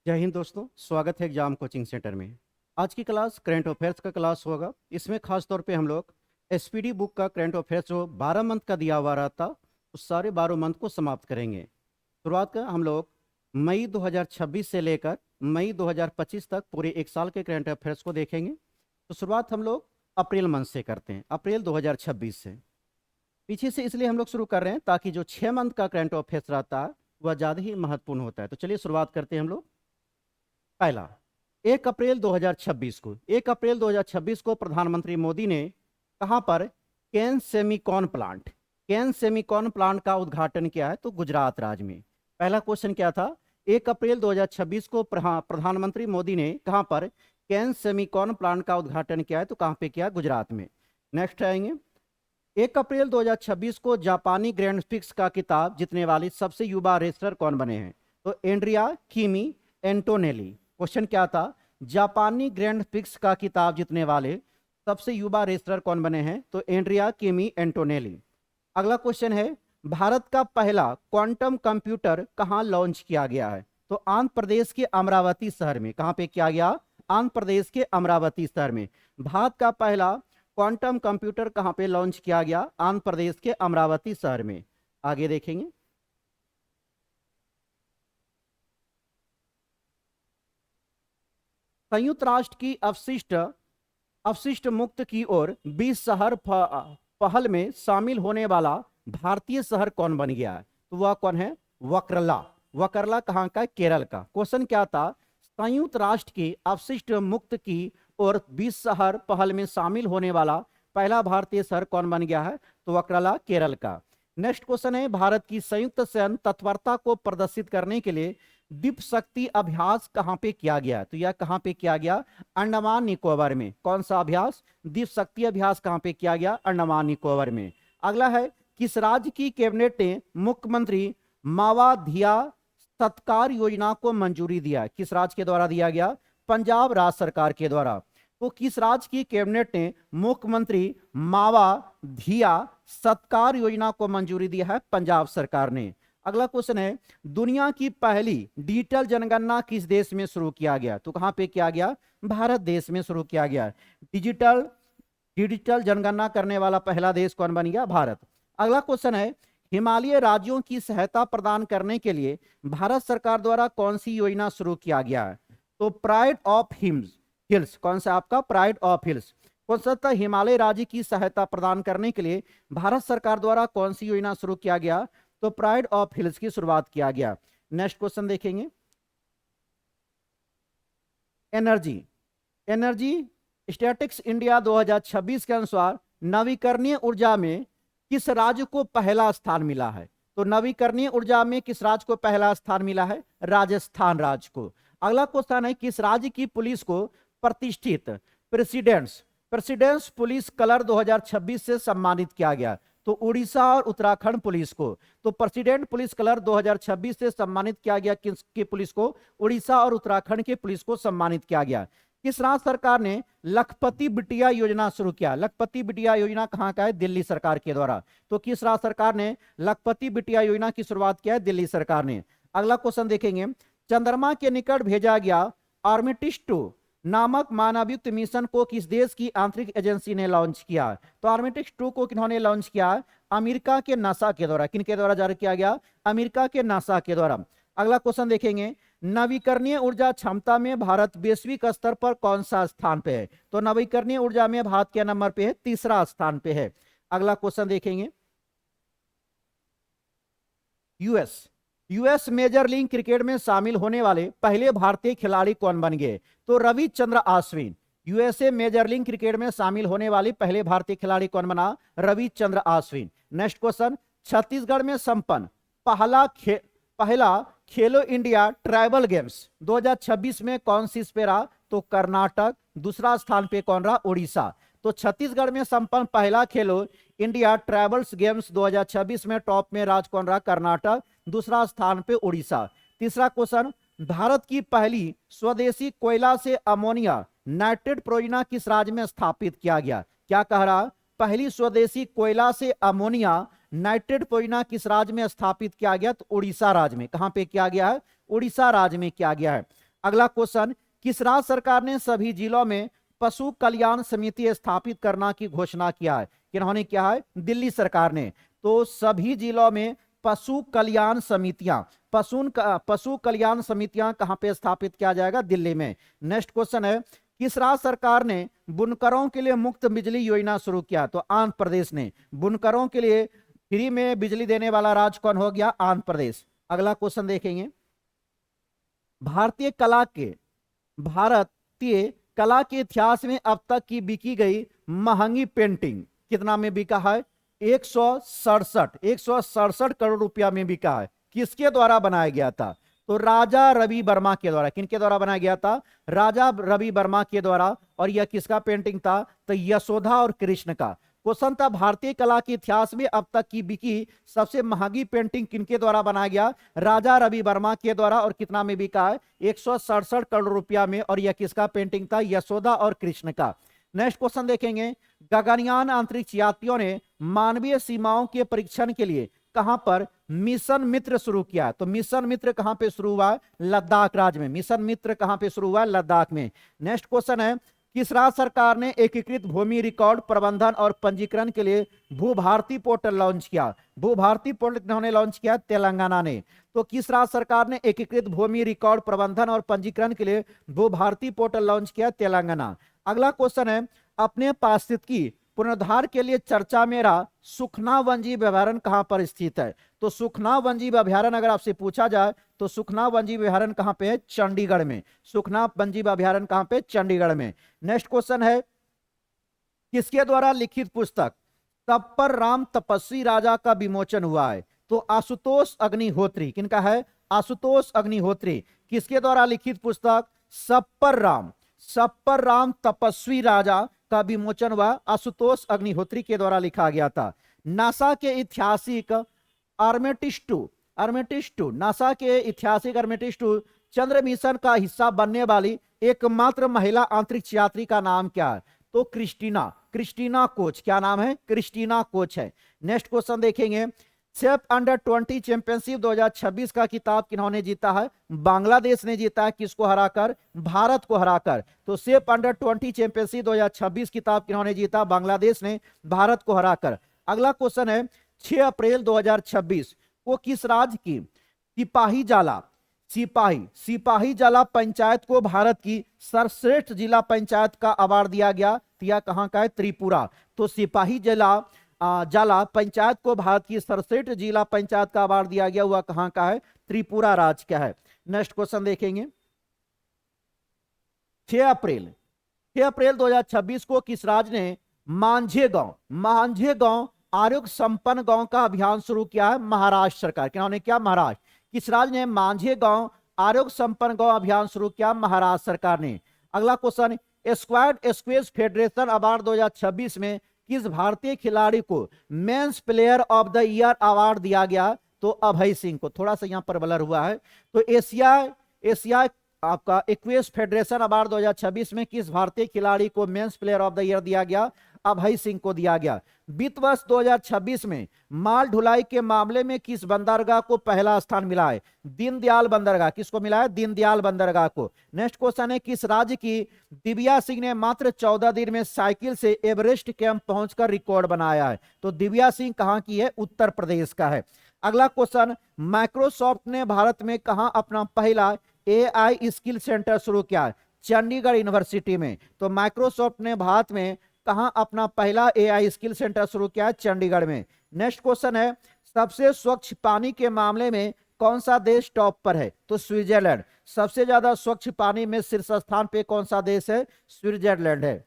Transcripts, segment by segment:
जय हिंद दोस्तों, स्वागत है एग्जाम कोचिंग सेंटर में। आज की क्लास करंट अफेयर्स का क्लास होगा। इसमें खास तौर पे हम लोग एसपीडी बुक का करंट अफेयर्स जो 12 मंथ का दिया हुआ रहता, उस सारे 12 मंथ को समाप्त करेंगे। शुरुआत का हम लोग मई 2026 से लेकर मई 2025 तक पूरे एक साल के करंट अफेयर्स को देखेंगे। तो शुरुआत हम लोग अप्रैल मंथ से करते हैं, अप्रैल 2026 से। पीछे से इसलिए हम लोग शुरू कर रहे हैं ताकि जो 6 मंथ का करंट अफेयर्स रहता है वह ज़्यादा ही महत्वपूर्ण होता है। तो चलिए शुरुआत करते हैं हम लोग। पहला, 1 अप्रैल 2026 को 1 अप्रैल 2026 को प्रधानमंत्री मोदी ने कहां पर कैन सेमीकॉन प्लांट का उद्घाटन किया है? तो गुजरात राज्य में। पहला क्वेश्चन क्या था? 1 अप्रैल 2026 को प्रधानमंत्री मोदी ने कहां पर कैन सेमीकॉन प्लांट का उद्घाटन किया है? तो कहां पे किया? गुजरात में। नेक्स्ट आएंगे, 1 अप्रैल 2026 को जापानी ग्रैंड प्रिक्स का खिताब जीतने वाली सबसे युवा रेसलर कौन बने हैं? तो एंड्रिया किमी एंटोनेली। क्वेश्चन क्या था? जापानी ग्रैंड प्रिक्स का खिताब जीतने वाले सबसे युवा रेसलर कौन बने हैं? तो एंड्रिया किमी एंटोनेली। अगला क्वेश्चन है, भारत का पहला क्वांटम कंप्यूटर कहां लॉन्च किया गया है? तो आंध्र प्रदेश के अमरावती शहर में। कहां पे किया गया? आंध्र प्रदेश के अमरावती शहर में। भारत का पहला क्वांटम कंप्यूटर कहां पे लॉन्च किया गया? आंध्र प्रदेश के अमरावती शहर में। आगे देखेंगे, संयुक्त राष्ट्र की अपशिष्ट मुक्त की ओर 20 शहर पहल में शामिल होने वाला भारतीय शहर कौन बन गया है? तो वह कौन है? वकरला। वकरला कहाँ का? केरल का। क्वेश्चन क्या था? संयुक्त राष्ट्र की अपशिष्ट मुक्त की और 20 शहर पहल में शामिल होने वाला पहला भारतीय शहर कौन बन गया है? तो वकरला केरल का। नेक्स्ट क्वेश्चन है, भारत की संयुक्त सैन्य तत्परता को प्रदर्शित करने के लिए दीप शक्ति अभ्यास कहां पे किया गया? तो यह कहां पे किया गया? अंडमान निकोबार में। कौन सा अभ्यास? दीप शक्ति अभ्यास कहां पे किया गया? अंडमान निकोबार में। अगला है, किस राज्य की कैबिनेट ने मुख्यमंत्री मावाधिया सत्कार योजना को मंजूरी दिया? किस राज्य के द्वारा दिया गया? पंजाब राज्य सरकार के द्वारा। तो किस राज्य की कैबिनेट ने मुख्यमंत्री मावाधिया सत्कार योजना को मंजूरी दिया है? पंजाब सरकार ने। अगला क्वेश्चन है, दुनिया की पहली डिजिटल जनगणना किस देश में शुरू किया गया? तो कहां पे किया गया? भारत देश में शुरू किया गया। डिजिटल जनगणना करने वाला पहला देश कौन बन गया? भारत। अगला क्वेश्चन है, हिमालय राज्यों की सहायता प्रदान करने के लिए भारत सरकार द्वारा कौन सी योजना शुरू किया गया है? तो प्राइड ऑफ हिल्स। कौन सा आपका? Pride of hills. कौन सा था? हिमालय राज्य की सहायता प्रदान करने के लिए भारत सरकार द्वारा कौन सी योजना शुरू किया गया? तो प्राइड ऑफ हिल्स की शुरुआत किया गया। नेक्स्ट क्वेश्चन देखेंगे, एनर्जी स्टैटिस्टिक्स इंडिया 2026 के अनुसार नवीकरणीय ऊर्जा में किस राज्य को पहला स्थान मिला है? तो नवीकरणीय ऊर्जा में किस राज्य को पहला स्थान मिला है? राजस्थान राज्य को। अगला क्वेश्चन है, किस राज्य की पुलिस को प्रतिष्ठित प्रेसिडेंट्स पुलिस कलर 2026 से सम्मानित किया गया? तो उड़ीसा और उत्तराखंड पुलिस को। तो प्रेसिडेंट पुलिस कलर 2026 से सम्मानित किया गया किसकी पुलिस को? उड़ीसा और उत्तराखंड के पुलिस को सम्मानित किया गया। किस राज्य सरकार ने लखपति बिटिया योजना शुरू किया? लखपति बिटिया योजना कहां का है? दिल्ली सरकार के द्वारा। तो किस राज्य सरकार ने लखपति बिटिया योजना की शुरुआत किया है? दिल्ली सरकार ने। अगला क्वेश्चन देखेंगे, चंद्रमा के निकट भेजा गया आर्मिटिस 2 नामक मानवयुक्त मिशन को किस देश की आंतरिक एजेंसी ने लॉन्च किया? तो आर्मिटिस 2 को किन्होंने लॉन्च किया? अमेरिका के नासा के द्वारा। किनके द्वारा जारी किया गया? अमेरिका के नासा के द्वारा। अगला क्वेश्चन देखेंगे, नवीकरणीय ऊर्जा क्षमता में भारत वैश्विक स्तर पर कौन सा स्थान पे है? तो नवीकरणीय ऊर्जा में भारत क्या नंबर पे है? तीसरा स्थान पे है। अगला क्वेश्चन देखेंगे, यूएस मेजर लीग क्रिकेट में शामिल होने वाले पहले भारतीय खिलाड़ी कौन बन गए? तो Ravichandra Ashwin. USA major league cricket में शामिल होने वाले पहले भारतीय खिलाड़ी कौन बना? रविचंद्र अश्विन। नेक्स्ट क्वेश्चन, छत्तीसगढ़ में संपन्न पहला खेलो इंडिया ट्राइबल गेम्स 2026 में कौन सी पे रहा? तो कर्नाटक। दूसरा स्थान पे कौन रहा? उड़ीसा। तो छत्तीसगढ़ में संपन्न पहला खेलो इंडिया ट्राइबल्स गेम्स 2026 में टॉप में राज कौन रहा? कर्नाटक। दूसरा स्थान पे उड़ीसा। तीसरा क्वेश्चन, भारत की पहली स्वदेशी कोयला से अमोनिया नाइट्रेट परियोजना किस राज्य में स्थापित किया गया? क्या कह रहा? पहली स्वदेशी कोयला से अमोनिया नाइट्रेट परियोजना किस राज्य में स्थापित किया गया? तो उड़ीसा राज्य में। कहां पे किया गया है? उड़ीसा राज्य में किया गया है। अगला क्वेश्चन, किस राज्य सरकार ने सभी जिलों में पशु कल्याण समिति स्थापित करना की घोषणा किया है? किन्होंने किया है? दिल्ली सरकार ने। तो सभी जिलों में पशु कल्याण समितियां, पशु कल्याण समितियां कहां पे स्थापित किया जाएगा? दिल्ली में। नेक्स्ट क्वेश्चन है, किस राज्य सरकार ने बुनकरों के लिए मुफ्त बिजली योजना शुरू किया? तो आंध्र प्रदेश ने। बुनकरों के लिए फ्री में बिजली देने वाला राज्य कौन हो गया? आंध्र प्रदेश। अगला क्वेश्चन देखेंगे, भारतीय कला के इतिहास में अब तक की बिकी गई महंगी पेंटिंग कितना में बिका है? 167 करोड़ रुपया में बिका है। किसके द्वारा बनाया गया था? तो राजा रवि वर्मा के द्वारा। किनके द्वारा बनाया गया था? राजा रवि वर्मा के द्वारा। और यह किसका पेंटिंग था? तो यशोदा और कृष्ण का। क्वेश्चन था, भारतीय कला के इतिहास में अब तक की बिकी सबसे महंगी पेंटिंग किनके द्वारा बनाया गया? राजा रवि वर्मा के द्वारा। और कितना में बिका है? 167 करोड़ रुपया में। और यह किसका पेंटिंग था? यशोदा और कृष्ण का। नेक्स्ट क्वेश्चन देखेंगे, गगनयान अंतरिक्ष यात्रियों ने मानवीय सीमाओं के परीक्षण के लिए कहां पर मिशन मित्र शुरू किया? तो मिशन मित्र कहां पे शुरू हुआ? लद्दाख राज्य में। मिशन मित्र कहां पे शुरू हुआ? लद्दाख में। नेक्स्ट क्वेश्चन है, किस राज्य सरकार ने एकीकृत भूमि रिकॉर्ड प्रबंधन और पंजीकरण के लिए भू भारती पोर्टल लॉन्च किया? भू भारती पोर्टल किन्होंने लॉन्च किया? तेलंगाना ने। तो किस राज्य सरकार ने एकीकृत भूमि रिकॉर्ड प्रबंधन और पंजीकरण के लिए भू भारती पोर्टल लॉन्च किया? तेलंगाना। अगला क्वेश्चन है, अपने पारिस्थितिकी पुनरुद्धार के लिए चर्चा में रहा सुखना वन्यजीव अभयारण्य कहां पर स्थित है? तो सुखना वन्यजीव अभयारण्य अगर आपसे पूछा जाए तो सुखना वन्यजीव अभयारण्य कहां पे है? चंडीगढ़ में। सुखना वन्यजीव अभयारण्य कहां पे? चंडीगढ़ में। नेक्स्ट क्वेश्चन है, किसके द्वारा लिखित पुस्तक तब पर राम तपस्वी राजा का विमोचन हुआ है? तो आशुतोष अग्निहोत्री। किनका है? आशुतोष अग्निहोत्री। किसके द्वारा लिखित पुस्तक सब पर राम तपस्वी राजा का विमोचन हुआ? आशुतोष अग्निहोत्री के द्वारा लिखा गया था। नासा के ऐतिहासिक आर्टेमिस 2 चंद्र मिशन का हिस्सा बनने वाली एकमात्र महिला अंतरिक्ष यात्री का नाम क्या है? तो क्रिस्टीना कोच। क्या नाम है? क्रिस्टीना कोच है। नेक्स्ट क्वेश्चन देखेंगे, सेफ अंडर 20 चैंपियनशिप 2026 का खिताब किन्होंने जीता है? बांग्लादेश ने जीता है। किसको हराकर? भारत को हराकर। तो सेफ अंडर 20 चैंपियनशिप 2026 खिताब किन्होंने जीता? बांग्लादेश ने, भारत को हराकर। अगला क्वेश्चन है, 6 अप्रैल 2026 को किस राज्य की सिपाही जला पंचायत को भारत की सर्वश्रेष्ठ जिला पंचायत का अवार्ड दिया गया? तो यह कहां का है? त्रिपुरा। तो सिपाही जला पंचायत को भारत की सर्वश्रेष्ठ जिला पंचायत का अवार्ड दिया गया, हुआ कहां का है? त्रिपुरा राज्य का है। नेक्स्ट क्वेश्चन देखेंगे, 6 अप्रैल 2026 को किस राज्य ने मांझे गांव आरोग्य संपन्न गांव का अभियान शुरू किया है? महाराष्ट्र सरकार। किन्होंने किया? महाराष्ट्र। किस राज्य ने मांझे गांव आरोग्य संपन्न गांव अभियान शुरू किया? महाराष्ट्र सरकार ने। अगला question, squad squash federation award 2026 में किस भारतीय खिलाड़ी को men's player of the year award दिया गया? तो अभय सिंह को। थोड़ा सा यहां पर ब्लर हुआ है। तो एशिया आपका एक्वेस फेडरेशन अवार्ड 2026 में किस भारतीय खिलाड़ी को men's player of the year दिया गया? अभय सिंह को दिया गया। वित्त वर्ष 2026 में माल ढुलाई के मामले में किस बंदरगाह को पहला स्थान मिला है? दीनदयाल बंदरगाह। किसको मिला है? दीनदयाल बंदरगाह को। नेक्स्ट क्वेश्चन है, किस राज्य की दिव्या सिंह ने मात्र 14 दिन में साइकिल से एवरेस्ट कैंप पहुंचकर रिकॉर्ड बनाया है? तो दिव्या सिंह कहां की है? उत्तर प्रदेश का है। अगला क्वेश्चन, माइक्रोसॉफ्ट ने भारत में कहां अपना पहला AI स्किल सेंटर शुरू किया? चंडीगढ़ यूनिवर्सिटी में। तो माइक्रोसॉफ्ट ने भारत में कहां अपना पहला AI स्किल सेंटर शुरू किया? चंडीगढ़ में। नेक्स्ट क्वेश्चन है, सबसे स्वच्छ पानी के मामले में कौन सा देश टॉप पर है? तो स्विट्जरलैंड। सबसे ज्यादा स्वच्छ पानी में शीर्ष स्थान पे कौन सा देश है? स्विट्जरलैंड है।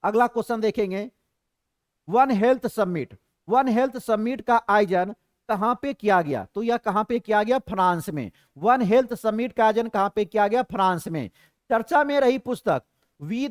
अगला क्वेश्चन देखेंगे, वन हेल्थ समिट का आयोजन कहां पे किया गया? तो यह कहां पे किया गया? फ्रांस में। वन हेल्थ समिट का आयोजन कहां पे किया गया? फ्रांस में। चर्चा में रही पुस्तक we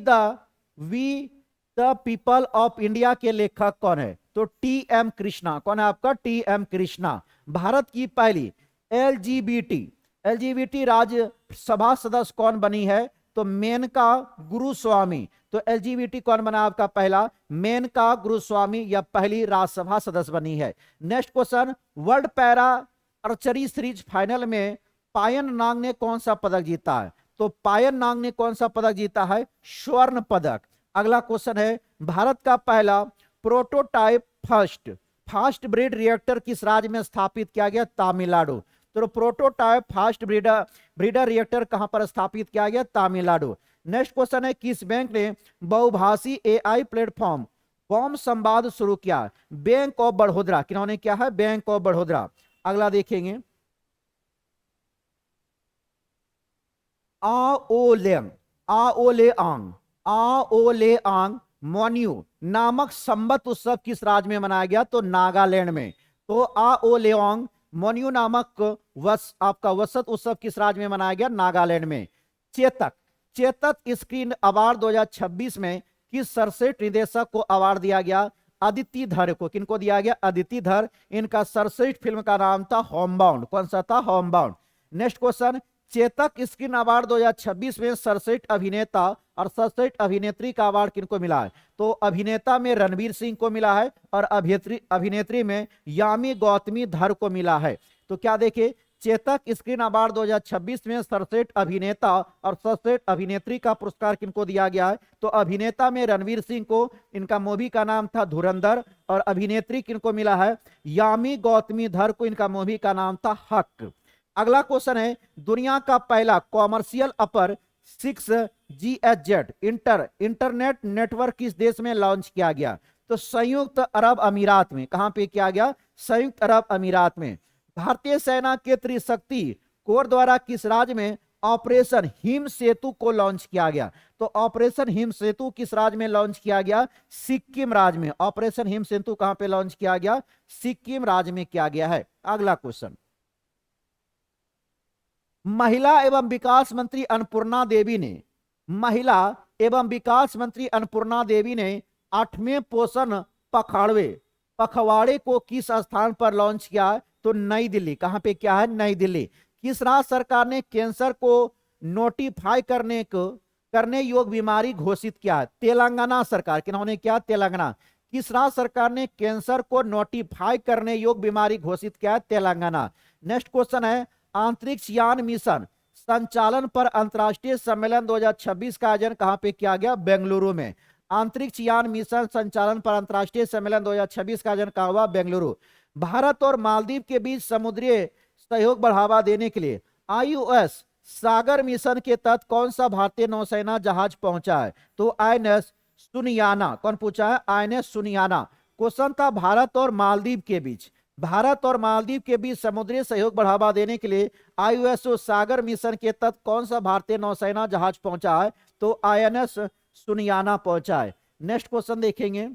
the people of India के लेखक कौन है? तो TM कृष्णा। कौन है आपका? TM कृष्णा। भारत की पहली LGBT राज्यसभा सदस्य कौन बनी है? तो मेनका गुरुस्वामी। तो LGBT कौन बना आपका पहला? मेनका गुरुस्वामी, या पहली राज्यसभा सदस्य बनी है। Next question, world para archery series final में पायन नाग ने कौन सा पदक जीता है? तो पायन नाग ने कौन सा पदक जीता है? स्वर्ण पदक। अगला क्वेश्चन है, भारत का पहला प्रोटोटाइप फास्ट ब्रीड रिएक्टर किस राज्य में स्थापित किया गया? तमिलनाडु। तो प्रोटोटाइप फास्ट ब्रीडर रिएक्टर कहां पर स्थापित किया गया? तमिलनाडु। नेक्स्ट क्वेश्चन है, किस बैंक ने बहुभाषी एआई प्लेटफॉर्म बॉम संवाद शुरू किया? Bank of Baroda. किन्होंने क्या है? Bank of Baroda. अगला देखेंगे, आओलेआंग मोन्यू नामक संवत उत्सव किस राज्य में मनाया गया? तो नागालैंड में। तो आओलेआंग मोन्यू नामक आपका वसंत उत्सव किस राज्य में मनाया गया? नागालैंड में। चेतक स्क्रीन अवार्ड 2026 में किस सर्वश्रेष्ठ निदेशक को अवार्ड दिया गया? अदिति धर को। किनको दिया गया? अदिति धर। इनका सर्वश्रेष्ठ फिल्म का नाम था होमबाउंड। कौन सा था? Homebound. Next question, Chetak screen award 2026 में सर्वश्रेष्ठ अभिनेता और सर्वश्रेष्ठ अभिनेत्री का अवार्ड किनको मिला है? तो अभिनेता में रणवीर सिंह को मिला है और अभिनेत्री में यामी गौतमी धर को मिला है। तो क्या देखे, चेतक स्क्रीन अवार्ड 2026 में सर्वश्रेष्ठ अभिनेता और सर्वश्रेष्ठ अभिनेत्री का पुरस्कार किनको दिया गया है? तो अभिनेता में रणवीर सिंह को, इनका मूवी का नाम था धुरंधर, और अभिनेत्री किनको मिला है? यामी गौतमी धर को, इनका मूवी का नाम था हक। अगला क्वेश्चन है, दुनिया का पहला कॉमर्शियल अपर 6GHz इंटरनेट नेटवर्क किस देश में लॉन्च किया गया? तो संयुक्त अरब अमीरात में। कहां पे किया गया? संयुक्त अरब अमीरात में। भारतीय सेना के त्रिशक्ति कोर द्वारा किस राज्य में ऑपरेशन हिम सेतु को लॉन्च किया गया? तो ऑपरेशन हिम सेतु किस राज्य में लॉन्च किया गया? सिक्किम राज्य में। ऑपरेशन हिम सेतु कहां पे लॉन्च किया गया? सिक्किम राज्य में किया गया है। अगला क्वेश्चन, महिला एवं विकास मंत्री अन्नपूर्णा देवी ने 8वें पोषण पखवाड़े को किस स्थान पर लॉन्च किया? तो नई दिल्ली। कहां पे क्या है? नई दिल्ली। किस राज्य सरकार ने कैंसर को नोटिफाई करने योग्य बीमारी घोषित किया? तेलंगाना सरकार। किन्होंने क्या? तेलंगाना। किस राज्य सरकार ने कैंसर को नोटिफाई करने योग्य बीमारी घोषित किया? तेलंगाना। नेक्स्ट क्वेश्चन है, अंतरिक्ष यान मिशन संचालन पर अंतरराष्ट्रीय सम्मेलन 2026 का आयोजन कहां पे किया गया? बेंगलुरु में। अंतरिक्ष यान मिशन संचालन पर अंतरराष्ट्रीय सम्मेलन 2026 का आयोजन कहां हुआ? बेंगलुरु। भारत और मालदीव के बीच समुद्री सहयोग बढ़ावा देने के लिए IUS सागर मिशन के तहत कौन सा भारतीय नौसेना जहाज पहुंचा है? तो INS सुनियाना। कौन पूछा है? INS सुनियाना। क्वेश्चन था, भारत और मालदीव के बीच समुद्री सहयोग बढ़ावा देने के लिए IUS सागर मिशन के तहत कौन सा भारतीय नौसेना जहाज पहुंचा है? तो INS सुनियाना पहुंचा है। नेक्स्ट क्वेश्चन देखेंगे,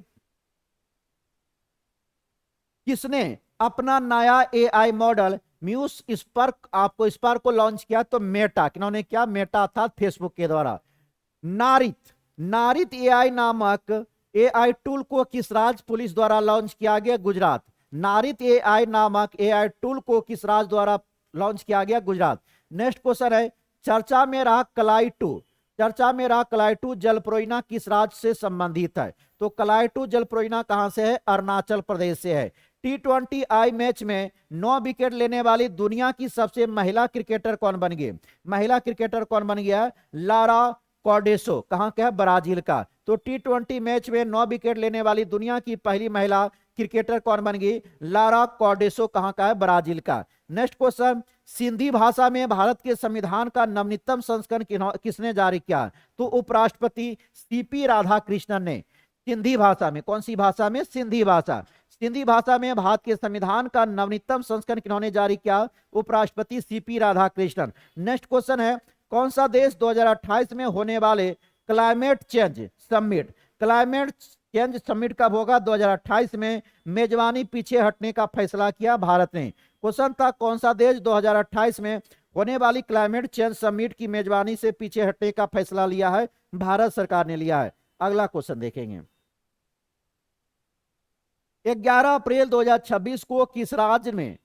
किसने अपना नया AI मॉडल म्यूस स्पार्क को लॉन्च किया? तो मेटा। किन्होंने क्या? मेटा था फेसबुक के द्वारा। नारित AI नामक AI टूल को किस राज्य पुलिस द्वारा लॉन्च किया गया? गुजरात। नारित AI नामक AI टूल को किस राज्य द्वारा लॉन्च किया गया? गुजरात। नेक्स्ट क्वेश्चन है, चर्चा में रहा कलाई 2 जलप्रोइना किस राज्य से संबंधित है? तो कलाई 2 जलप्रोइना कहां से है? अरुणाचल प्रदेश से है। T20I मैच में 9 विकेट लेने वाली दुनिया की सबसे महिला क्रिकेटर कौन बन गई? महिला क्रिकेटर कौन बन गया? लारा कॉर्डेसो। कहां का है? ब्राजील का। तो T20 मैच में 9 विकेट लेने वाली दुनिया की पहली महिला क्रिकेटर कौन बन गई? लारा कॉर्डेसो। कहां का है? ब्राजील का। नेक्स्ट क्वेश्चन, सिंधी भाषा में भारत के संविधान का नवीनतम संस्करण किसने जारी किया? तो उपराष्ट्रपति CP राधाकृष्णन ने। सिंधी भाषा में, कौन सी भाषा में? सिंधी भाषा में भारत के संविधान का नवीनतम संस्करण किन्होंने जारी किया? उपराष्ट्रपति CP राधाकृष्णन। नेक्स्ट क्वेश्चन है, कौन सा देश 2028 में होने वाले क्लाइमेट चेंज समिट कब होगा? 2028 में। मेजबानी पीछे हटने का फैसला किया भारत ने। क्वेश्चन था, कौन सा देश 2028 में होने वाली क्लाइमेट चेंज समिट की मेजबानी से पीछे हटने का फैसला लिया है? भारत सरकार ने लिया है। अगला क्वेश्चन देखेंगे, 11 अप्रैल 2026 को किस राज्य में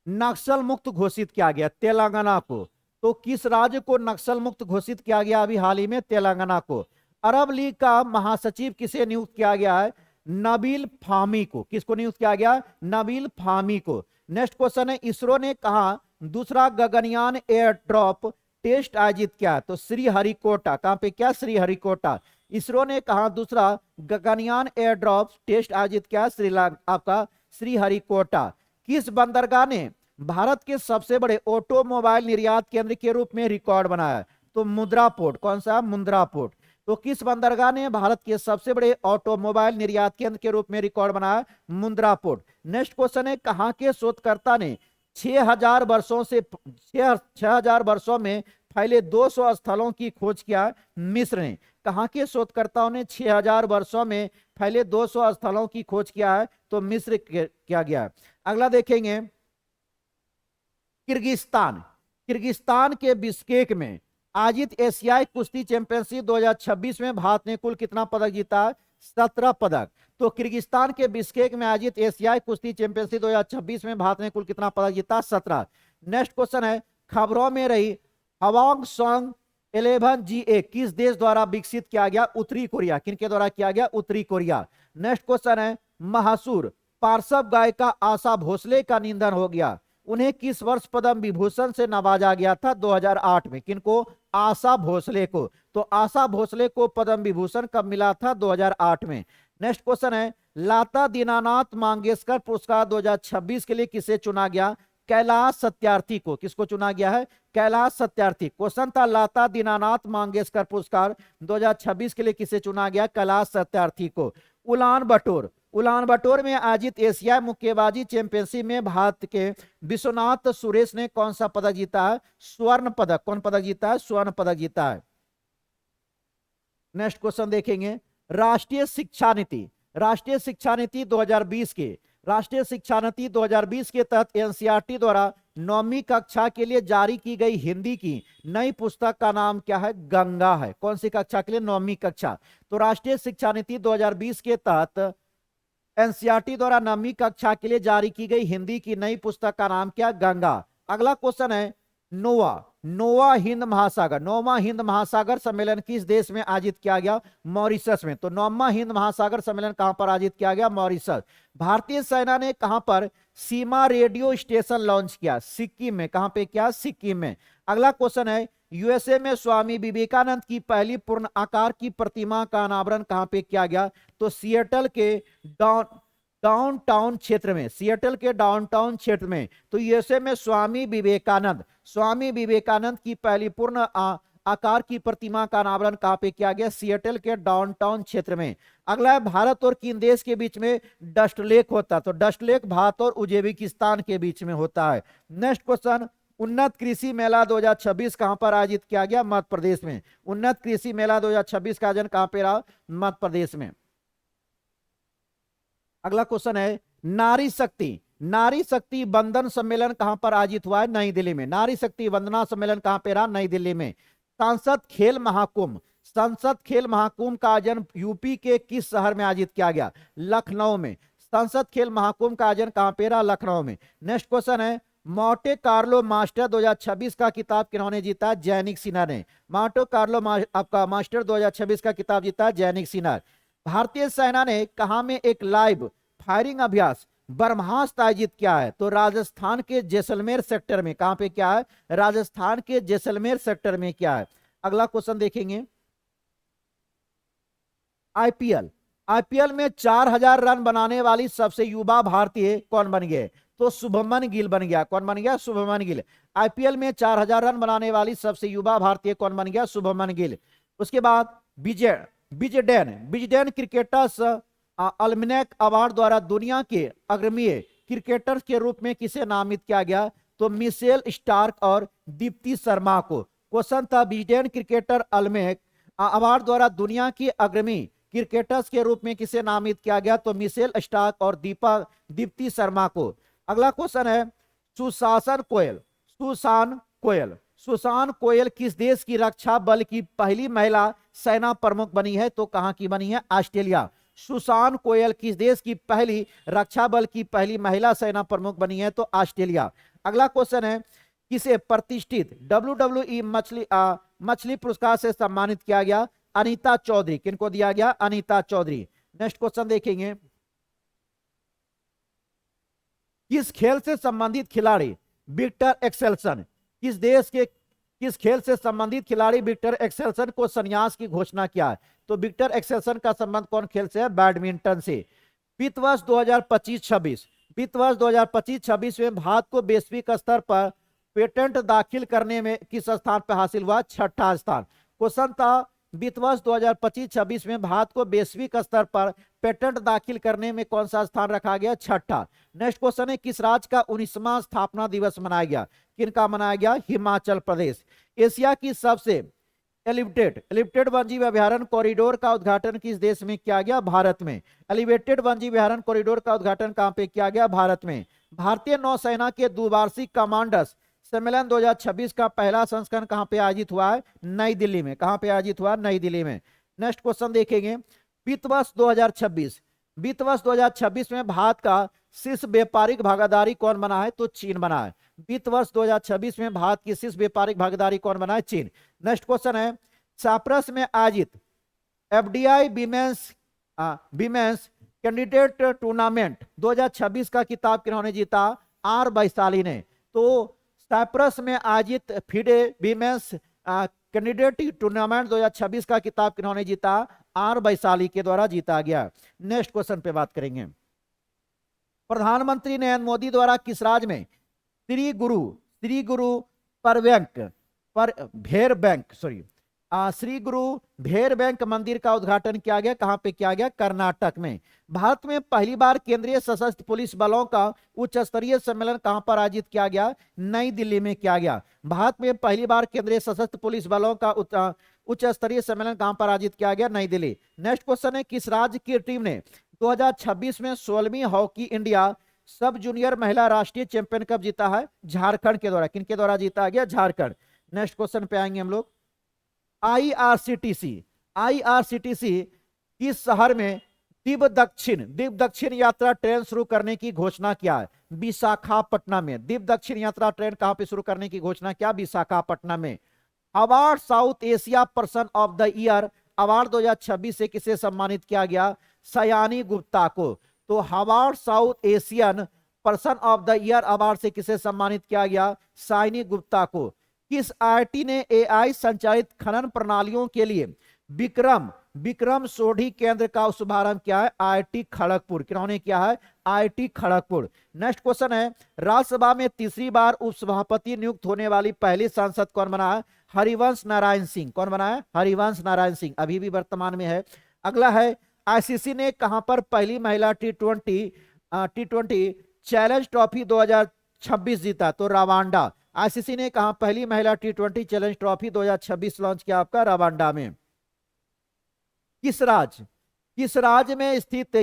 नक्सल मुक्त घोषित किया गया? तेलंगाना को। तो किस राज्य को नक्सल मुक्त घोषित किया गया अभी हाल ही में? तेलंगाना को। अरब लीग का महासचिव किसे नियुक्त किया गया है? नबील फाहमी को। किसको नियुक्त किया गया? नबील फाहमी को। नेक्स्ट क्वेश्चन है, इसरो ने कहा दूसरा गगनयान एयर ड्रॉप टेस्ट आयोजित किया? तो श्रीहरिकोटा। कहां पे क्या? श्रीहरिकोटा। इसरो ने कहा दूसरा गगनयान एयर ड्रॉप टेस्ट आयोजित किया? श्रीलंका आपका श्रीहरिकोटा। किस बंदरगाह ने भारत के सबसे बड़े ऑटोमोबाइल निर्यात केंद्र के रूप में रिकॉर्ड बनाया? तो मुंद्रा पोर्ट। कौन सा? मुंद्रा पोर्ट। तो किस बंदरगाह ने भारत के सबसे बड़े ऑटोमोबाइल निर्यात केंद्र के रूप में रिकॉर्ड बनाया? मुंद्रा पोर्ट। नेक्स्ट क्वेश्चन है, कहां के शोधकर्ता ने 6000 वर्षों से 6000 वर्षों में फैले 200 स्थलों की खोज किया? मिस्र ने। कहां के शोधकर्ताओं ने 6000 वर्षों में फैले 200 स्थलों की खोज किया है? तो मिस्र किया गया। अगला देखेंगे, किर्गिस्तान। किर्गिस्तान के बिश्केक में आयोजित एशियाई कुश्ती चैंपियनशिप 2026 में भारत ने कुल कितना पदक जीता? 17 पदक। तो किर्गिस्तान के बिश्केक में आयोजित एशियाई कुश्ती चैंपियनशिप 2026 में भारत ने कुल कितना पदक जीता? 17। नेक्स्ट क्वेश्चन है, खबरों में रही हवांग सॉन्ग 11GA किस देश द्वारा विकसित किया गया? उत्तरी कोरिया। किनके द्वारा किया गया? उत्तरी कोरिया। नेक्स्ट क्वेश्चन है, महासूर पार्श्व गायिका आशा भोसले का निधन हो गया, उन्हें किस वर्ष पद्म विभूषण से नवाजा गया था? 2008 में। किनको? आशा भोसले को। तो आशा भोसले को पद्म विभूषण कब मिला था? 2008 में। नेक्स्ट क्वेश्चन है, लता दीनानाथ मंगेशकर पुरस्कार 2026 के लिए किसे चुना गया? कैलाश सत्यार्थी को। किसको चुना गया है? कैलाश सत्यार्थी। क्वेश्चन था, लता दीनानाथ मंगेशकर पुरस्कार 2026 के लिए किसे चुना गया? कैलाश सत्यार्थी को। उलान बटोर। उलान बटोर में आयोजित एशिया मुक्केबाजी चैंपियनशिप में भारत के विश्वनाथ सुरेश ने कौन सा पदक जीता है? स्वर्ण पदक। कौन पदक जीता है? स्वर्ण पदक जीता है। नेक्स्ट क्वेश्चन देखेंगे, राष्ट्रीय शिक्षा नीति। राष्ट्रीय शिक्षा नीति 2020 के राष्ट्रीय शिक्षा नीति 2020 के तहत एनसीईआरटी द्वारा 9वीं कक्षा के लिए जारी की गई हिंदी की नई पुस्तक का नाम क्या है? गंगा है। कौन सी कक्षा के लिए? 9वीं कक्षा। तो राष्ट्रीय शिक्षा नीति 2020 के तहत एनसीईआरटी द्वारा 9वीं कक्षा के लिए जारी की गई हिंदी की नई पुस्तक का नाम क्या? गंगा। अगला क्वेश्चन है, नोवा हिंद महासागर। 9वां हिंद महासागर सम्मेलन किस देश में आयोजित किया गया? मॉरिशस में। तो 9वां हिंद महासागर सम्मेलन कहां पर आयोजित किया गया? मॉरिशस। भारतीय सेना ने कहां पर सीमा रेडियो स्टेशन लॉन्च किया? सिक्किम में। कहां पे? क्या? सिक्किम में। अगला क्वेश्चन है, यूएसए में स्वामी विवेकानंद की पहली पूर्ण आकार की प्रतिमा का अनावरण कहां पे किया गया? तो सिएटल के डाउनटाउन क्षेत्र में। सिएटल के डाउनटाउन क्षेत्र में। तो यूएसए में स्वामी विवेकानंद की पहली पूर्ण आकार की प्रतिमा का अनावरण कहां पे किया गया? सिएटल के डाउनटाउन क्षेत्र में। अगला है, भारत और किन देश के बीच में डस्ट लेक होता है? तो डस्ट लेक भारत और उज्बेकिस्तान के बीच में होता है। नेक्स्ट क्वेश्चन, उन्नत कृषि मेला 2026 कहां पर आयोजित किया गया? मध्य प्रदेश में। उन्नत कृषि मेला 2026 का आयोजन कहां पे रहा? मध्य प्रदेश में। अगला क्वेश्चन है, नारी शक्ति वंदन सम्मेलन कहां पर आयोजित हुआ है? नई दिल्ली में। नारी शक्ति वंदना सम्मेलन कहां पे रहा? नई दिल्ली में। संसद खेल महाकुंभ का आयोजन यूपी के किस शहर में आयोजित किया गया? लखनऊ में। संसद खेल महाकुंभ का आयोजन कहां पे रहा? लखनऊ में। नेक्स्ट क्वेश्चन है, मोंटे कार्लो मास्टर 2026 का किताब किन्होंने जीता? जैनिक सिन्हा ने। मोंटे कार्लो आपका मास्टर 2026 का किताब जीता जैनिक सिन्हा। भारतीय सेना ने कहां में एक लाइव फायरिंग अभ्यास ब्रह्मास्त्र आयोजित किया है? तो राजस्थान के जैसलमेर सेक्टर में। कहां पे क्या है? राजस्थान के जैसलमेर सेक्टर में क्या है? अगला क्वेश्चन देखेंगे, आईपीएल में 4000 रन बनाने वाली सबसे युवा भारतीय कौन बन गए? तो शुभमन गिल बन गया। कौन बन गया? शुभमन गिल। आईपीएल में 4000 रन बनाने वाली सबसे युवा भारतीय कौन बन गया? शुभमन गिल। उसके बाद विजडेन क्रिकेटर्स अल्मनेक अवार्ड द्वारा दुनिया के अग्रणी क्रिकेटर के रूप में किसे नामित किया गया? तो मिशेल स्टार्क और दीप्ति शर्मा को। क्वेश्चन था, विजडेन क्रिकेटर अल्मनेक अवार्ड द्वारा दुनिया के अग्रणी क्रिकेटर्स के रूप में किसे नामित किया गया? तो मिशेल स्टार्क और दीप्ति शर्मा को। अगला क्वेश्चन है, सुसान कोयल किस देश की रक्षा बल की पहली महिला सेना प्रमुख बनी है? तो कहां की बनी है? ऑस्ट्रेलिया। सुसान कोयल किस देश की पहली रक्षा बल की पहली महिला सेना प्रमुख बनी है? तो ऑस्ट्रेलिया। अगला क्वेश्चन है, किसे प्रतिष्ठित WWE मछली पुरस्कार से सम्मानित किया गया? अनीता चौधरी। किनको दिया गया? अनीता चौधरी। नेक्स्ट क्वेश्चन देखेंगे, किस खेल से संबंधित खिलाड़ी विक्टर एक्सेल्सन, किस देश के किस खेल से संबंधित खिलाड़ी विक्टर एक्सेल्सन को संन्यास की घोषणा किया है? तो विक्टर एक्सेल्सन का संबंध कौन खेल से है? बैडमिंटन से। वित्त वर्ष 2025-26, वित्त वर्ष 2025-26 में भारत को वैश्विक स्तर पर पेटेंट दाखिल करने में किस स्थान पर हासिल हुआ? छठा स्थान। क्वेश्चन था वित्त वर्ष 2025-26 में भारत को वैश्विक स्तर पर पेटेंट दाखिल करने में कौन सा स्थान रखा गया? छठा। नेक्स्ट क्वेश्चन है किस राज्य का 19वां स्थापना दिवस मनाया गया? किनका मनाया गया? हिमाचल प्रदेश। एशिया की सबसे एलिवेटेड वन्यजीव अभ्यारण्य कॉरिडोर का उद्घाटन किस देश में किया गया? भारत में। एलिवेटेड वन्यजीव अभ्यारण्य कॉरिडोर का उद्घाटन कहां पे किया गया? भारत में। भारतीय नौसेना के द्विवार्षिक कमांडर्स सम्मेलन 2026 का पहला संस्करण कहां पे आयोजित हुआ है? नई दिल्ली में। कहां पे आयोजित हुआ? नई दिल्ली में। नेक्स्ट क्वेश्चन देखेंगे वित्त वर्ष 2026, वित्त वर्ष 2026 में भारत का शीर्ष व्यापारिक भागीदारी कौन बना है? तो चीन बना है। वित्त वर्ष 2026 में भारत की शीर्ष व्यापारिक भागीदारी कौन बना है? चीन। नेक्स्ट क्वेश्चन है साइप्रस में आयोजित एफडीआई विमेंस कैंडिडेट टूर्नामेंट 2026 का खिताब किन्होंने जीता? आर वैशाली ने। तो साइप्रस में आयोजित फिडे विमेंस कैंडिडेट टूर्नामेंट 2026 का खिताब किन्होंने जीता? आर वैशाली के द्वारा जीता गया। नेक्स्ट क्वेश्चन पे बात करेंगे प्रधानमंत्री नरेंद्र मोदी द्वारा किस राज्य में श्री गुरु भेर बैंक मंदिर का उद्घाटन किया गया? कहां पे किया गया? कर्नाटक में। भारत में पहली बार केंद्रीय सशस्त्र पुलिस बलों का उच्च स्तरीय सम्मेलन कहां पर आयोजित किया गया? नई दिल्ली में किया गया। भारत में पहली बार केंद्रीय सशस्त्र पुलिस बलों का उच्च स्तरीय सम्मेलन कहां पर आयोजित किया गया? नई दिल्ली। नेक्स्ट क्वेश्चन है किस राज्य की टीम ने 2026 में 16वीं हॉकी इंडिया सब जूनियर महिला राष्ट्रीय चैंपियन कप जीता है? झारखंड के द्वारा। किनके द्वारा जीता गया? झारखंड। नेक्स्ट क्वेश्चन पे आएंगे हम लोग आईआरसीटीसी किस शहर में दिव्य दक्षिण यात्रा ट्रेन शुरू करने की घोषणा किया है? विशाखापट्टनम में। दिव्य दक्षिण यात्रा ट्रेन कहां पे शुरू करने की घोषणा किया? विशाखापट्टनम में। Award south Asia person of the year award 2026 से किसे सम्मानित किया गया? सयानी गुप्ता को। तो award south Asian person of the year award से किसे सम्मानित किया गया? साइनी गुप्ता को। किस आईआईटी ने एआई संचालित खनन प्रणालियों के लिए विक्रम सोढ़ी केंद्र का शुभारंभ किया है? आईआईटी खड़गपुर। किन्होंने किया है? आईआईटी खड़गपुर। नेक्स्ट क्वेश्चन है राज्यसभा में तीसरी बार उपसभापति नियुक्त होने वाली पहली सांसद कौन बना है? हरिवंश नारायण सिंह। कौन बना है? हरिवंश नारायण सिंह। अभी भी वर्तमान में है। अगला है आईसीसी ने कहां पर पहली महिला टी20 चैलेंज ट्रॉफी 2026 जीता? तो रवांडा। आईसीसी ने कहा पहली महिला टी20 चैलेंज ट्रॉफी 2026 लॉन्च किया आपका? रवांडा में। किस राज्य में स्थित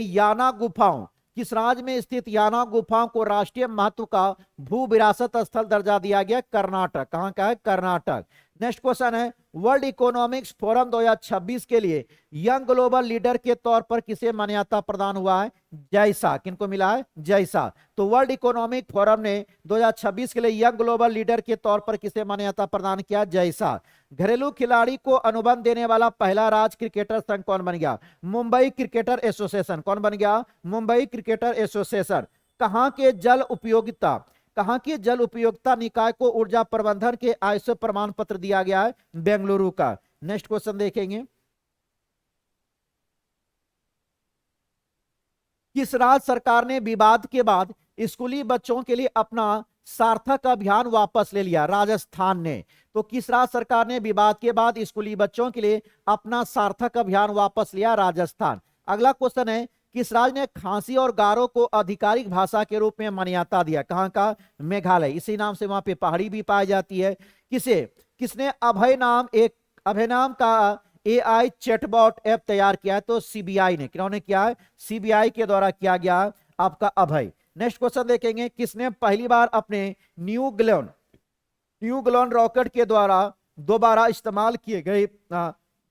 याना गुफाओं को राष्ट्रीय महत्व का भू विरासत स्थल दर्जा दिया गया? कर्नाटक। कहां का है? कर्नाटक। नेक्स्ट क्वेश्चन है वर्ल्ड इकोनॉमिक्स फोरम 2026 के लिए यंग ग्लोबल लीडर के तौर पर किसे मान्यता प्रदान हुआ है? जैसा। किनको मिला है? जैसा। तो वर्ल्ड इकोनॉमिक फोरम ने 2026 के लिए यंग ग्लोबल लीडर के तौर पर किसे मान्यता प्रदान किया? जैसा। घरेलू खिलाड़ी को अनुबंध देने वाला पहला राज्य क्रिकेटर संघ कौन बन गया? Mumbai cricketer association. कौन बन गया? Mumbai cricketer association. कहां के जल उपयोगिता निकाय को ऊर्जा प्रबंधन के आईएसओ प्रमाण पत्र दिया गया है? बेंगलुरु का। नेक्स्ट क्वेश्चन देखेंगे किस राज्य सरकार ने विवाद के बाद स्कूली बच्चों के लिए अपना सार्थक अभियान वापस ले लिया? राजस्थान ने। तो किस राज्य सरकार ने विवाद के बाद स्कूली बच्चों के लिए अपना सार्थक अभियान वापस लिया? राजस्थान। अगला क्वेश्चन है किस राज्य ने खांसी और गारो को आधिकारिक भाषा के रूप में मान्यता दिया? कहां का? मेघालय। इसी नाम से वहां पे पहाड़ी भी पाई जाती है। किसने अभय नाम का एआई चैटबॉट ऐप तैयार किया है? तो सीबीआई ने। किन्होंने किया है? सीबीआई के द्वारा किया गया आपका अभय। नेक्स्ट क्वेश्चन देखेंगे किसने पहली बार अपने न्यू ग्लोन रॉकेट के द्वारा दोबारा इस्तेमाल किए गए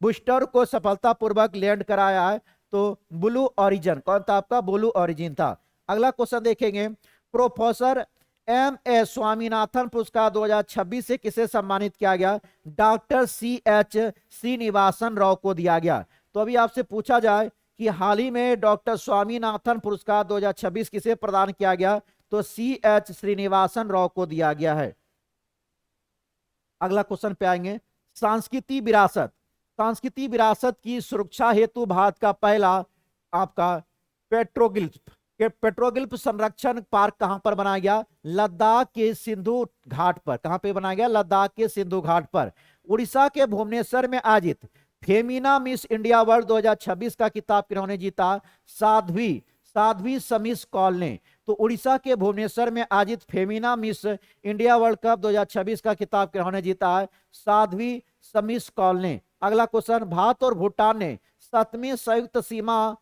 बूस्टर को सफलतापूर्वक लैंड कराया है? तो ब्लू ओरिजिन। कौन था आपका? ब्लू ओरिजिन था। अगला क्वेश्चन देखेंगे प्रोफेसर एम.ए. स्वामीनाथन पुरस्कार 2026 से किसे सम्मानित किया गया? Doctor C.H. श्रीनिवासन राव को दिया गया। तो अभी आपसे पूछा जाए कि हाल ही में डॉक्टर स्वामीनाथन पुरस्कार 2026 किसे प्रदान किया गया? तो CH श्रीनिवासन राव को दिया गया है। अगला क्वेश्चन पे आएंगे, सांस्कृतिक विरासत। सांस्कृतिक विरासत की सुरक्षा हेतु भारत का पहला आपका पेट्रोगिल्फ संरक्षण पार्क कहां पर बनाया गया? लद्दाख के सिंधु घाट पर। कहां पे बनाया गया? लद्दाख के सिंधु घाट पर। उड़ीसा के भुवनेश्वर में आयोजित फेमिना मिस इंडिया वर्ल्ड 2026 का खिताब किन्होंने जीता? साध्वी समीस कौल ने। तो उड़ीसा के भुवनेश्वर में आयोजित Femina miss India world cup 2026 का खिताब किन्होंने जीता है? साध्वी समीस कौल ने। अगला क्वेश्चन, भारत और भूटान ने 7वीं संयुक्त सीमा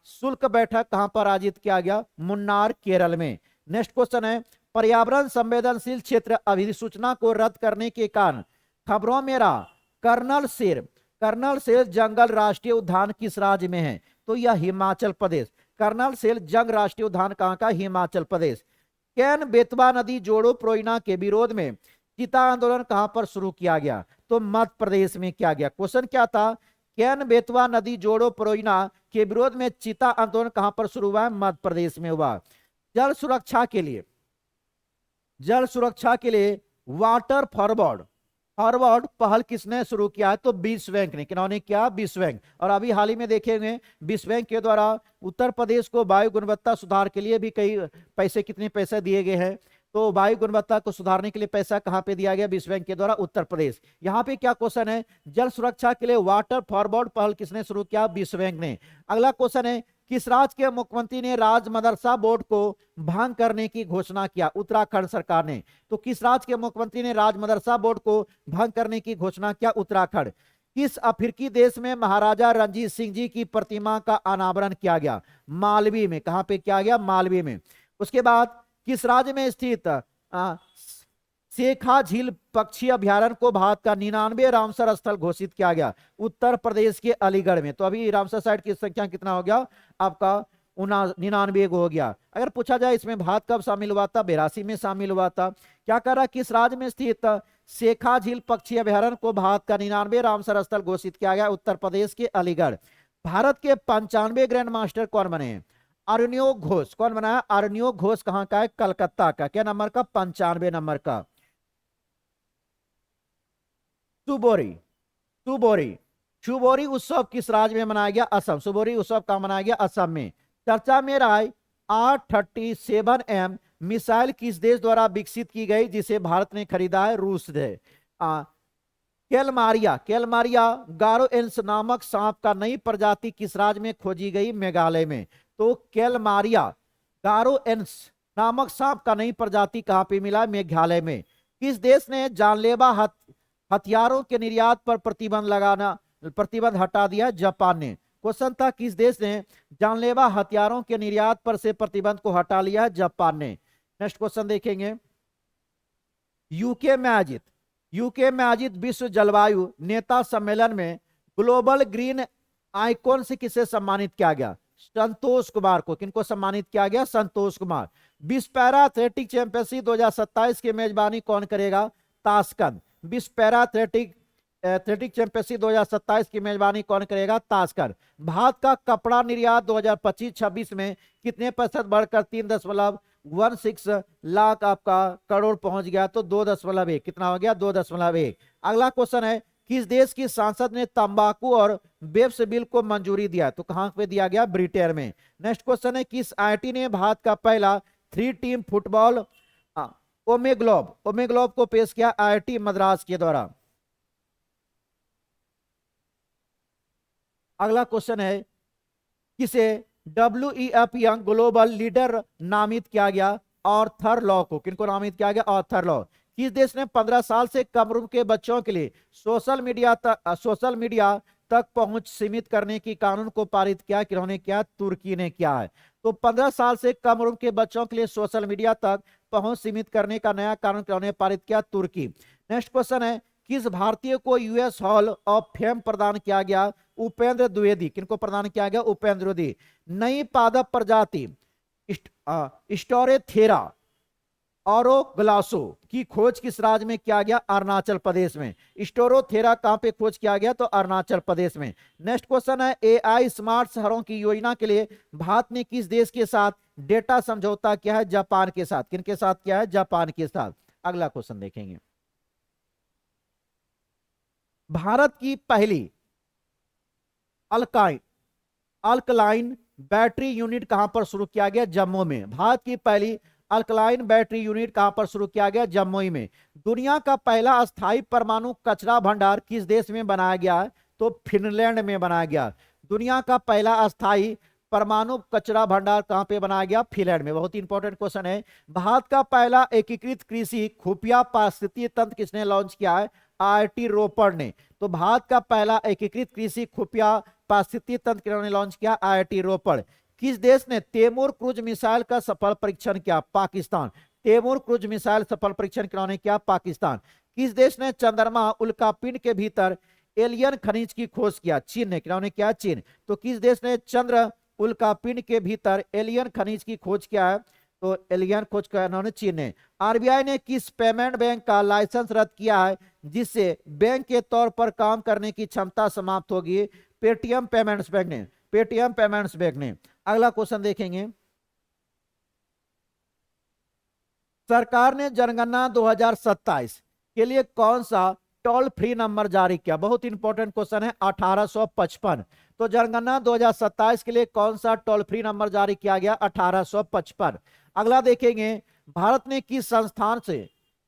शुल्क बैठक कहां पर आयोजित किया गया? मुन्नार, केरल में। नेक्स्ट क्वेश्चन है, पर्यावरण संवेदनशील क्षेत्र अधिसूचना को रद्द करने के कारण खबरों में रहा कर्नल सेर जंगल राष्ट्रीय उद्यान किस राज्य में है? तो यह हिमाचल प्रदेश। कर्नल सेर जंग राष्ट्रीय उद्यान कहां का? हिमाचल प्रदेश। कैन बेतवा नदी जोड़ो प्रोइना के विरोध में चिता आंदोलन कहां पर शुरू किया गया? तो मध्य प्रदेश में किया गया। क्वेश्चन क्या था? कैन बेतवा नदी जोड़ो प्रोइना के विरोध में चिता आंदोलन कहां पर शुरू हुआ है? मध्य प्रदेश में हुआ। जल सुरक्षा के लिए वाटर फॉरवर्ड पहल किसने शुरू किया है? तो विश्व बैंक ने। किन्होंने किया? विश्व बैंक। और अभी हाल ही में देखेंगे विश्व बैंक के द्वारा उत्तर प्रदेश को वायु गुणवत्ता सुधार के लिए भी कई पैसे, कितने पैसे दिए गए हैं? तो वायु गुणवत्ता को सुधारने के लिए पैसा कहां पे दिया गया? विश्व बैंक के द्वारा उत्तर प्रदेश। यहां पे क्या क्वेश्चन है? जल सुरक्षा के लिए वाटर फॉरवर्ड पहल किसने शुरू किया? विश्व बैंक ने। अगला क्वेश्चन है, किस राज्य के मुख्यमंत्री ने राज मदरसा बोर्ड को भंग करने की घोषणा किया? उत्तराखंड सरकार ने। तो किस राज्य के मुख्यमंत्री ने राज मदरसा बोर्ड को भंग करने की घोषणा किया? उत्तराखंड। किस अफ्रीकी देश में महाराजा रणजीत सिंह जी की प्रतिमा का अनावरण किया गया? मालवी में। कहां पे किया गया? मालवी में। उसके बाद किस राज्य में स्थित शेखा झील पक्षी अभ्यारण्य को भारत का 99 रामसर स्थल घोषित किया गया? उत्तर प्रदेश के अलीगढ़ में। तो अभी रामसर साइट की संख्या कितना हो गया? आपका 99 हो गया। अगर पूछा जाए इसमें भारत कब शामिल हुआ था? 82 में शामिल हुआ था। क्या कह रहा? किस राज्य में स्थित शेखा झील पक्षी अभ्यारण्य को भारत का 99 रामसर स्थल घोषित किया गया? उत्तर प्रदेश के अलीगढ़। भारत के 95 ग्रैंड मास्टर कौन बने हैं? अरण्योक घोष। कौन बनाया? अरण्योक घोष कहां का है? कलकत्ता का। क्या नंबर का? 95 नंबर का। सुबोरी उत्सव किस राज्य में मनाया गया? असम। सुबोरी उत्सव कहां मनाया गया? असम में। चर्चा में रहा R37M मिसाइल किस देश द्वारा विकसित की गई जिसे भारत ने खरीदा है? रूस से। केलमारिया गारोएंस नामक सांप का नई प्रजाति किस राज्य में खोजी गई? मेघालय में। तो केलमारिया गारोएंस नामक सांप का नई प्रजाति कहां पे मिला? मेघालय में। किस देश ने जानलेवा हथियारों के निर्यात पर प्रतिबंध हटा दिया? जापान ने। क्वेश्चन था, किस देश ने जानलेवा हथियारों के निर्यात पर से प्रतिबंध को हटा लिया है? जापान ने। नेक्स्ट क्वेश्चन देखेंगे, यूके में आयोजित विश्व जलवायु नेता सम्मेलन में ग्लोबल ग्रीन आइकॉन से किसे सम्मानित किया गया? संतोष कुमार को। किनको सम्मानित किया गया? संतोष कुमार। विश्व पैरा एथलेटिक चैंपियनशिप 2027 की मेजबानी कौन करेगा? ताशकंद। विश्व पैरा एथलेटिक चैंपियनशिप 2027 की मेजबानी कौन करेगा? ताशकंद। भारत का कपड़ा निर्यात 2025-26 में कितने प्रतिशत बढ़कर 3.16 लाख आपका करोड़ पहुंच गया? तो 2.1। कितना हो गया? 2.1। अगला क्वेश्चन है, किस देश की संसद ने तंबाकू और वेब्स बिल को मंजूरी दिया? तो कहां पे दिया गया? ब्रिटेन में। नेक्स्ट क्वेश्चन है, किस आईआईटी ने भारत का पहला 3 टीम फुटबॉल ओमेग्लोब को पेश किया? आईआईटी मद्रास के द्वारा। अगला क्वेश्चन है, किसे WEF यंग ग्लोबल लीडर नामित किया गया? आर्थर लॉ को। किनको नामित किया गया? Arthur law. किस देश ने 15 साल से कम उम्र के बच्चों के लिए सोशल मीडिया तक पहुंच सीमित करने की कानून को पारित किया? किन्होंने किया? तुर्की ने किया है। तो 15 साल से कम उम्र के बच्चों के लिए सोशल मीडिया तक पहुंच सीमित करने का नया कानून किन्होंने पारित किया? तुर्की। नेक्स्ट क्वेश्चन है, किस भारतीय को यूएस हॉल ऑफ फेम प्रदान किया गया? उपेंद्र द्विवेदी। किनको प्रदान किया गया? उपेंद्र द्विवेदी। नई पादप प्रजाति स्टोरेथेरा ऑरोग्लासो की खोज किस राज्य में किया गया? अरुणाचल प्रदेश में। स्टोरोथेरा कहां पे खोज किया गया? तो अरुणाचल प्रदेश में। नेक्स्ट क्वेश्चन है, AI स्मार्ट शहरों की योजना के लिए भारत ने किस देश के साथ डेटा समझौता क्या है? जापान के साथ। किनके साथ किया है? जापान के साथ। अगला क्वेश्चन देखेंगे, भारत की पहली अल्काइन अल्कलाइन बैटरी यूनिट कहां पर शुरू किया गया? जम्मू में। भारत की पहली अल्कलाइन बैटरी यूनिट कहां पर शुरू किया गया? जम्मू में। दुनिया का पहला अस्थायी परमाणु कचरा भंडार किस देश में बनाया गया है? तो फिनलैंड में बनाया गया। दुनिया का पहला अस्थायी परमाणु कचरा भंडार कहां पे बनाया गया? फिनलैंड में। बहुत ही इंपॉर्टेंट क्वेश्चन है। भारत का पहला एकीकृत कृषि खुफिया पारिस्थितिकी तंत्र किसने लॉन्च किया है? आईआईटी रोपड़ ने। तो भारत का पहला एकीकृत कृषि खुफिया पारिस्थितिकी तंत्र किन्होंने लॉन्च किया? आईआईटी रोपड़। किस देश ने तैमूर क्रूज मिसाइल का सफल परीक्षण किया? पाकिस्तान। तैमूर क्रूज मिसाइल सफल परीक्षण किन्होंने किया? पाकिस्तान। किस देश ने चंद्रमा उल्कापिंड के भीतर एलियन खनिज की खोज किया? चीन ने। किन्होंने किया? चीन। तो किस देश ने चंद्र उल्कापिंड के भीतर एलियन खनिज की खोज किया है? तो एलियन खोज किया इन्होंने, चीन ने। आरबीआई ने किस पेमेंट बैंक का लाइसेंस रद्द किया है जिससे बैंक के तौर पर काम करने की क्षमता समाप्त होगी? पेटीएम पेमेंट्स बैंक ने। पेटीएम पेमेंट्स बैंक ने। अगला क्वेश्चन देखेंगे, सरकार ने जनगणना 2027 के लिए कौन सा टोल फ्री नंबर जारी किया? बहुत इंपॉर्टेंट क्वेश्चन है। 1855। तो जनगणना 2027 के लिए कौन सा टोल फ्री नंबर जारी किया गया? 1855। अगला देखेंगे, भारत ने किस संस्थान से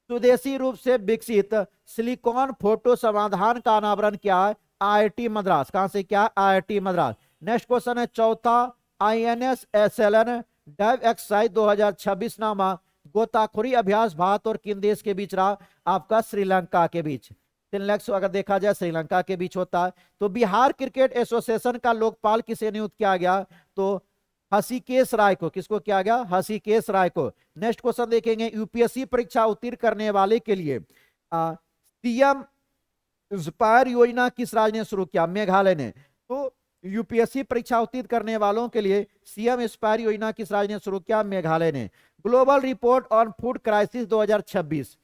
स्वदेशी रूप से विकसित सिलिकॉन फोटो समाधान का अनावरण किया है? आईआईटी मद्रास। कहां से? क्या? आईआईटी मद्रास। नेक्स्ट क्वेश्चन है चौथा, आईएनएस एसएलएन डाइव एक्सरसाइज 2026 नामा गोताखोरी अभ्यास भारत और किन देश के बीच रहा? आपका श्रीलंका के बीच। लक्ष्य अगर देखा जाए श्रीलंका के बीच होता है। तो बिहार क्रिकेट एसोसिएशन का लोकपाल किसे नियुक्त किया गया? तो हसीकेश राय को। किसको किया गया? हसीकेश राय को। नेक्स्ट क्वेश्चन देखेंगे, यूपीएससी परीक्षा उत्तीर्ण करने वाले के लिए सीएम इंस्पायर योजना किस राज्य ने शुरू किया? मेघालय ने। तो यूपीएससी परीक्षा उत्तीर्ण करने वालों के लिए सीएम इंस्पायर योजना किस राज्य ने शुरू किया? मेघालय ने। Global report on food crisis 2026,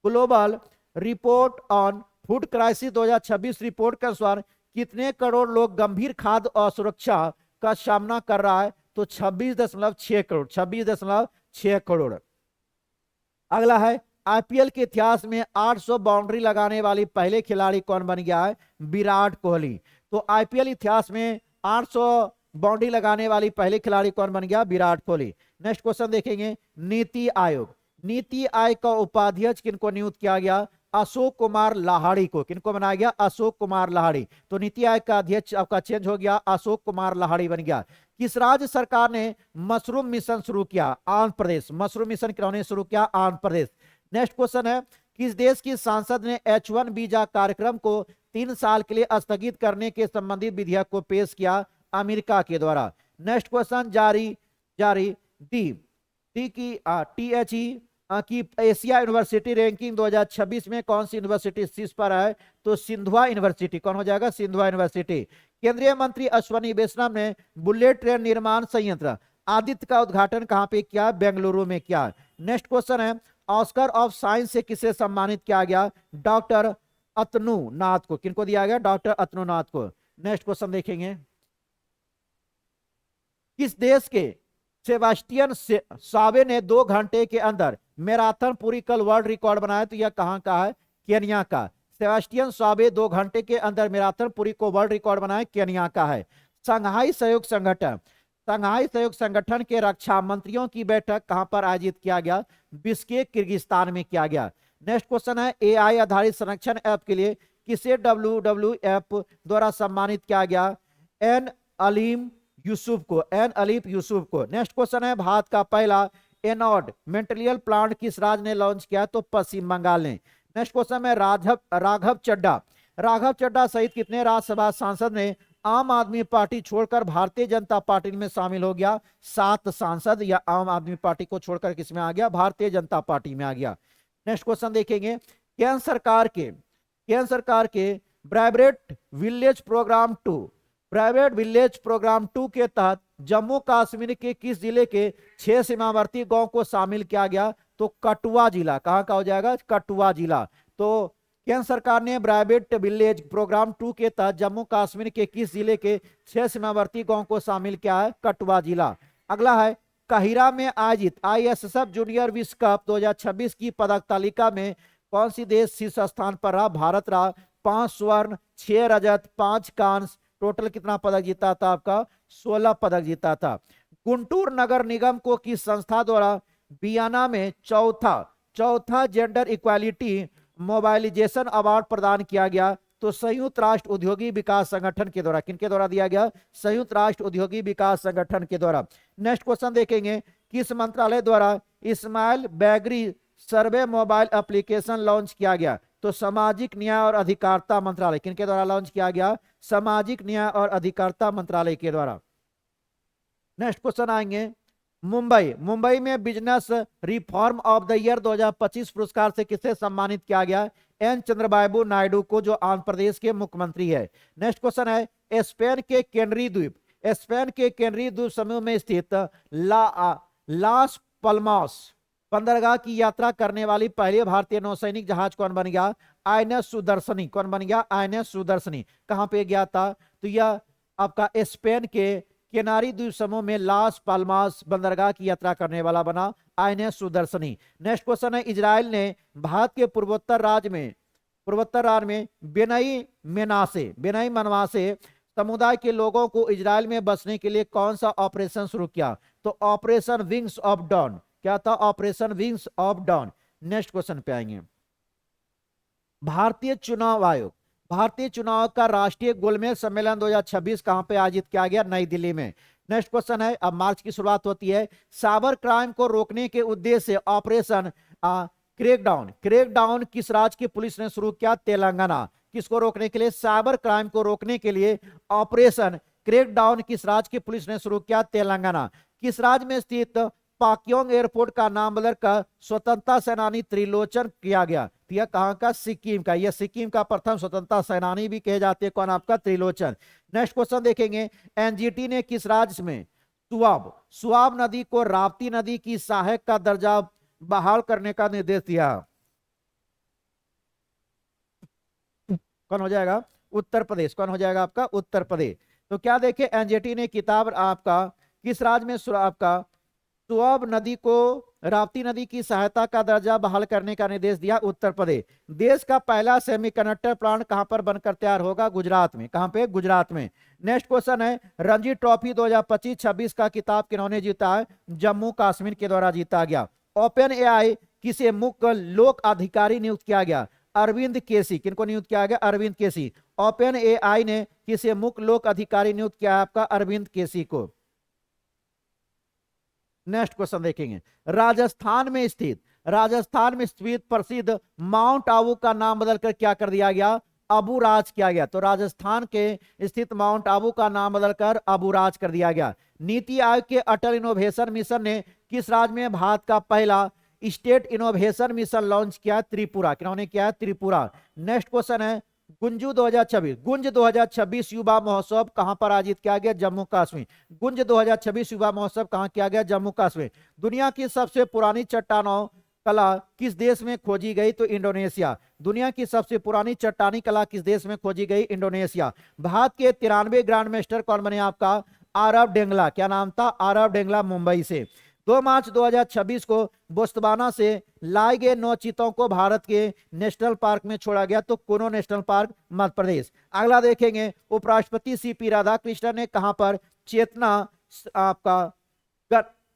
global report on food crisis 2026 report के अनुसार कितने करोड़ लोग गंभीर खाद्य असुरक्षा का सामना कर रहा है? तो 26.6 करोड़। 26.6 करोड़। अगला है, आईपीएल के इतिहास में 800 बाउंड्री लगाने वाली पहले खिलाड़ी कौन बन गया है? विराट कोहली। तो आईपीएल इतिहास में 800 बाउंड्री लगाने वाली पहले खिलाड़ी कौन बन गया? विराट कोहली। नेक्स्ट क्वेश्चन देखेंगे, नीति आयोग। नीति आयोग का उपाध्यक्ष किनको नियुक्त किया गया? अशोक कुमार लाहाड़ी को। किनको बनाया गया? अशोक कुमार लाहाड़ी। तो नीति आयोग का अध्यक्ष आपका चेंज हो गया, अशोक कुमार लाहाड़ी बन गया। किस राज्य सरकार ने मशरूम मिशन शुरू किया? आंध्र प्रदेश। मशरूम मिशन किन्होंने शुरू किया? आंध्र प्रदेश। नेक्स्ट क्वेश्चन है, किस देश की सांसद ने H1 वीजा कार्यक्रम को 3 साल के लिए स्थगित करने के संबंधित विधेयक को पेश किया? अमेरिका के द्वारा। नेक्स्ट क्वेश्चन, डी की THE की एशिया यूनिवर्सिटी रैंकिंग 2026 में कौन सी यूनिवर्सिटी शीर्ष पर है? तो सिंधुआ यूनिवर्सिटी। कौन हो जाएगा? सिंधुआ यूनिवर्सिटी। केंद्रीय मंत्री अश्वनी वैष्णव ने बुलेट ट्रेन निर्माण संयंत्र आदित्य का उद्घाटन कहां पे किया? बेंगलुरु में किया। नेक्स्ट क्वेश्चन है, ऑस्कर ऑफ साइंस से किसे सम्मानित किया गया? डॉक्टर अतनु नाथ को। किनको दिया गया? डॉक्टर अतनु नाथ को। नेक्स्ट क्वेश्चन देखेंगे, किस देश के सेबास्टियन सावे ने 2 घंटे के अंदर मैराथन पूरी कल वर्ल्ड रिकॉर्ड बनाया? तो यह कहां का है? केनिया का। सेबास्टियन सावे 2 घंटे के अंदर मैराथन पूरी को वर्ल्ड रिकॉर्ड बनाया, केनिया का है। शंघाई सहयोग संगठन, शंघाई सहयोग संगठन के रक्षा मंत्रियों की बैठक कहां पर आयोजित किया गया? बिश्केक किर्गिस्तान में किया गया। नेक्स्ट क्वेश्चन है, एआई आधारित संरक्षण ऐप के लिए किसे WWF द्वारा सम्मानित किया गया? एन अलीम यूसुफ को। एन अलीम यूसुफ को। नेक्स्ट क्वेश्चन है, भारत का पहला एनोड मेटेरियल प्लांट किस राज्य ने लॉन्च किया? तो पश्चिम बंगाल ने। नेक्स्ट क्वेश्चन में, राघव चड्ढा सहित कितने राज्यसभा सांसद ने आम आदमी पार्टी छोड़कर भारतीय जनता पार्टी में शामिल हो गया? 7 सांसद। या आम आदमी पार्टी को छोड़कर किसमें आ गया? भारतीय जनता पार्टी में आ गया। नेक्स्ट क्वेश्चन देखेंगे, केंद्र सरकार के ब्राइब्रेट विलेज प्रोग्राम 2 के तहत जम्मू कश्मीर के किस जिले के 6 सीमावर्ती गांव को शामिल किया गया? तो कठुआ जिला। कहां का हो जाएगा? कठुआ जिला। तो केंद्र सरकार ने ब्राइब्रेट विलेज प्रोग्राम 2 के तहत जम्मू कश्मीर के किस जिले के 6 सीमावर्ती गांव को शामिल किया है? कठुआ जिला। अगला है, काहिरा में आयोजित आईएसएसएफ जूनियर विश्व कप 2026 की पदक तालिका में कौन सी देश शीर्ष स्थान पर रहा? भारत रहा। 5 स्वर्ण, 6 रजत, 5 कांस्य, टोटल कितना पदक जीता था? आपका 16 पदक जीता था। गुंटूर नगर निगम को किस संस्था द्वारा बियाना में चौथा जेंडर इक्वालिटी मोबाइलाइजेशन अवार्ड प्रदान किया गया? तो संयुक्त राष्ट्र औद्योगिक विकास संगठन के द्वारा। किनके द्वारा दिया गया? संयुक्त राष्ट्र औद्योगिक विकास संगठन के द्वारा। नेक्स्ट क्वेश्चन देखेंगे, किस मंत्रालय द्वारा इस्माइल बैगरी सर्वे मोबाइल एप्लीकेशन लॉन्च किया गया? तो सामाजिक न्याय और अधिकारिता मंत्रालय। किनके द्वारा लॉन्च किया गया? सामाजिक न्याय और अधिकारिता मंत्रालय के द्वारा। नेक्स्ट क्वेश्चन आएंगे, मुंबई में business reform of the year 2025 पुरस्कार से किसे सम्मानित किया गया? एन चंद्रबाबू नायडू को, जो आंध्र प्रदेश के मुख्यमंत्री है। नेक्स्ट क्वेश्चन है, स्पेन के केनरी द्वीप समूह में स्थित लास पल्मास बंदरगाह की यात्रा करने वाली पहली भारतीय नौसैनिक जहाज कौन बन गया? आईएनएस सुदर्शनी। कौन बन गया? आईएनएस सुदर्शनी। कहां पे गया था? तो यह आपका स्पेन के केनारी द्वीप समूह में लास पाल्मास बंदरगाह की यात्रा करने वाला बना आईएनएस सुदर्शनी। नेक्स्ट क्वेश्चन है, इजराइल ने भारत के पूर्वोत्तर राज्य में बेनई मनवासे समुदाय के लोगों को इजराइल में बसने के लिए कौन सा ऑपरेशन शुरू किया? तो ऑपरेशन विंग्स ऑफ डॉन। क्या था? Operation wings of dawn. Next question पे आएंगे, भारतीय चुनाव का राष्ट्रीय गोलमेज सम्मेलन 2026 कहां पे आयोजित किया गया? नई दिल्ली में। नेक्स्ट क्वेश्चन है, अब मार्च की शुरुआत होती है, साइबर क्राइम को रोकने के उद्देश्य से ऑपरेशन क्रैकडाउन किस राज्य की पुलिस ने शुरू किया? तेलंगाना। किसको रोकने के लिए? साइबर क्राइम को रोकने के लिए ऑपरेशन क्रैकडाउन किस राज्य की पुलिस ने शुरू किया? तेलंगाना। किस राज्य में स्थित पाक्योंग एयरपोर्ट का नाम बदलकर स्वतंत्रता सेनानी त्रिलोचन किया गया? तो यह कहां का? सिक्किम का। यह सिक्किम का प्रथम स्वतंत्रता सेनानी भी कहे जाते हैं। कौन? आपका त्रिलोचन। नेक्स्ट क्वेश्चन देखेंगे, एनजीटी ने किस राज्य में सुआब नदी को राप्ती नदी की सहायक का दर्जा बहाल करने का निर्देश दिया? कौन हो जाएगा? उत्तर प्रदेश। कौन हो जाएगा? आपका उत्तर प्रदेश। तो क्या देखे, एनजीटी ने किताब आपका किस राज्य में आपका सुआब नदी को राप्ती नदी की सहायता का दर्जा बहाल करने का निर्देश दिया? उत्तर प्रदेश। देश का पहला सेमीकंडक्टर प्लांट कहां पर बनकर तैयार होगा? गुजरात में। कहां पे? गुजरात में। नेक्स्ट क्वेश्चन है, रणजी ट्रॉफी 2025-26 का किताब किन्होंने जीता है? जम्मू कश्मीर के द्वारा जीता गया। ओपन एआई किसे मुख्य लोक अधिकारी नियुक्त किया गया? अरविंद केसी। किनको नियुक्त किया गया? अरविंद केसी। ओपन एआई ने किसे मुख्य लोक अधिकारी नियुक्त किया? आपका अरविंद केसी को। नेक्स्ट क्वेश्चन देखेंगे, राजस्थान में स्थित प्रसिद्ध माउंट आबू का नाम बदलकर क्या कर दिया गया? अबूराज किया गया। तो राजस्थान के स्थित माउंट आबू का नाम बदलकर अबूराज कर दिया गया। नीति आयोग के अटल इनोवेशन मिशन ने किस राज्य में भारत का पहला स्टेट इनोवेशन मिशन लॉन्च किया? त्रिपुरा। किन्होंने किया? त्रिपुरा। नेक्स्ट क्वेश्चन है, गुंज 2026 युवा महोत्सव कहां पर आयोजित किया गया? जम्मू कश्मीर। गुंज 2026 युवा महोत्सव कहां किया गया? जम्मू कश्मीर। दुनिया की सबसे पुरानी चट्टानों कला किस देश में खोजी गई? तो इंडोनेशिया। दुनिया की सबसे पुरानी चट्टानी कला किस देश में खोजी गई? इंडोनेशिया। भारत के 93 ग्रैंड मास्टर कौन बने? आपका आरव डेंगला। क्या नाम था? आरव डेंगला, मुंबई से। 2 मार्च 2026 को बोत्सवाना से लाए गए 9 चीतों को भारत के नेशनल पार्क में छोड़ा गया। तो कोनो नेशनल पार्क? मध्य प्रदेश। अगला देखेंगे, उपराष्ट्रपति सीपी राधाकृष्णन ने कहां पर चेतना आपका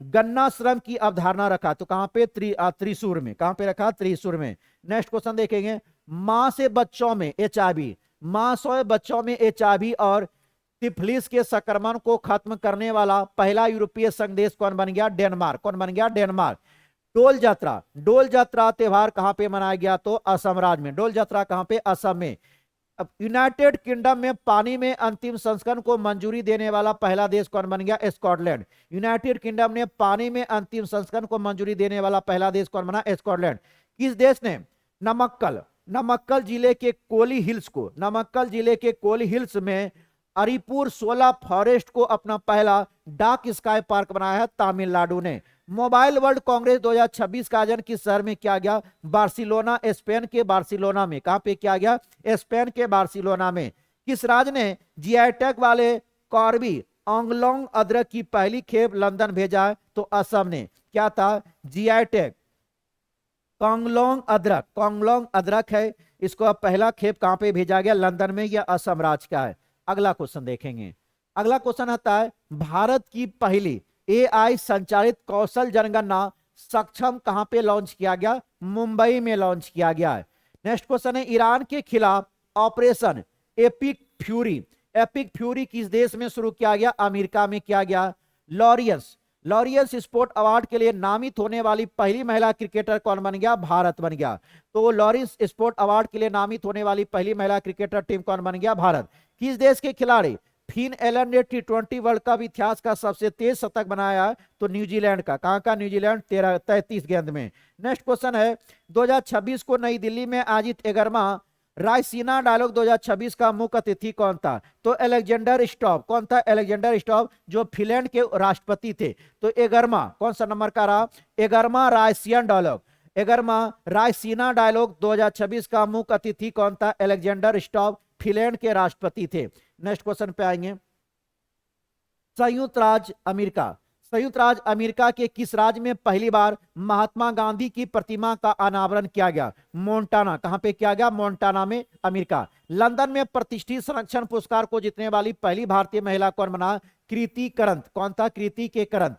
गन्ना श्रम की अवधारणा रखा? तो कहां पे? त्रिशूर में। कहां पे रखा? त्रिशूर में। नेक्स्ट क्वेश्चन देखेंगे, मां से बच्चों में एचआईवी और सिफिलिस के संक्रमण को खत्म करने वाला पहला यूरोपीय संघ देश कौन बन गया? डेनमार्क। कौन बन गया? डेनमार्क। डोल यात्रा त्योहार कहां पे मनाया गया? तो असम राज्य में। डोल यात्रा कहां पे? असम में। अब यूनाइटेड किंगडम में पानी में अंतिम संस्करण को मंजूरी देने वाला पहला देश कौन बन गया? स्कॉटलैंड। यूनाइटेड किंगडम ने पानी में अंतिम संस्करण को मंजूरी देने वाला पहला देश कौन बना? स्कॉटलैंड। किस देश ने नमक्कल जिले के कोली हिल्स में अरीपुर 16 फॉरेस्ट को अपना पहला डार्क स्काई पार्क बनाया है? तमिलनाडु ने। मोबाइल वर्ल्ड कांग्रेस 2026 का आयोजन किस शहर में किया गया? बार्सिलोना, स्पेन के बार्सिलोना में। कहां पे किया गया? स्पेन के बार्सिलोना में। किस राज्य ने जीआई टैग वाले कॉर्बी आंगलोंग अदरक की पहली खेप लंदन भेजा है तो असम ने, क्या था, जीआई टैग। कांगलोंग अदरक है, इसको अब पहला खेप कहां पे भेजा गया, लंदन में, या असम राज्य का है। अगला क्वेश्चन देखेंगे। अगला क्वेश्चन आता है भारत की पहली एआई संचालित कौशल जनगणना सक्षम कहां पे लॉन्च किया गया, मुंबई में लॉन्च किया गया है। नेक्स्ट क्वेश्चन है ईरान के खिलाफ ऑपरेशन एपिक फ्यूरी किस देश में शुरू किया गया, अमेरिका में किया गया। लॉरियस स्पोर्ट अवार्ड के लिए नामित होने वाली पहली महिला क्रिकेटर कौन बन गया, भारत बन गया। तो लॉरियस स्पोर्ट अवार्ड के लिए नामित होने वाली पहली महिला क्रिकेटर टीम कौन बन गया, भारत। किस देश के खिलाड़ी फिन एलन ने T20 वर्ल्ड कप इतिहास का सबसे तेज शतक बनाया है, तो न्यूजीलैंड का। कहां का, न्यूजीलैंड, 33 गेंद में। नेक्स्ट क्वेश्चन है 2026 को नई दिल्ली में आयोजित 11वां रायसीना डायलॉग 2026 का मुख्य अतिथि कौन था, तो अलेक्जेंडर स्टॉप। कौन था, अलेक्जेंडर स्टॉप, जो फिनलैंड के राष्ट्रपति थे। तो 11वां कौन सा नंबर का रहा, 11वां रायसीना डायलॉग 2026 का मुख्य अतिथि कौन था, अलेक्जेंडर स्टॉप, फिनलैंड के राष्ट्रपति थे। नेक्स्ट क्वेश्चन पे आएंगे। संयुक्त राज्य अमेरिका के किस राज्य में पहली बार महात्मा गांधी की प्रतिमा का अनावरण किया गया, मोन्टाना। कहां पे किया गया, मोन्टाना में, अमेरिका। लंदन में प्रतिष्ठित संरक्षण पुरस्कार को जीतने वाली पहली भारतीय महिला कौन बना, कृति करंत। कौन था, कृति के करंत।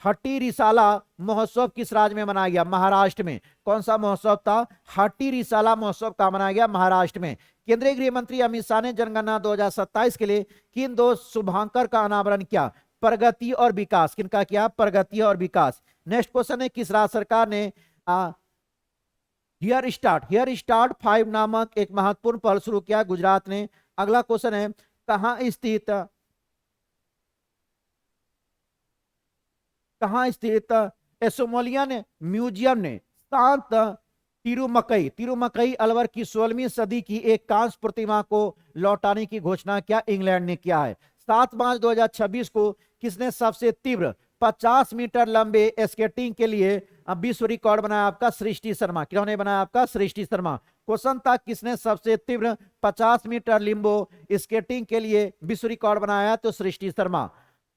हट्टी रिसाला महोत्सव किस राज्य में मनाया गया, महाराष्ट्र में। कौन सा महोत्सव था, हट्टी रिसाला महोत्सव का मनाया गया महाराष्ट्र में। केंद्रीय गृह मंत्री अमित शाह ने जनगणना 2027 के लिए किन दो शुभांकर का अनावरण किया, प्रगति और विकास। किनका किया, प्रगति और विकास। नेक्स्ट क्वेश्चन है किस राज्य सरकार ने हियर स्टार्ट 5 नामक एक महत्वपूर्ण पहल शुरू किया, गुजरात ने। अगला क्वेश्चन है कहां स्थित एसोमोलियन म्यूजियम ने शांत तिरुमकई अलवर की 16वीं सदी की एक कांस्य प्रतिमा को लौटाने की घोषणा किया, इंग्लैंड ने किया है। 7 मार्च 2026 को किसने सबसे तीव्र 50 मीटर लंबे स्केटिंग के लिए विश्व रिकॉर्ड बनाया, आपका सृष्टि शर्मा। किन्होंने बनाया, आपका सृष्टि शर्मा। क्वेश्चन था किसने सबसे तीव्र 50 मीटर लिम्बो स्केटिंग के लिए विश्व रिकॉर्ड बनाया, तो सृष्टि शर्मा।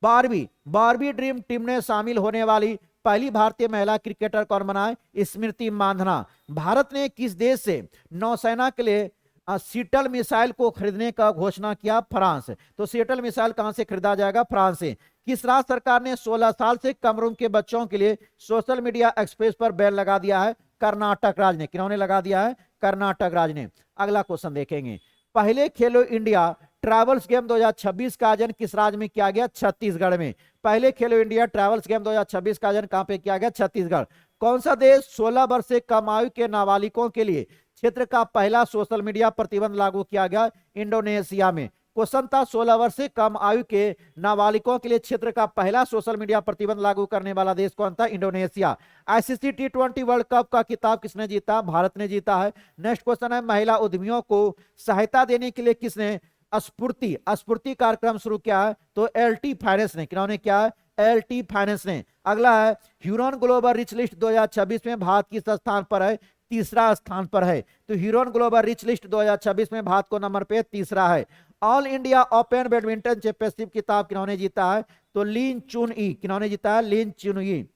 बारबी ड्रीम टीम में शामिल होने वाली पहली भारतीय महिला क्रिकेटर कौन बना, स्मृति मांधना। भारत ने किस देश से नौसेना के लिए सीटल मिसाइल को खरीदने का घोषणा किया, फ्रांस। तो सीटल मिसाइल कहां से खरीदा जाएगा, फ्रांस से। किस राज्य सरकार ने 16 साल से कम उम्र के बच्चों के लिए सोशल मीडिया एक्सप्रेस पर बैन लगा दिया है, कर्नाटक राज्य ने। किन्होंने लगा दिया है, कर्नाटक राज्य ने। अगला क्वेश्चन देखेंगे। पहले खेलो इंडिया ट्रैवल्स गेम 2026 का आयोजन किस राज्य में किया गया, छत्तीसगढ़ में। पहले खेलो इंडिया ट्रैवल्स गेम 2026 का आयोजन कहां पे किया गया, छत्तीसगढ़। कौन सा देश 16 वर्ष से कम आयु के नाबालिगों के लिए क्षेत्र का पहला सोशल मीडिया प्रतिबंध लागू किया गया, इंडोनेशिया में। क्वेश्चन था 16 वर्ष से कम आयु के नाबालिगों के लिए क्षेत्र का पहला सोशल मीडिया प्रतिबंध लागू करने वाला देश कौन था, Indonesia. ICC T20 world cup का खिताब किसने जीता, भारत ने जीता है। नेक्स्ट क्वेश्चन है महिला उद्यमियों को सहायता देने के लिए किसने स्फूर्ति कार्यक्रम शुरू किया है, तो LT फाइनेंस ने। किन्होंने क्या है, LT फाइनेंस ने। अगला है ह्यूरन ग्लोबल रिच लिस्ट 2026 में भारत किस स्थान पर है, तीसरा स्थान पर है। तो ह्यूरन ग्लोबल रिच लिस्ट 2026 में भारत को नंबर पे तीसरा है। All India open badminton championship खिताब किन्होंने जीता है, तो लिन चुन ई। किन्होंने जीता है, लिन चुन ई।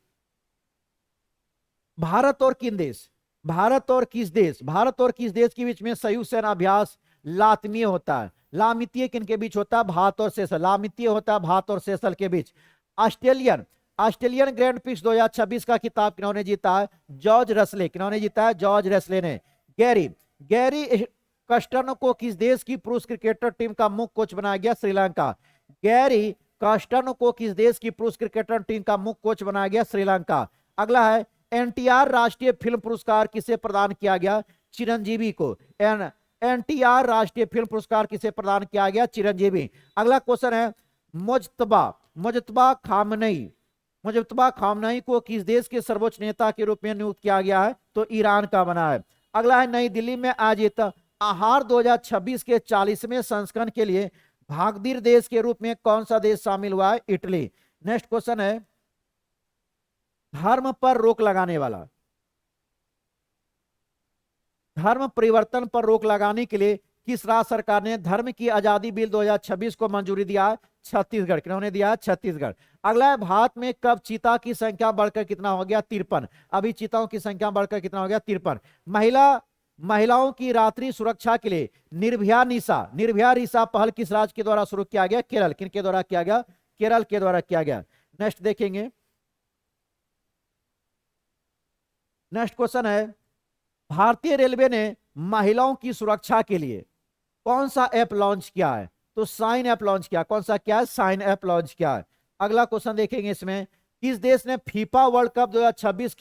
भारत और किस देश के बीच में संयुक्त सेना अभ्यास लातमीय होता है, लामितीय किनके बीच होता है, भारत और सेशल। लामितीय होता है भारत और सेशल के बीच। ऑस्ट्रेलियन ग्रैंड प्रिक्स 2026 का खिताब किन्होंने जीता है, जॉर्ज रसले। किन्होंने जीता है, जॉर्ज रसले ने। गैरी कस्टर्नो को किस देश की पुरुष क्रिकेटर टीम का मुख्य कोच बनाया गया, श्रीलंका। गैरी कस्टर्नो को किस देश की पुरुष क्रिकेटर टीम का मुख्य कोच बनाया गया, श्रीलंका। अगला है NTR राष्ट्रीय फिल्म पुरस्कार किसे प्रदान किया गया, चिरंजीवी को। NTR राष्ट्रीय फिल्म पुरस्कार किसे प्रदान किया गया, चिरंजीवी। अगला क्वेश्चन है मुजतबा खामनई को किस देश के सर्वोच्च नेता के रूप में नियुक्त किया गया है, तो ईरान का बना है। अगला है नई दिल्ली में आयोजित आहार 2026 के 40वें संस्करण के लिए भागीदार देश के रूप में कौन सा देश शामिल हुआ है, इटली। नेक्स्ट क्वेश्चन है धर्म परिवर्तन पर रोक लगाने के लिए किस राज्य सरकार ने धर्म की आजादी बिल 2026 को मंजूरी दिया? छत्तीसगढ़। किन्होंने दिया? छत्तीसगढ़। अगला है, भारत में कब चीता की संख्या बढ़कर कितना हो गया? 53। अभी चीताओं की संख्या बढ़कर कितना हो गया? 53। महिलाओं की रात्रि सुरक्षा के लिए निर्भया निशा पहल किस राज्य के द्वारा शुरू किया गया? केरल। किनके द्वारा किया गया? केरल के द्वारा किया गया। नेक्स्ट देखेंगे, नेक्स्ट क्वेश्चन है, भारतीय रेलवे ने महिलाओं की सुरक्षा के लिए कौन सा ऐप लॉन्च किया है? तो साइन ऐप लॉन्च किया। कौन सा क्या है? साइन ऐप लॉन्च किया है। अगला क्वेश्चन देखेंगे इसमें, किस देश ने फीफा वर्ल्ड कप 2026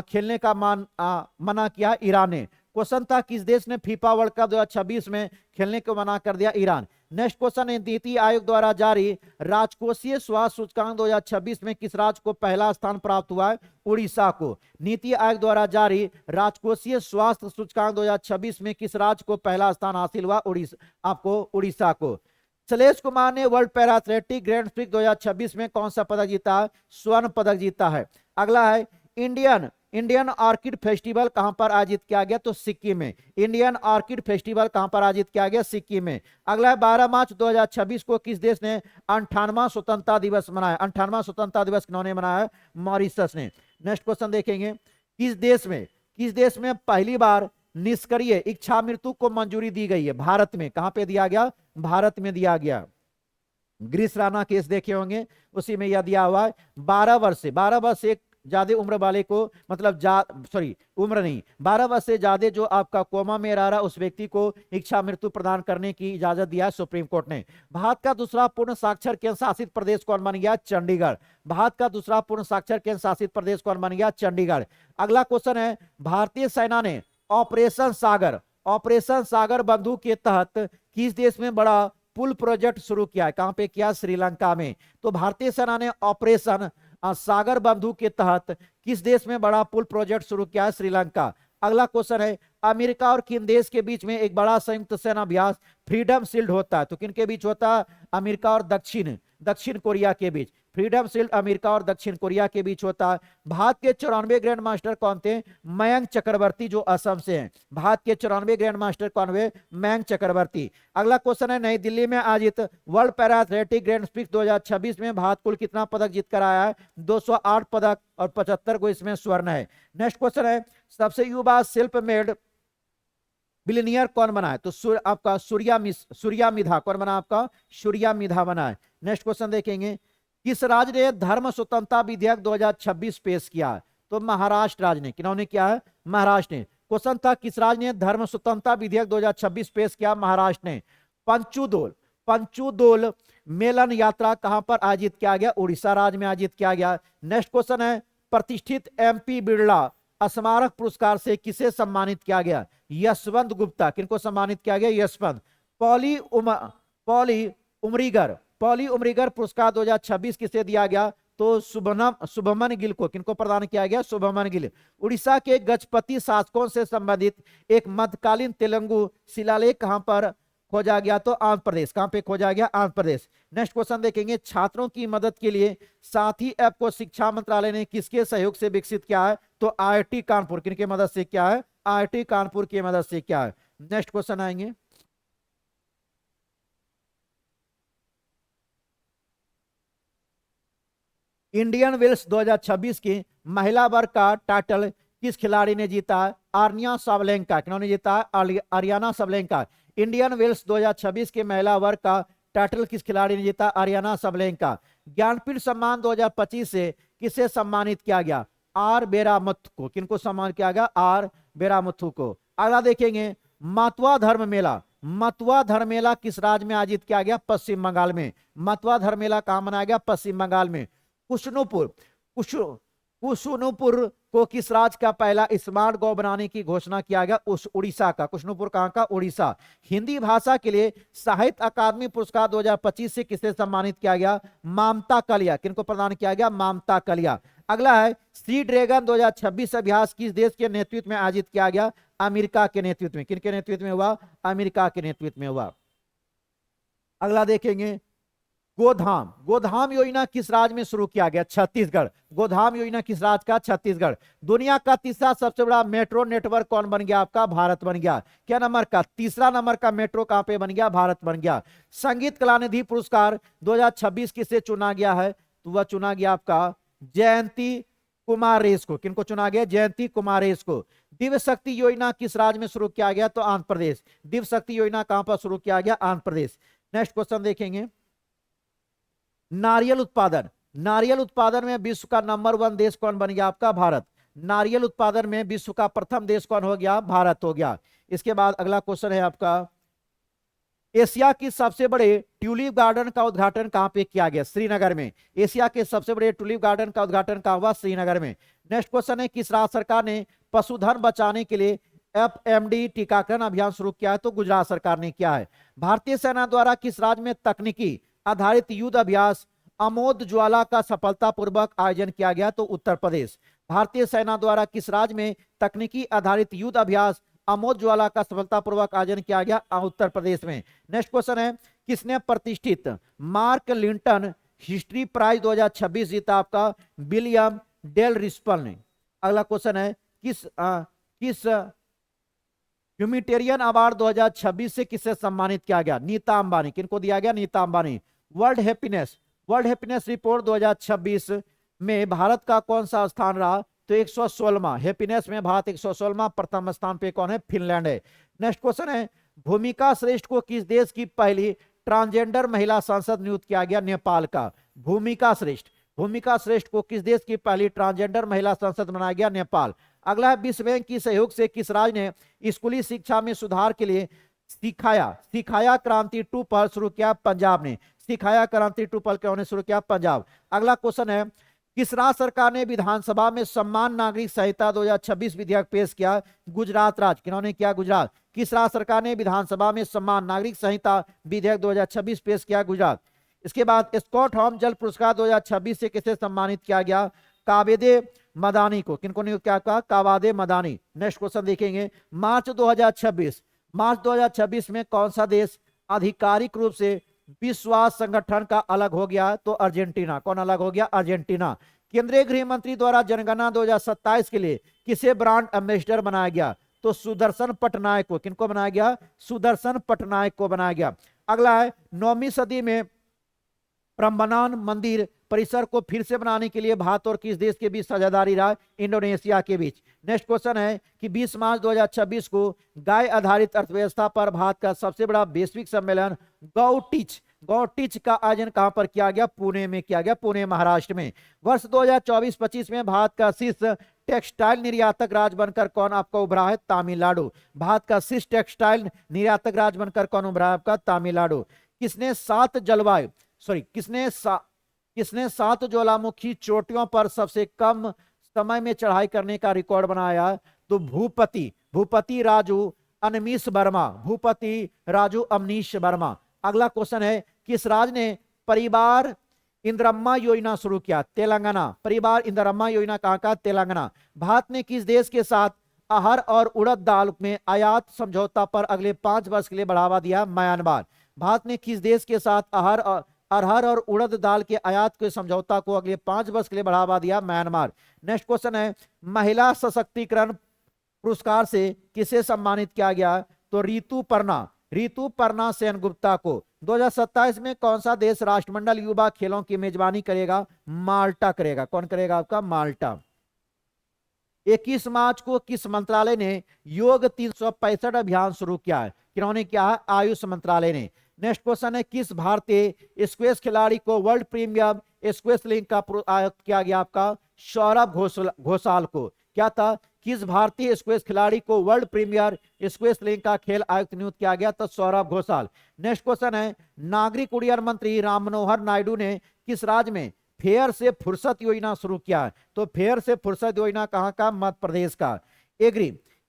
खेलने का मना किया? ईरान ने। क्वेश्चन था, किस देश ने फीफा वर्ल्ड कप 2026 में खेलने को मना कर दिया? ईरान। नेक्स्ट क्वेश्चन है, नीति आयोग द्वारा जारी राजकोषीय स्वास्थ्य सूचकांक 2026 में किस राज्य को पहला स्थान प्राप्त हुआ है? उड़ीसा को। नीति आयोग द्वारा जारी राजकोषीय स्वास्थ्य सूचकांक 2026 में किस राज्य को पहला स्थान हासिल हुआ? उड़ीसा को। शैलेश कुमार ने world para athletic grand prix 2026 में कौन सा पदक जीता? स्वर्ण पदक जीता है। अगला है, इंडियन ऑर्किड फेस्टिवल कहां पर आयोजित किया गया? तो सिक्किम में। इंडियन ऑर्किड फेस्टिवल कहां पर आयोजित किया गया? सिक्किम में। अगला है, 12 मार्च 2026 को किस देश ने 98वां स्वतंत्रता दिवस मनाया? 98वां स्वतंत्रता दिवस किन्होंने मनाया? मॉरिशस ने। नेक्स्ट क्वेश्चन देखेंगे, किस देश में पहली बार निष्क्रिय इच्छा मृत्यु को मंजूरी दी गई है? भारत में। कहां पे दिया गया? भारत में दिया गया। ग्रीस राणा केस देखे होंगे, उसी में यह दिया हुआ है। 12 वर्ष से ज्यादा उम्र वाले को, मतलब उम्र नहीं, 12 वर्ष से ज्यादा जो आपका कोमा में रह रहा उस व्यक्ति को इच्छा मृत्यु प्रदान करने की इजाजत दिया है सुप्रीम कोर्ट ने। भारत का दूसरा पूर्ण साक्षर केंद्र शासित प्रदेश कौन बन गया? चंडीगढ़। भारत का दूसरा पूर्ण साक्षर केंद्र शासित प्रदेश कौन बन गया? चंडीगढ़। अगला क्वेश्चन है, भारतीय सेना ने ऑपरेशन सागर बंधु के तहत किस देश में बड़ा पुल प्रोजेक्ट शुरू किया है? कहां पे किया? श्रीलंका में। तो भारतीय सेना ने ऑपरेशन सागर बंधु के तहत किस देश में बड़ा पुल प्रोजेक्ट शुरू किया है? श्रीलंका। अगला क्वेश्चन है, अमेरिका और किन देश के बीच में एक बड़ा संयुक्त सेना अभ्यास फ्रीडम शील्ड होता है? तो किन के बीच होता है? अमेरिका और दक्षिण कोरिया के बीच। फ्रीडम शील्ड अमेरिका और दक्षिण कोरिया के बीच होता है। भारत के 94 ग्रैंड मास्टर कौन थे? मयंक चक्रवर्ती, जो असम से हैं। भारत के 94 ग्रैंड मास्टर कौन हुए? मयंक चक्रवर्ती। अगला क्वेश्चन है, नई दिल्ली में आयोजित world para athletic grand prix 2026 में भारत कुल कितना पदक जीत कर आया है? 208 पदक और 75 को इसमें स्वर्ण है। नेक्स्ट क्वेश्चन है, सबसे युवा सेल्फ मेड बिलियनियर कौन बना है? तो आपका सूर्या मिधा। कौन बना? आपका सूर्या मिधा बना है। नेक्स्ट क्वेश्चन देखेंगे, किस राज्य ने धर्म स्वतंत्रता विधेयक 2026 पेश किया है? तो महाराष्ट्र राज्य ने। किन्होंने किया है? महाराष्ट्र ने। क्वेश्चन था, किस राज्य ने धर्म स्वतंत्रता विधेयक 2026 पेश किया? महाराष्ट्र ने। पंचुदोल मेलन यात्रा कहां पर आयोजित किया गया? उड़ीसा राज्य में आयोजित किया गया। नेक्स्ट क्वेश्चन है, प्रतिष्ठित एमपी बिरला स्मारक पुरस्कार से किसे सम्मानित किया गया? यशवंत गुप्ता। किनको सम्मानित किया गया? यशवंत। पॉली उमरीगर पुरस्कार 2026 किसे दिया गया? तो शुभमन गिल को। किनको प्रदान किया गया? शुभमन गिल। उड़ीसा के गजपति शासकों से संबंधित एक मध्यकालीन तेलुगु शिलालेख कहां पर खोजा गया? तो आंध्र प्रदेश। कहां पे खोजा गया? आंध्र प्रदेश। नेक्स्ट क्वेश्चन देखेंगे, छात्रों की मदद के लिए साथी ऐप को शिक्षा मंत्रालय ने किसके सहयोग से विकसित किया है? तो आईआईटी कानपुर। किनके मदद से क्या है? आईआईटी कानपुर की मदद से क्या है। नेक्स्ट क्वेश्चन आएंगे, इंडियन वेल्स 2026 की महिला वर्ग का टाइटल किस खिलाड़ी ने जीता है? आर्निया सावलेंका। किन्होंने जीता है? आर्याना सावलेंका। इंडियन वेल्स 2026 के महिला वर्ग का टाइटल किस खिलाड़ी ने जीता? आर्याना सावलेंका। ज्ञानपीठ सम्मान 2025 से किसे सम्मानित किया गया? आर बेरामथु को। किनको सम्मानित किया गया? आर बेरामथु को। अगला देखेंगे, मतुआ धर्म मेला किस राज्य में आयोजित किया गया? पश्चिम बंगाल में। मतुआ धर्म मेला कहां मनाया गया? पश्चिम बंगाल में। कुशनुपुर को किस राज्य का पहला स्मार्ट गांव बनाने की घोषणा किया गया? उड़ीसा का। कुशनुपुर कहां का? उड़ीसा। हिंदी भाषा के लिए साहित्य अकादमी पुरस्कार 2025 से किसे सम्मानित किया गया? ममता कालिया। किनको प्रदान किया गया? ममता कालिया। अगला है, सी ड्रैगन 2026 अभ्यास किस देश के नेतृत्व में आयोजित किया गया? अमेरिका के नेतृत्व में। किनके नेतृत्व में हुआ? अमेरिका के नेतृत्व में हुआ। अगला देखेंगे, गोधाम, गोधाम योजना किस राज्य में शुरू किया गया? छत्तीसगढ़। गोधाम योजना किस राज्य का? छत्तीसगढ़। दुनिया का तीसरा सबसे बड़ा मेट्रो नेटवर्क कौन बन गया आपका? भारत बन गया। क्या नंबर का? तीसरा नंबर का मेट्रो कहां पे बन गया? भारत बन गया। संगीत कलानिधि पुरस्कार 2026 किसे चुना गया है? तो वह चुना गया आपका जयंती कुमारेश को। किनको चुना गया? जयंती कुमारेश को। दिव्य शक्ति योजना किस राज्य में शुरू किया गया? तो आंध्र प्रदेश। दिव्य शक्ति योजना कहां पर शुरू किया गया? आंध्र प्रदेश। नेक्स्ट क्वेश्चन देखेंगे, नारियल उत्पादन। नारियल उत्पादन में विश्व का नंबर 1 देश कौन बन गया आपका? भारत। नारियल उत्पादन में विश्व का प्रथम देश कौन हो गया? भारत हो गया। इसके बाद अगला क्वेश्चन है आपका, एशिया की सबसे बड़े ट्यूलिप गार्डन का उद्घाटन कहां पे किया गया? श्रीनगर में। एशिया के सबसे बड़े ट्यूलिप गार्डन का उद्घाटन कहां हुआ? श्रीनगर में। नेक्स्ट क्वेश्चन है, किस राज्य सरकार ने पशुधन बचाने के लिए FMD टीकाकरण अभियान शुरू किया है? तो गुजरात सरकार ने किया है। भारतीय सेना द्वारा किस राज्य में तकनीकी आधारित युद्ध अभ्यास अमोद ज्वाला का सफलतापूर्वक आयोजन किया गया? तो उत्तर प्रदेश। भारतीय सेना द्वारा किस राज्य में तकनीकी आधारित युद्ध अभ्यास अमोद ज्वाला का सफलतापूर्वक आयोजन किया गया? उत्तर प्रदेश में। नेक्स्ट क्वेश्चन है, किसने प्रतिष्ठित मार्क लिंटन हिस्ट्री प्राइज 2026 जीता? आपका विलियम डेल रिस्पल ने। अगला क्वेश्चन है, किस ह्यूमैनिटेरियन अवार्ड 2026 से किसे सम्मानित किया गया? नीता अंबानी। किनको दिया गया? Nita Ambani. World happiness report 2026 में भारत का कौन सा स्थान रहा? तो 116वां। हैप्पीनेस में भारत 116वां, प्रथम स्थान पे कौन है? फिनलैंड है। नेक्स्ट क्वेश्चन है, भूमिका श्रेष्ठ को किस देश की पहली ट्रांसजेंडर महिला सांसद नियुक्त किया गया? नेपाल का। भूमिका श्रेष्ठ को किस देश की पहली ट्रांसजेंडर महिला सांसद बनाया गया? नेपाल। अगला है, विश्व बैंक की सहयोग से किस राज्य ने स्कूली शिक्षा में सुधार के लिए सिखाया क्रांति 2 पहल शुरू किया? पंजाब ने। सिखाया क्रांति 2 पहल कौन ने शुरू किया? पंजाब। अगला क्वेश्चन है, किस राज्य सरकार ने विधानसभा में सम्मान नागरिक संहिता 2026 विधेयक पेश किया? गुजरात राज्य। किन्होंने किया? गुजरात। किस राज्य सरकार ने विधानसभा में सम्मान नागरिक संहिता विधेयक 2026 पेश किया? गुजरात। इसके बाद स्कॉट होम जल पुरस्कार 2026 से किसे सम्मानित किया गया? कावेदे मदानी को। किनको नियुक्त किया? कावादे मदानी। नेक्स्ट क्वेश्चन देखेंगे, मार्च 2026 में कौन सा देश आधिकारिक रूप से विश्वास संगठन का अलग हो गया? तो अर्जेंटीना। कौन अलग हो गया? अर्जेंटीना। केंद्रीय गृह मंत्री द्वारा जनगणना 2027 के लिए किसे ब्रांड एम्बेसडर बनाया गया? तो सुदर्शन पटनायक को। किनको बनाया गया? सुदर्शन पटनायक को बनाया गया। अगला है, 9वीं सदी में प्रम्बनान मंदिर परिसर को फिर से बनाने के लिए भारत और किस देश के बीच साझेदारी रहा? इंडोनेशिया के बीच। नेक्स्ट क्वेश्चन है कि 20 मार्च 2026 को गाय आधारित अर्थव्यवस्था पर भारत का सबसे बड़ा वैश्विक सम्मेलन गौटीच का आयोजन कहां पर किया गया? पुणे में किया गया। पुणे, महाराष्ट्र में। वर्ष 2024-25 में भारत का शीर्ष टेक्सटाइल निर्यातक राज्य बनकर कौन आपका उभरा है? तमिलनाडु। भारत का शीर्ष टेक्सटाइल निर्यातक राज्य बनकर कौन उभरा है? आपका तमिलनाडु। किसने 7 ज्वालामुखी चोटियों पर सबसे कम समय में चढ़ाई करने का रिकॉर्ड बनाया? तो भूपति राजू अमनीश वर्मा। अगला क्वेश्चन है, किस राज्य ने परिवार इंदिरम्मा योजना शुरू किया? तेलंगाना। परिवार इंदिरम्मा योजना कहां का? तेलंगाना। भारत ने किस देश के साथ अरहर और उड़द दाल में आयात समझौता पर अगले 5 वर्ष के लिए बढ़ावा दिया? म्यांमार। भारत ने किस देश के साथ अरहर और उड़द दाल के आयात के समझौता को अगले 5 वर्ष के लिए बढ़ावा दिया? म्यांमार। नेक्स्ट क्वेश्चन है, महिला सशक्तिकरण पुरस्कार से किसे सम्मानित किया गया? तो ऋतुपर्णा सेनगुप्ता को। 2027 में कौन सा देश राष्ट्रमंडल युवा खेलों की मेजबानी करेगा? माल्टा करेगा। कौन करेगा? आपका माल्टा। 21 मार्च को किस मंत्रालय ने योग 365 अभियान शुरू किया है? किन्होंने किया है? आयुष मंत्रालय ने। नेक्स्ट क्वेश्चन है, किस भारतीय स्क्वैश खिलाड़ी को वर्ल्ड प्रीमियर स्क्वैश लीग का किया गया? आपका सौरभ घोषाल को। क्या था? किस भारतीय स्क्वैश खिलाड़ी को वर्ल्ड प्रीमियर स्क्वैश लीग का खेल आयुक्त नियुक्त किया गया? तो सौरभ घोषाल। नेक्स्ट क्वेश्चन है, नागरिक उड्डयन मंत्री राम मनोहर नायडू ने किस राज्य में फेयर से फुर्सत योजना शुरू किया है? तो फेयर से फुर्सत योजना कहां का? मध्य प्रदेश का।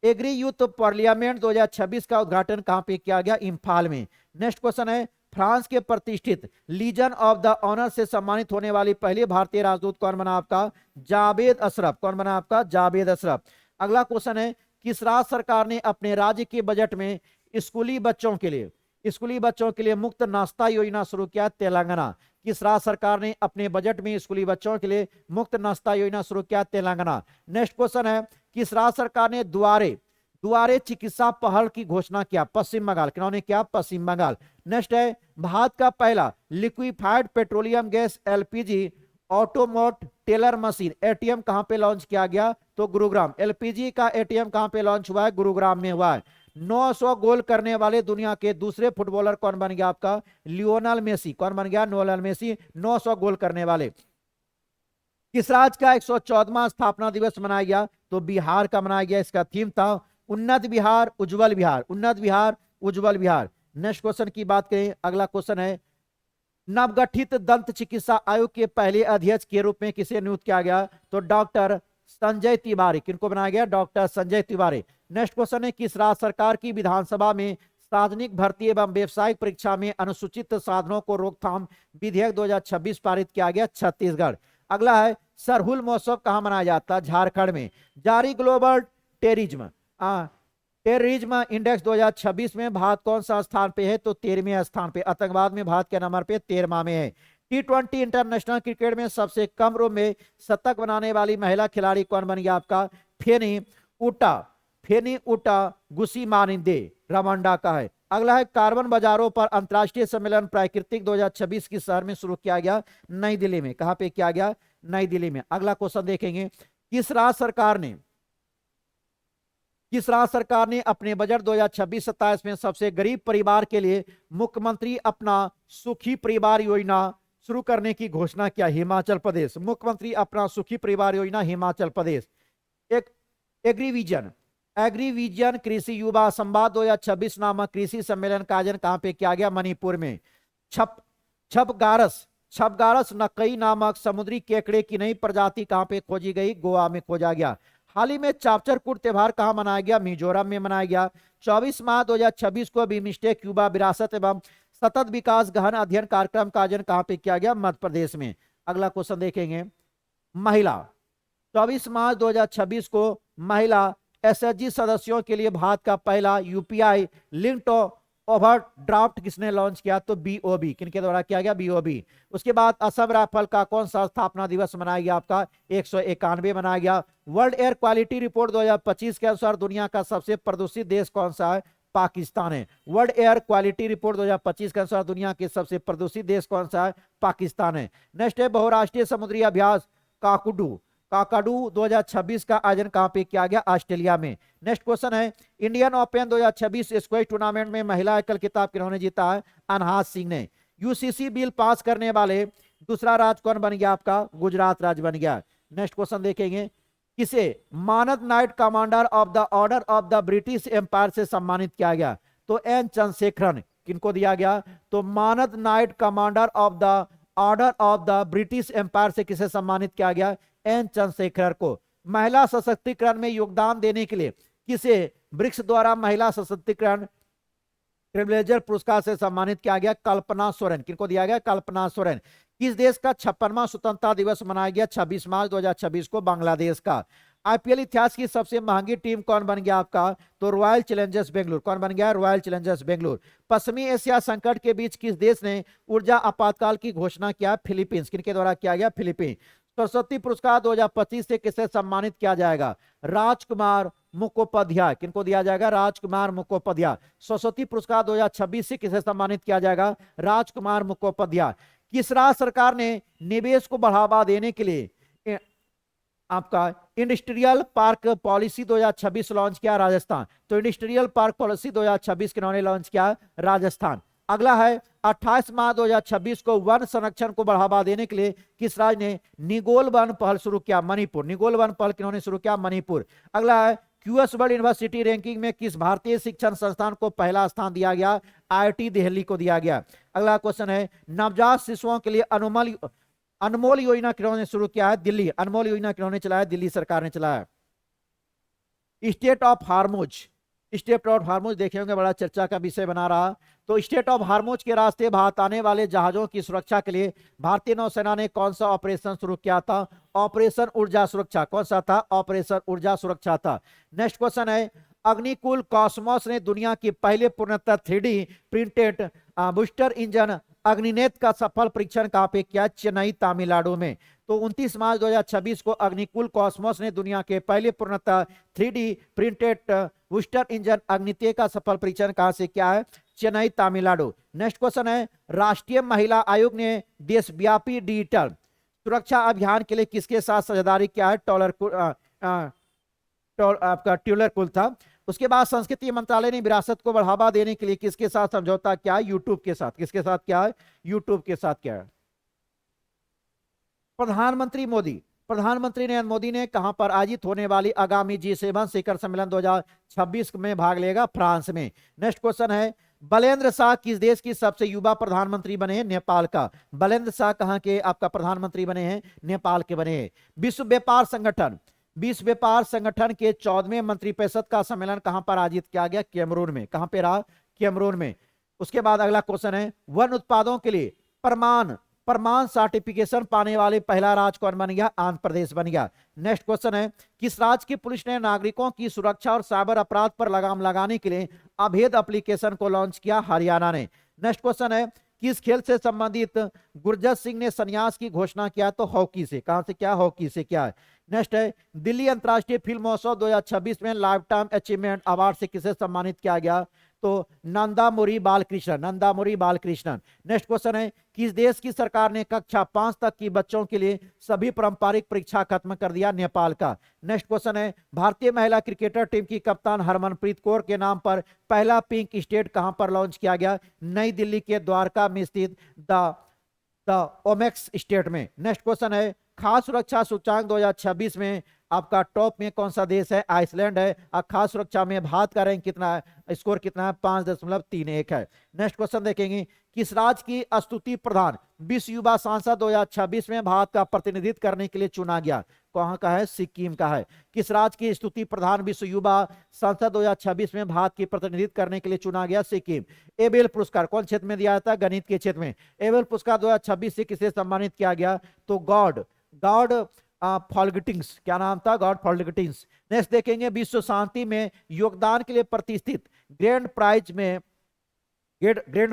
एग्री यूथ पार्लियामेंट 2026 का उद्घाटन कहां पे किया गया? इंफाल में। नेक्स्ट क्वेश्चन है, फ्रांस के प्रतिष्ठित लीजन ऑफ द ऑनर से सम्मानित होने वाली पहली भारतीय राजदूत कौन बना? आपका जावेद अशरफ। कौन बना? आपका जावेद अशरफ। अगला क्वेश्चन है, किस राज्य सरकार ने अपने राज्य के बजट में स्कूली बच्चों के लिए मुफ्त नाश्ता योजना शुरू किया? तेलंगाना। किस राज्य सरकार ने अपने बजट में स्कूली बच्चों के लिए मुफ्त नाश्ता योजना शुरू किया? तेलंगाना। नेक्स्ट क्वेश्चन है, किस राज्य सरकार ने दुआरे चिकित्सा पहल की घोषणा किया? पश्चिम बंगाल। किन्होंने किया? पश्चिम बंगाल। नेक्स्ट है, भारत का पहला liquefied petroleum gas LPG automated teller machine ATM कहां पे लॉन्च किया गया? तो गुरुग्राम। एलपीजी का एटीएम कहां पे लॉन्च हुआ है? गुरुग्राम में हुआ है। 900 गोल करने वाले दुनिया के दूसरे फुटबॉलर कौन बन गया आपका? Lionel Messi. कौन बन गया? लियोनेल मेसी, 900 गोल करने वाले। किस राज्य का 114वां स्थापना दिवस मनाया गया? तो बिहार का मनाया गया। इसका थीम था उन्नत बिहार उज्जवल बिहार, उन्नत बिहार उज्जवल बिहार। नेक्स्ट क्वेश्चन की बात करें, अगला क्वेश्चन है, नवगठित दंत चिकित्सा आयोग के पहले अध्यक्ष के रूप में किसे नियुक्त किया गया? तो डॉक्टर संजय तिवारी। किनको बनाया गया? Doctor Sanjay Tiwari. Next question है, किस राज्य सरकार की विधानसभा में सार्वजनिक भर्ती एवं व्यवसायिक परीक्षा में अनुसूचित साधनों को रोकथाम विधेयक 2026 पारित किया गया? छत्तीसगढ़। अगला है, सरहुल महोत्सव कहां मनाया जाता है? झारखंड में। जारी ग्लोबल टेररिज्म इंडेक्स 2026 में भारत कौन सा स्थान पे है? तो 13वें स्थान पे। आतंकवाद में भारत के नंबर पे 13वां में है। T20 इंटरनेशनल क्रिकेट में सबसे कम उम्र में शतक बनाने वाली महिला खिलाड़ी कौन बन गया आपका? फेनी उटा गुसीमानिंदे, रवांडा का है। अगला है, कार्बन बाजारों पर अंतर्राष्ट्रीय सम्मेलन प्राकृतिक 2026 किस शहर में शुरू किया गया? नई दिल्ली में। कहां पे किया गया? नई दिल्ली में। अगला क्वेश्चन देखेंगे, किस राज्य सरकार ने अपने बजट 2026-27 में सबसे गरीब परिवार के लिए मुख्यमंत्री अपना सुखी परिवार योजना शुरू करने की घोषणा किया? हिमाचल प्रदेश। मुख्यमंत्री अपना सुखी परिवार योजना, हिमाचल प्रदेश। एक एग्रीविजन कृषि युवा संवाद 2026 नामक कृषि सम्मेलन का आयोजन कहां पे किया गया? मणिपुर में। छपगारस नकई नामक समुद्री केकड़े की नई प्रजाति कहां पे खोजी गई? गोवा में खोजा गया। हाल ही में चापचरकूट त्योहार कहां मनाया गया? मिजोरम में मनाया गया। 24 मार्च 2026 को बिम्स्टेक युवा विरासत एवं सतत विकास गहन अध्ययन कार्यक्रम का आयोजन कहां पे किया गया? मध्य प्रदेश में। अगला क्वेश्चन देखेंगे, महिला 24 मार्च 2026 को महिला एसएचजी सदस्यों के लिए भारत का पहला यूपीआई लिंक्ड ओवरड्राफ्ट किसने लॉन्च किया? तो बीओबी। किनके द्वारा किया गया? बीओबी। उसके बाद असम राइफल का कौन सा स्थापना दिवस मनाया गया आपका? 191 मनाया गया। वर्ल्ड एयर क्वालिटी रिपोर्ट 2025 के अनुसार दुनिया का सबसे प्रदूषित देश कौन सा है? पाकिस्तान है। वर्ल्ड एयर क्वालिटी रिपोर्ट 2025 के अनुसार दुनिया के सबसे प्रदूषित देश कौन सा है? पाकिस्तान है। नेक्स्ट है, बहुराष्ट्रीय समुद्री अभ्यास काकाडू 2026 का आयोजन कहां पे किया गया? ऑस्ट्रेलिया में। नेक्स्ट क्वेश्चन है, इंडियन ओपन 2026 स्क्वैश टूर्नामेंट में महिला एकल खिताब किन्होंने जीता है? अनहास सिंह ने। यूसीसी बिल पास करने वाले दूसरा राज्य कौन बन गया आपका? गुजरात राज्य बन गया। नेक्स्ट क्वेश्चन देखेंगे, किसे मानद knight commander of the order of the British empire से सम्मानित किया गया? तो एन चंद्रशेखरन। किनको दिया गया? तो मानद knight commander of the order of the British empire से किसे सम्मानित किया गया? एन चंद्रशेखर को। महिला सशक्तिकरण में योगदान देने के लिए किसे ब्रिक्स द्वारा महिला सशक्तिकरण ट्रेलब्लेजर पुरस्कार से सम्मानित किया गया? कल्पना सोरेन। किनको दिया गया? कल्पना सोरेन। किस देश का 56वां स्वतंत्रता दिवस मनाया गया? 26 मार्च 2026 को बांग्लादेश का। आईपीएल इतिहास की सबसे महंगी टीम कौन बन गया आपका? तो रॉयल चैलेंजर्स बेंगलुरु। कौन बन गया? Royal Challengers Bengaluru. पश्चिमी एशिया संकट के बीच किस देश ने ऊर्जा आपातकाल की घोषणा किया? फिलीपींस। किनके द्वारा किया गया? फिलीपींस। सरस्वती पुरस्कार 2025 से किसे सम्मानित किया जाएगा? राजकुमार मुखोपाध्याय। किनको दिया जाएगा? राजकुमार मुखोपाध्याय। सरस्वती पुरस्कार 2026 से किसे सम्मानित किया जाएगा? राजकुमार मुखोपाध्याय। किस राज्य सरकार ने निवेश को बढ़ावा देने के लिए आपका इंडस्ट्रियल पार्क पॉलिसी 2026 लॉन्च किया? राजस्थान। तो इंडस्ट्रियल पार्क पॉलिसी 2026 किन्होंने लॉन्च किया? राजस्थान। अगला है, 28 मार्च 2026 को वन संरक्षण को बढ़ावा देने के लिए किस राज्य ने निगोल वन पहल शुरू किया? मणिपुर। निगोल वन पहल किन्होंने शुरू किया? मणिपुर। अगला है, क्यूएस वर्ल्ड यूनिवर्सिटी रैंकिंग में किस भारतीय शिक्षण संस्थान को पहला स्थान दिया गया? आईआईटी दिल्ली को दिया गया। अगला क्वेश्चन है, नवजात शिशुओं के लिए अनमोल योजना किन्होंने शुरू किया है? दिल्ली। अनमोल योजना किन्होंने चलाया? दिल्ली सरकार ने चलाया। स्टेट ऑफ हार्मोज देखे होंगे, बड़ा चर्चा का विषय बना रहा। तो स्टेट ऑफ हार्मोज के रास्ते भारत आने वाले जहाजों की सुरक्षा के लिए भारतीय नौसेना ने कौन सा ऑपरेशन शुरू किया था? ऑपरेशन ऊर्जा सुरक्षा। कौन सा था? ऑपरेशन ऊर्जा सुरक्षा था। नेक्स्ट क्वेश्चन है, अग्निकुल कॉस्मोस ने दुनिया की पहले पूर्णतः 3D printed booster engine Agninetra का सफल परीक्षण कहां पे किया? चेन्नई तमिलनाडु में। तो 29 मार्च 2026 को अग्निकुल कॉस्मोस ने दुनिया के पहले पूर्णतः 3D प्रिंटेड बूस्टर इंजन अग्नितेय का सफल परीक्षण कहां से किया है? चेन्नई तमिलनाडु। नेक्स्ट क्वेश्चन है, राष्ट्रीय महिला आयोग ने देशव्यापी डिजिटल सुरक्षा अभियान के लिए किसके साथ साझेदारी किया है? आपका ट्यूलर कुल था। उसके बाद संस्कृति मंत्रालय ने विरासत को बढ़ावा देने के लिए किसके साथ समझौता किया है? यूट्यूब के साथ। किसके साथ क्या है? यूट्यूब के साथ क्या है? प्रधानमंत्री नरेंद्र मोदी ने कहां पर आयोजित होने वाली आगामी G7 शिखर सम्मेलन 2026 में भाग लेगा? फ्रांस में। नेक्स्ट क्वेश्चन है, बलेंद्र शाह किस देश की सबसे युवा प्रधानमंत्री बने हैं? नेपाल का। बलेंद्र शाह कहां के आपका प्रधानमंत्री बने हैं? नेपाल के बने हैं। विश्व व्यापार संगठन के 14वें मंत्रिपरिषद का सम्मेलन कहां पर आयोजित किया गया? कैमरून में। कहां पे रहा? कैमरून में। उसके बाद अगला क्वेश्चन है, वन उत्पादों के लिए प्रमाण सर्टिफिकेशन पाने वाले पहला राज्य कौन बन गया? आंध्र प्रदेश बन गया। नेक्स्ट क्वेश्चन है, किस राज्य की पुलिस ने नागरिकों की सुरक्षा और साइबर अपराध पर लगाम लगाने के लिए अभेद एप्लीकेशन को लॉन्च किया? हरियाणा ने। नेक्स्ट क्वेश्चन है, किस खेल से संबंधित गुरजत सिंह ने संन्यास की घोषणा किया? तो हॉकी से। कहां से क्या? हॉकी से क्या है? नेक्स्ट है, दिल्ली अंतर्राष्ट्रीय फिल्म महोत्सव 2026 में लाइफ टाइम अचीवमेंट अवार्ड से किसे सम्मानित किया गया? तो नंदामुरी बालकृष्णन। नेक्स्ट क्वेश्चन है, किस देश की सरकार ने कक्षा 5 तक की बच्चों के लिए सभी पारंपरिक परीक्षा खत्म कर दिया? नेपाल का। नेक्स्ट क्वेश्चन है, भारतीय महिला क्रिकेटर टीम की कप्तान हरमनप्रीत कौर के नाम पर पहला पिंक स्टेट कहां पर लॉन्च किया गया? नई दिल्ली के द्वारका में स्थित द ओमेक्स स्टेट में। नेक्स्ट क्वेश्चन है, खाद्य सुरक्षा सूचकांक 2026 में आपका टॉप में कौन सा देश है? आइसलैंड है। और खाद्य सुरक्षा में भारत का रैंक कितना है? स्कोर कितना है? 5.31 है। नेक्स्ट क्वेश्चन देखेंगे, किस राज्य की स्तुति प्रधान विश्व युवा सांसद 2026 में भारत का प्रतिनिधित्व करने के लिए चुना गया? कहां का है? सिक्किम का है। किस राज्य की स्तुति प्रधान विश्व युवा सांसद 2026 में भारत की प्रतिनिधित्व करने के लिए चुना गया? सिक्किम। एबेल पुरस्कार कौन क्षेत्र में दिया जाता है? गणित के क्षेत्र में। एबेल पुरस्कार 2026 से किसे सम्मानित किया गया? तो गॉड फॉल्गटिंग्स। क्या नाम था? गॉड फॉल्गटिंग्स। नेक्स्ट देखेंगे, विश्व शांति में योगदान के लिए प्रतिष्ठित ग्रैंड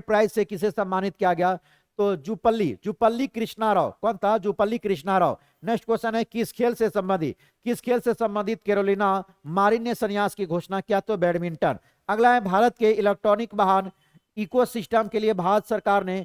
प्राइज से किसे सम्मानित किया गया? तो जुपल्ली कृष्णा राव। कौन था? जुपल्ली कृष्णा राव। नेक्स्ट क्वेश्चन है, किस खेल से संबंधित कैरोलिना मारिन ने संन्यास की घोषणा किया? तो बैडमिंटन। अगला है, भारत के इलेक्ट्रॉनिक वाहन इकोसिस्टम के लिए भारत सरकार ने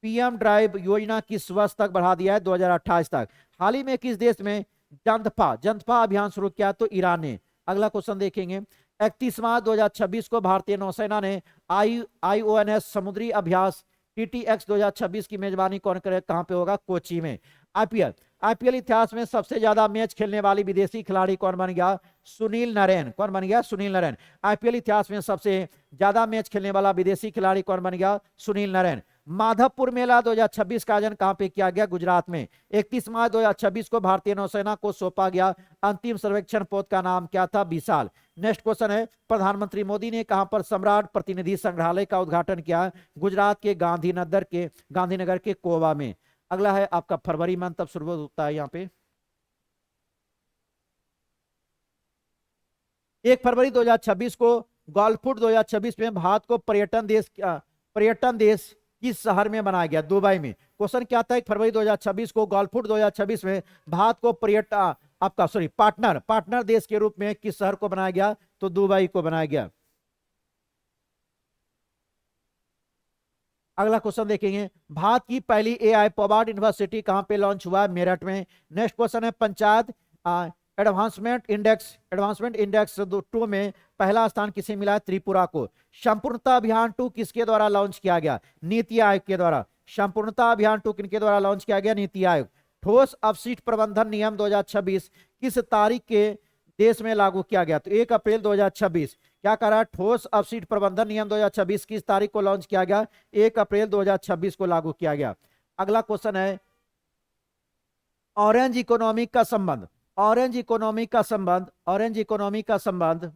पीएम ड्राइव योजना किस वर्ष तक बढ़ा दिया है? 2028 तक। हाल ही में किस देश में जंतफा अभियान शुरू किया? तो ईरान ने। अगला क्वेश्चन देखेंगे, 31 मार्च 2026 को भारतीय नौसेना ने IONS समुद्री अभ्यास TTX 2026 की मेजबानी कौन करे? कहां पे होगा? कोची में। आईपीएल इतिहास में सबसे ज्यादा मैच खेलने वाली विदेशी खिलाड़ी कौन बन गया? सुनील नरेन। कौन बन गया? सुनील नरेन। आईपीएल इतिहास में सबसे ज्यादा मैच खेलने वाला विदेशी खिलाड़ी कौन बन गया? सुनील नरेन। माधवपुर मेला 2026 का आयोजन कहां पे किया गया? गुजरात में। 31 मार्च 2026 को भारतीय नौसेना को सौंपा गया अंतिम सर्वेक्षण पोत का नाम क्या था? विशाल। नेक्स्ट क्वेश्चन है, प्रधानमंत्री मोदी ने कहां पर सम्राट प्रतिनिधि संग्रहालय का उद्घाटन किया? गुजरात के गांधीनगर के कोवा में। अगला है आपका फरवरी मंथ तब शुरू होता है। यहाँ पे 1 फरवरी 2026 को गोल्फुट 2026 में भारत को पर्यटन देश किस शहर में बनाया गया? दुबई में। क्वेश्चन क्या था? 1 फरवरी 2026 को गोल्फुट 2026 में भारत को पार्टनर देश के रूप में किस शहर को बनाया गया? तो दुबई को बनाया गया। अगला क्वेश्चन देखेंगे, भारत की पहली AI पॉवर्ड यूनिवर्सिटी कहां पे लॉन्च हुआ? मेरठ में। नेक्स्ट क्वेश्चन है, पंचायत एडवांसमेंट इंडेक्स 2 में पहला स्थान किसे मिला? त्रिपुरा को। संपूर्णता अभियान 2 किसके द्वारा लॉन्च किया गया? नीति आयोग के द्वारा। संपूर्णता अभियान 2 किनके द्वारा लॉन्च किया गया? नीति आयोग। ठोस अपशिष्ट प्रबंधन नियम 2026 किस तारीख के देश में लागू किया गया? तो 1 अप्रैल 2026। क्या कर रहा है? ठोस अपशिष्ट प्रबंधन नियम 2026 किस तारीख को लॉन्च किया गया? 1 अप्रैल 2026 को लागू किया गया। अगला क्वेश्चन है, ऑरेंज इकोनॉमी का संबंध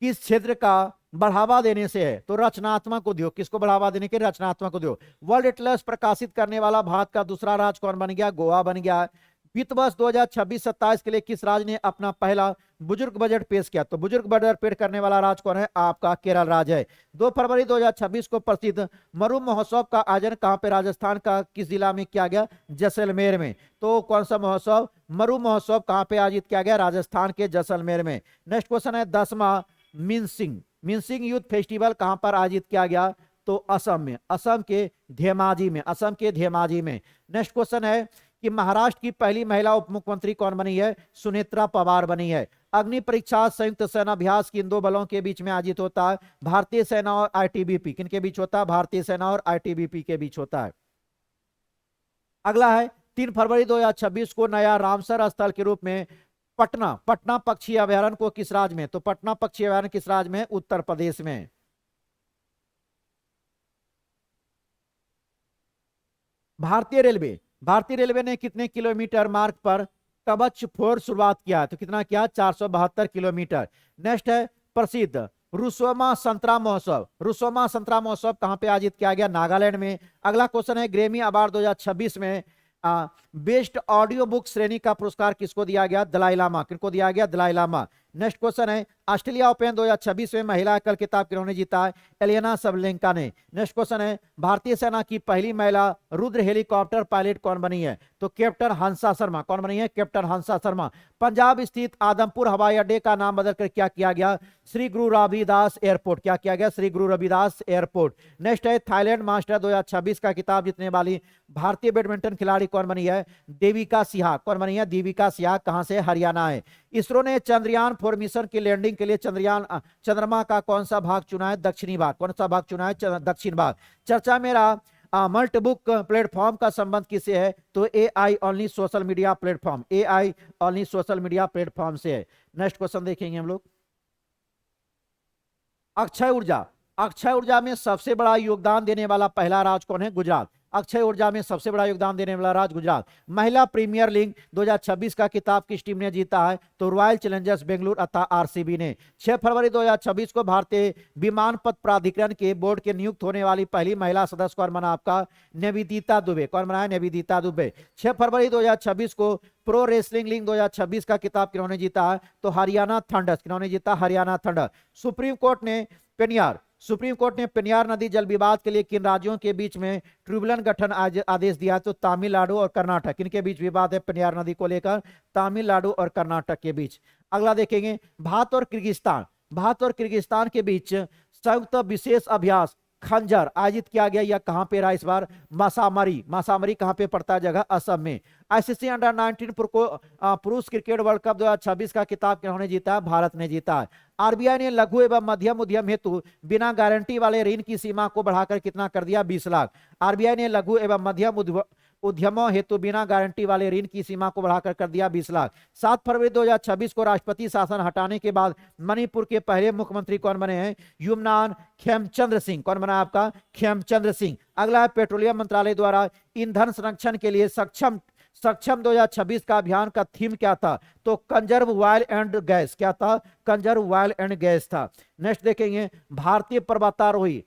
किस क्षेत्र का बढ़ावा देने से है? तो रचनात्मक उद्योग। किसको बढ़ावा देने के? रचनात्मक उद्योग। वर्ल्ड एटलस प्रकाशित करने वाला भारत का दूसरा राज्य कौन बन गया? गोवा बन गया। वित्त वर्ष 2026-27 के लिए किस राज्य ने अपना पहला बुजुर्ग बजट पेश किया? तो बुजुर्ग बजट पेश करने वाला राज्य कौन है? आपका केरल राज्य है। 2 फरवरी 2026 को प्रसिद्ध मरु महोत्सव का आयोजन कहां पे राजस्थान का किस जिला में किया गया? जैसलमेर में। तो कौन सा महोत्सव? मरु महोत्सव कहां पे आयोजित किया गया? राजस्थान के जैसलमेर में। नेक्स्ट क्वेश्चन है 10वां मिनसिंग यूथ फेस्टिवल कहां पर आयोजित किया गया? तो असम में, असम के धेमाजी में, असम के धेमाजी में। नेक्स्ट क्वेश्चन है कि महाराष्ट्र की पहली महिला उप मुख्यमंत्री कौन बनी है? सुनेत्रा पवार बनी है। अग्नि परीक्षा संयुक्त सेना अभ्यास किन दो बलों के बीच में आयोजित होता है? भारतीय सेना और आईटीबीपी। किनके बीच होता है? भारतीय सेना और आईटीबीपी के बीच होता है। अगला है 3 फरवरी 2026 को नया रामसर स्थल के रूप में पटना पक्षी अभयारण्य को किस राज्य में? तो पटना पक्षी अभयारण्य किस राज्य में? उत्तर प्रदेश में। भारतीय रेलवे ने कितने किलोमीटर मार्ग पर कवच 4 शुरुआत किया है? तो कितना किया? 472 किलोमीटर। नेक्स्ट है प्रसिद्ध रुसोमा संतरा महोत्सव कहां पे आयोजित किया गया? नागालैंड में। अगला क्वेश्चन है ग्रैमी अवार्ड 2026 में बेस्ट ऑडियो बुक श्रेणी का पुरस्कार किसको दिया गया? दलाई लामा। किनको दिया गया? दलाई लामा। नेक्स्ट क्वेश्चन है ऑस्ट्रेलिया ओपन 2026 में महिला एकल खिताब किन्होंने जीता है? एलियाना सबलेंका ने। नेक्स्ट क्वेश्चन है भारतीय सेना की पहली महिला रुद्र हेलीकॉप्टर पायलट कौन बनी है? तो कैप्टन हंसा शर्मा। कौन बनी है? कैप्टन हंसा शर्मा। पंजाब स्थित आदमपुर हवाई अड्डे का नाम बदलकर क्या किया गया? श्री गुरु रविदास एयरपोर्ट। क्या किया गया? श्री गुरु रविदास एयरपोर्ट। नेक्स्ट है थाईलैंड मास्टर 2026 का खिताब जीतने वाली भारतीय बैडमिंटन खिलाड़ी कौन बनी है? देविका सिन्हा। कौन बनी है? देविका सिन्हा। कहां से? हरियाणा है। इसरो ने चंद्रयान 4 मिशन की लैंडिंग के लिए चंद्रमा का कौन सा भाग चुना है? दक्षिणी भाग। कौन सा भाग चुना है? दक्षिण भाग। चर्चा मेरा मल्टीबुक प्लेटफॉर्म का संबंध किससे है? तो AI only social media platform, AI only social media platform से है। नेक्स्ट क्वेश्चन देखेंगे हम लोग। अक्षय ऊर्जा में सबसे बड़ा योगदान देने वाला पहला राज्य कौन है? गुजरात। अक्षय ऊर्जा में सबसे बड़ा योगदान देने वाला राज्य गुजरात। महिला प्रीमियर लीग 2026 का खिताब किस टीम ने जीता है? तो रॉयल चैलेंजर्स बेंगलुरु अर्थात RCB ने। 6 फरवरी 2026 को भारतीय विमानपथ प्राधिकरण के बोर्ड के नियुक्त होने वाली पहली महिला सदस्य कौन बना? आपका निवेदिता दुबे। कौन बना है? निवेदिता दुबे। 6 फरवरी 2026 को प्रो रेसलिंग लीग 2026 का खिताब किन्होंने जीता है? तो हरियाणा थंडर्स। किन्होंने जीता? हरियाणा थंडर। सुप्रीम कोर्ट ने पेनियार नदी जल विवाद के लिए किन राज्यों के बीच में ट्रिब्यूनल गठन आदेश दिया? तो तमिलनाडु और कर्नाटक। किनके बीच विवाद है पेनियार नदी को लेकर? तमिलनाडु और कर्नाटक के बीच। अगला देखेंगे भारत और किर्गिस्तान के बीच संयुक्त विशेष अभ्यास खंजर आयोजित किया गया। यह कहां पे रहा इस बार? मासामरी कहां पे पड़ता है? जगह असम में। ICC अंडर-19 पुरुष क्रिकेट वर्ल्ड कप 2026 का खिताब किन्होंने जीता? भारत ने जीता है। RBI ने लघु एवं मध्यम उद्यम हेतु बिना गारंटी वाले ऋण की सीमा को बढ़ाकर कितना कर दिया? 20 लाख। RBI ने लघु एवं मध्यम उद्यमों हेतु बिना गारंटी वाले ऋण की सीमा को बढ़ाकर कर दिया 20 लाख। 7 फरवरी 2026 को राष्ट्रपति शासन हटाने के बाद मणिपुर के पहले मुख्यमंत्री कौन बने हैं? युमनान खेमचंद्र सिंह। कौन बना आपका? खेमचंद्र सिंह। अगला है पेट्रोलियम मंत्रालय द्वारा ईंधन संरक्षण के लिए सक्षम 2026 का अभियान का थीम क्या था? तो कंजर्व ऑयल एंड गैस। क्या था? कंजर्व ऑयल एंड गैस था। नेक्स्ट देखेंगे भारतीय पर्वतारोही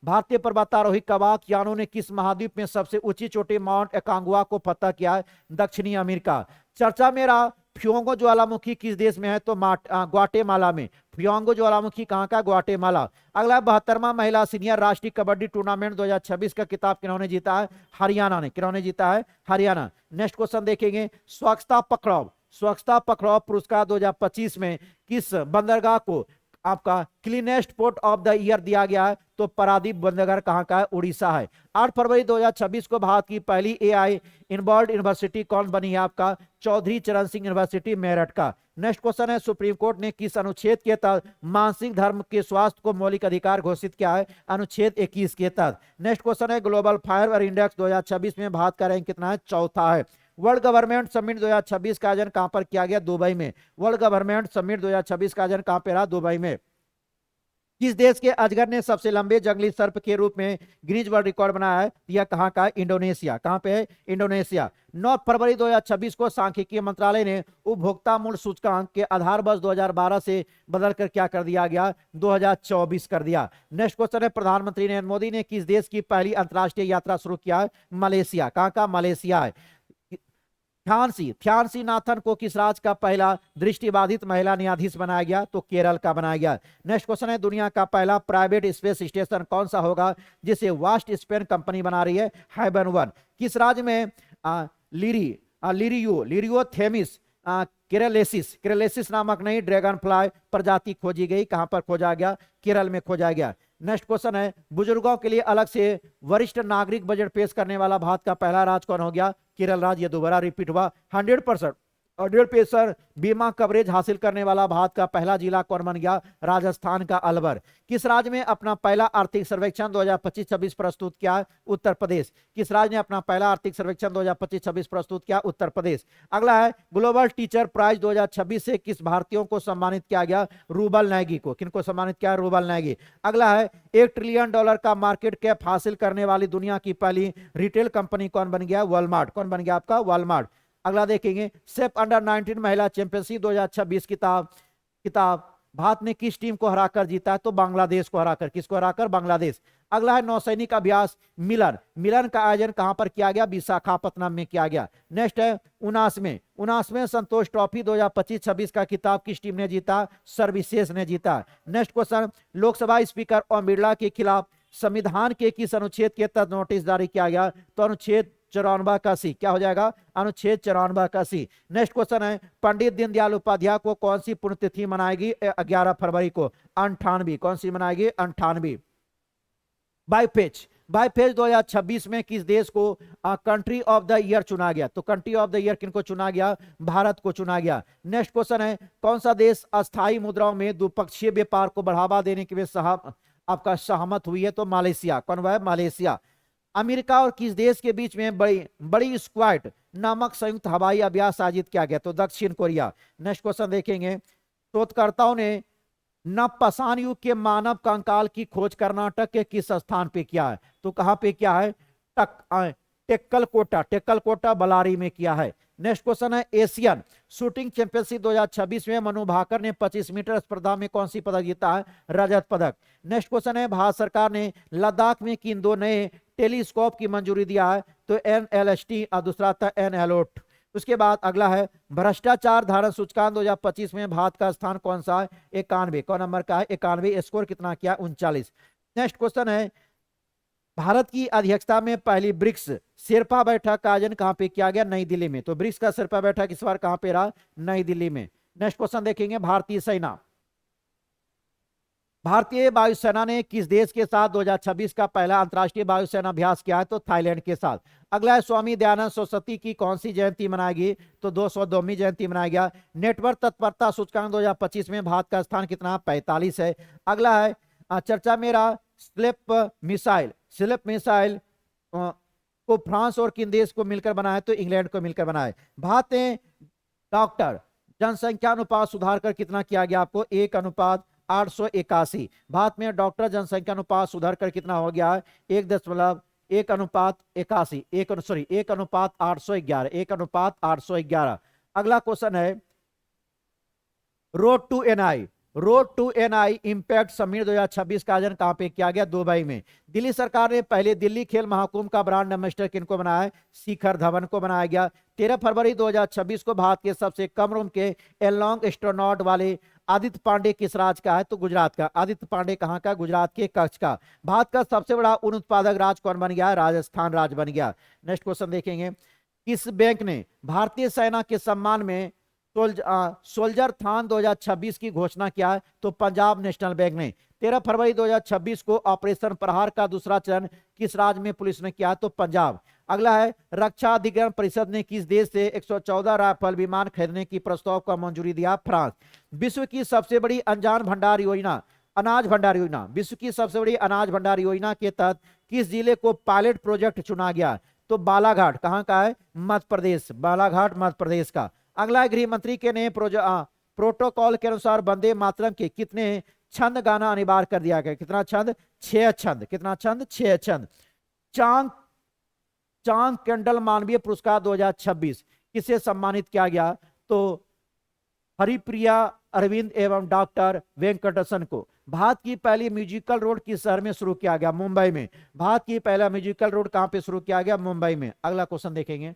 भारतीय पर्वतारोही कबाक यानो ने किस महाद्वीप में सबसे ऊंची चोटी माउंट एकांगुआ को फतह किया है? दक्षिणी अमेरिका। चर्चा में रहा फ्योंगो ज्वालामुखी किस देश में है? तो ग्वाटेमाला में। फ्योंगो ज्वालामुखी कहां का? ग्वाटेमाला। अगला 72वां महिला सीनियर राष्ट्रीय कबड्डी टूर्नामेंट 2026 का खिताब किन्होंने जीता है? हरियाणा ने। किन्होंने जीता है? हरियाणा। नेक्स्ट क्वेश्चन देखेंगे स्वच्छता पखरौ पुरस्कार 2025 में किस बंदरगाह को आपका cleanest port of the year दिया गया है? तो पारादीप बंदरगाह कहां का है? उड़ीसा है। 8 फरवरी 2026 को भारत की पहली AI इनवर्ल्ड यूनिवर्सिटी कौन बनी है? आपका चौधरी चरण सिंह यूनिवर्सिटी मेरठ का। नेक्स्ट क्वेश्चन है सुप्रीम कोर्ट ने किस अनुच्छेद के तहत मानसिक धर्म के स्वास्थ्य को मौलिक अधिकार घोषित किया है? अनुच्छेद 21 के तहत। नेक्स्ट क्वेश्चन है ग्लोबल फायर इंडेक्स 2026 में भारत का रैंक कितना है? चौथा है। वर्ल्ड गवर्नमेंट समिट 2026 का आयोजन कहां पर किया गया? दुबई में। वर्ल्ड गवर्नमेंट समिट 2026 का आयोजन कहां पर रहा? दुबई में। किस देश के अजगर ने सबसे लंबे जंगली सर्प के रूप में गिनीज वर्ल्ड रिकॉर्ड बनाया है? यह कहाँ का है? इंडोनेशिया। कहाँ पे है? इंडोनेशिया। 9 फरवरी 2026 को सांख्यिकी मंत्रालय ने उपभोक्ता मूल्य सूचकांक के आधार वर्ष 2012 से बदलकर क्या कर दिया गया? 2024 कर दिया। नेक्स्ट क्वेश्चन है, प्रधानमंत्री नरेंद्र मोदी ने किस देश की पहली अंतर्राष्ट्रीय यात्रा शुरू किया है? मलेशिया। कहाँ का? मलेशिया है। थ्यांसी नाथन को किस राज्य का पहला दृष्टिबाधित महिला न्यायाधीश बनाया गया? तो केरल का बनाया गया। नेक्स्ट क्वेश्चन है, दुनिया का पहला प्राइवेट स्पेस स्टेशन कौन सा होगा जिसे वास्ट स्पेन कंपनी बना रही है? हाइबन 1। किस राज्य में लिरियो थेमिस केरलेसिस नामक नई ड्रैगन फ्लाई प्रजाति खोजी गई? कहां पर खोजा गया? केरल में खोजा गया। नेक्स्ट क्वेश्चन है, बुजुर्गों के लिए अलग से वरिष्ठ नागरिक बजट पेश करने वाला भारत का पहला राज्य कौन हो गया? केरल राज्य। ये दोबारा रिपीट हुआ। 100% बीमा कवरेज हासिल करने वाला भारत का पहला जिला कौन बन गया? राजस्थान का अलवर। किस राज्य में अपना पहला आर्थिक सर्वेक्षण 2025-26 प्रस्तुत किया? उत्तर प्रदेश। किस राज्य ने अपना पहला आर्थिक सर्वेक्षण 2025-26 प्रस्तुत किया? उत्तर प्रदेश। अगला है, ग्लोबल टीचर प्राइज 2026 से किस भारतीयों को सम्मानित किया गया? रूबल नैगी को। किनको सम्मानित किया? Rouble Nagy. अगला है, $1 ट्रिलियन का मार्केट कैप हासिल करने वाली दुनिया की पहली रिटेल कंपनी कौन बन गया? वॉलमार्ट। कौन बन गया आपका? वॉलमार्ट। अगला देखेंगे, सेफ अंडर 19 महिला चैंपियनशिप 2026 किताब भारत ने किस टीम को हराकर जीता है? तो बांग्लादेश को हराकर। किसको हराकर? बांग्लादेश। अगला है, नौसैनिक अभ्यास मिलन का आयोजन कहां पर किया गया? विशाखापत्तनम में किया गया। नेक्स्ट है, 79वें संतोष ट्रॉफी 2025-26 का खिताब किस टीम ने जीता? सर्विसेज ने जीता। Next question, Lok Sabha speaker Om Birla के खिलाफ संविधान के किस अनुच्छेद के तहत नोटिस जारी किया गया? तो अनुच्छेद 94 का सी। क्या हो जाएगा? अनुच्छेद 94 का सी। नेक्स्ट क्वेश्चन है, पंडित दीनदयाल उपाध्याय को कौन सी पुण्यतिथि मनाएगी? 11 फरवरी को। 98। कौन सी मनाएगी? 98। बाईपेज 2026 में किस देश को कंट्री ऑफ द ईयर चुना गया? तो कंट्री ऑफ द ईयर किनको चुना गया? भारत को चुना गया। नेक्स्ट क्वेश्चन है, कौन सा देश अस्थाई मुद्राओं में द्विपक्षीय व्यापार को बढ़ावा देने के लिए आपका सहमत हुई है? तो मलेशिया। कौन हुआ है? मलेशिया। अमेरिका और किस देश के बीच में बड़ी स्क्वाड नामक संयुक्त हवाई अभ्यास आयोजित किया गया? तो दक्षिण कोरिया। नेक्स्ट क्वेश्चन देखेंगे, शोधकर्ताओं ने नवपाषाण युग के मानव कंकाल की खोज कर्नाटक के किस स्थान पे किया है? तो कहां पे किया है? टेक्कलकोटा बलारी में किया है। नेक्स्ट क्वेश्चन है, एशियन शूटिंग चैंपियनशिप 2026 में मनु भाकर ने 25 मीटर स्पर्धा में कौन सी पदक जीता है? रजत पदक। नेक्स्ट क्वेश्चन है, भारत सरकार ने लद्दाख में किन 2 नए टेलीस्कोप की मंजूरी दिया है? तो NLST और दूसरा था NLOT। उसके बाद अगला है, भ्रष्टाचार धारण सूचकांक 2025 में भारत का स्थान कौन सा है? 91। कौन नंबर का है? 91। स्कोर कितना किया? 39। नेक्स्ट क्वेश्चन है, भारत की अध्यक्षता में पहली ब्रिक्स शेरपा बैठक का आयोजन कहां पे किया गया? नई दिल्ली में। तो ब्रिक्स का शेरपा बैठक इस बार कहां पे रहा? नई दिल्ली में। नेक्स्ट क्वेश्चन देखेंगे, भारतीय वायुसेना ने किस देश के साथ 2026 का पहला अंतर्राष्ट्रीय वायुसेना अभ्यास किया है? तो थाईलैंड के साथ। अगला है, स्वामी दयानंद सरस्वती की कौन सी जयंती मनाएगी? तो 202वीं जयंती मनाया गया। नेटवर्क तत्परता सूचकांक 2025 में भारत का स्थान कितना? 45 है। अगला है, चर्चा में रहा स्लेप मिसाइल को फ्रांस और किन देश को मिलकर बनाया? तो इंग्लैंड को मिलकर बनाया। भारत ने डॉक्टर जनसंख्या अनुपात सुधार कर कितना किया गया? आपको 1:881। भारत में डॉक्टर जनसंख्या अनुपात सुधार कर कितना हो गया है? 1:81। 1:811। अगला क्वेश्चन है, road to AI impact summit 2026 का आयोजन कहां पे किया गया? दुबई में। दिल्ली सरकार ने पहले दिल्ली खेल महाकुंभ का ब्रांड एम्बेसडर किनको बनाया है? शिखर धवन को बनाया गया। 13 फरवरी 2026 को भारत के सबसे कम उम्र के एलॉन्ग एस्ट्रोनॉट वाले आदित्य पांडे किस राज्य का है? तो गुजरात का। आदित्य पांडे कहां का? गुजरात के कच्छ का। भारत का सबसे बड़ा ऊन उत्पादक राज्य कौन बन गया? राजस्थान राज्य बन गया। नेक्स्ट क्वेश्चन देखेंगे, किस बैंक ने भारतीय सेना के सम्मान में सोल्जर थान 2026 की घोषणा किया है? तो पंजाब नेशनल बैंक ने। 13 फरवरी 2026 को ऑपरेशन प्रहार का दूसरा चरण किस राज्य में पुलिस ने किया? तो पंजाब। अगला है, रक्षा अधिग्रहण परिषद ने किस देश से 114 राफेल विमान खरीदने की प्रस्ताव को मंजूरी दिया? फ्रांस। विश्व की सबसे बड़ी अनाज भंडार योजना विश्व की सबसे बड़ी अनाज भंडार योजना के तहत किस जिले को पायलट प्रोजेक्ट चुना गया? तो बालाघाट। कहां का है? मध्य प्रदेश। बालाघाट मध्य प्रदेश का। अगला, गृह मंत्री के नए प्रोटोकॉल के अनुसार वंदे मातरम के कितने छंद गाना अनिवार्य कर दिया गया। कितना छंद? 6 छंद। कितना छंद? 6 छंद। चांद चांद कैंडल मानवीय पुरस्कार 2026 किसे सम्मानित किया गया? तो हरिप्रिया अरविंद एवं डॉक्टर वेंकटेशन को। भारत की पहली म्यूजिकल रोड किस शहर में शुरू किया गया? मुंबई में। भारत की पहला म्यूजिकल रोड कहां पे शुरू किया गया? मुंबई में। अगला क्वेश्चन देखेंगे,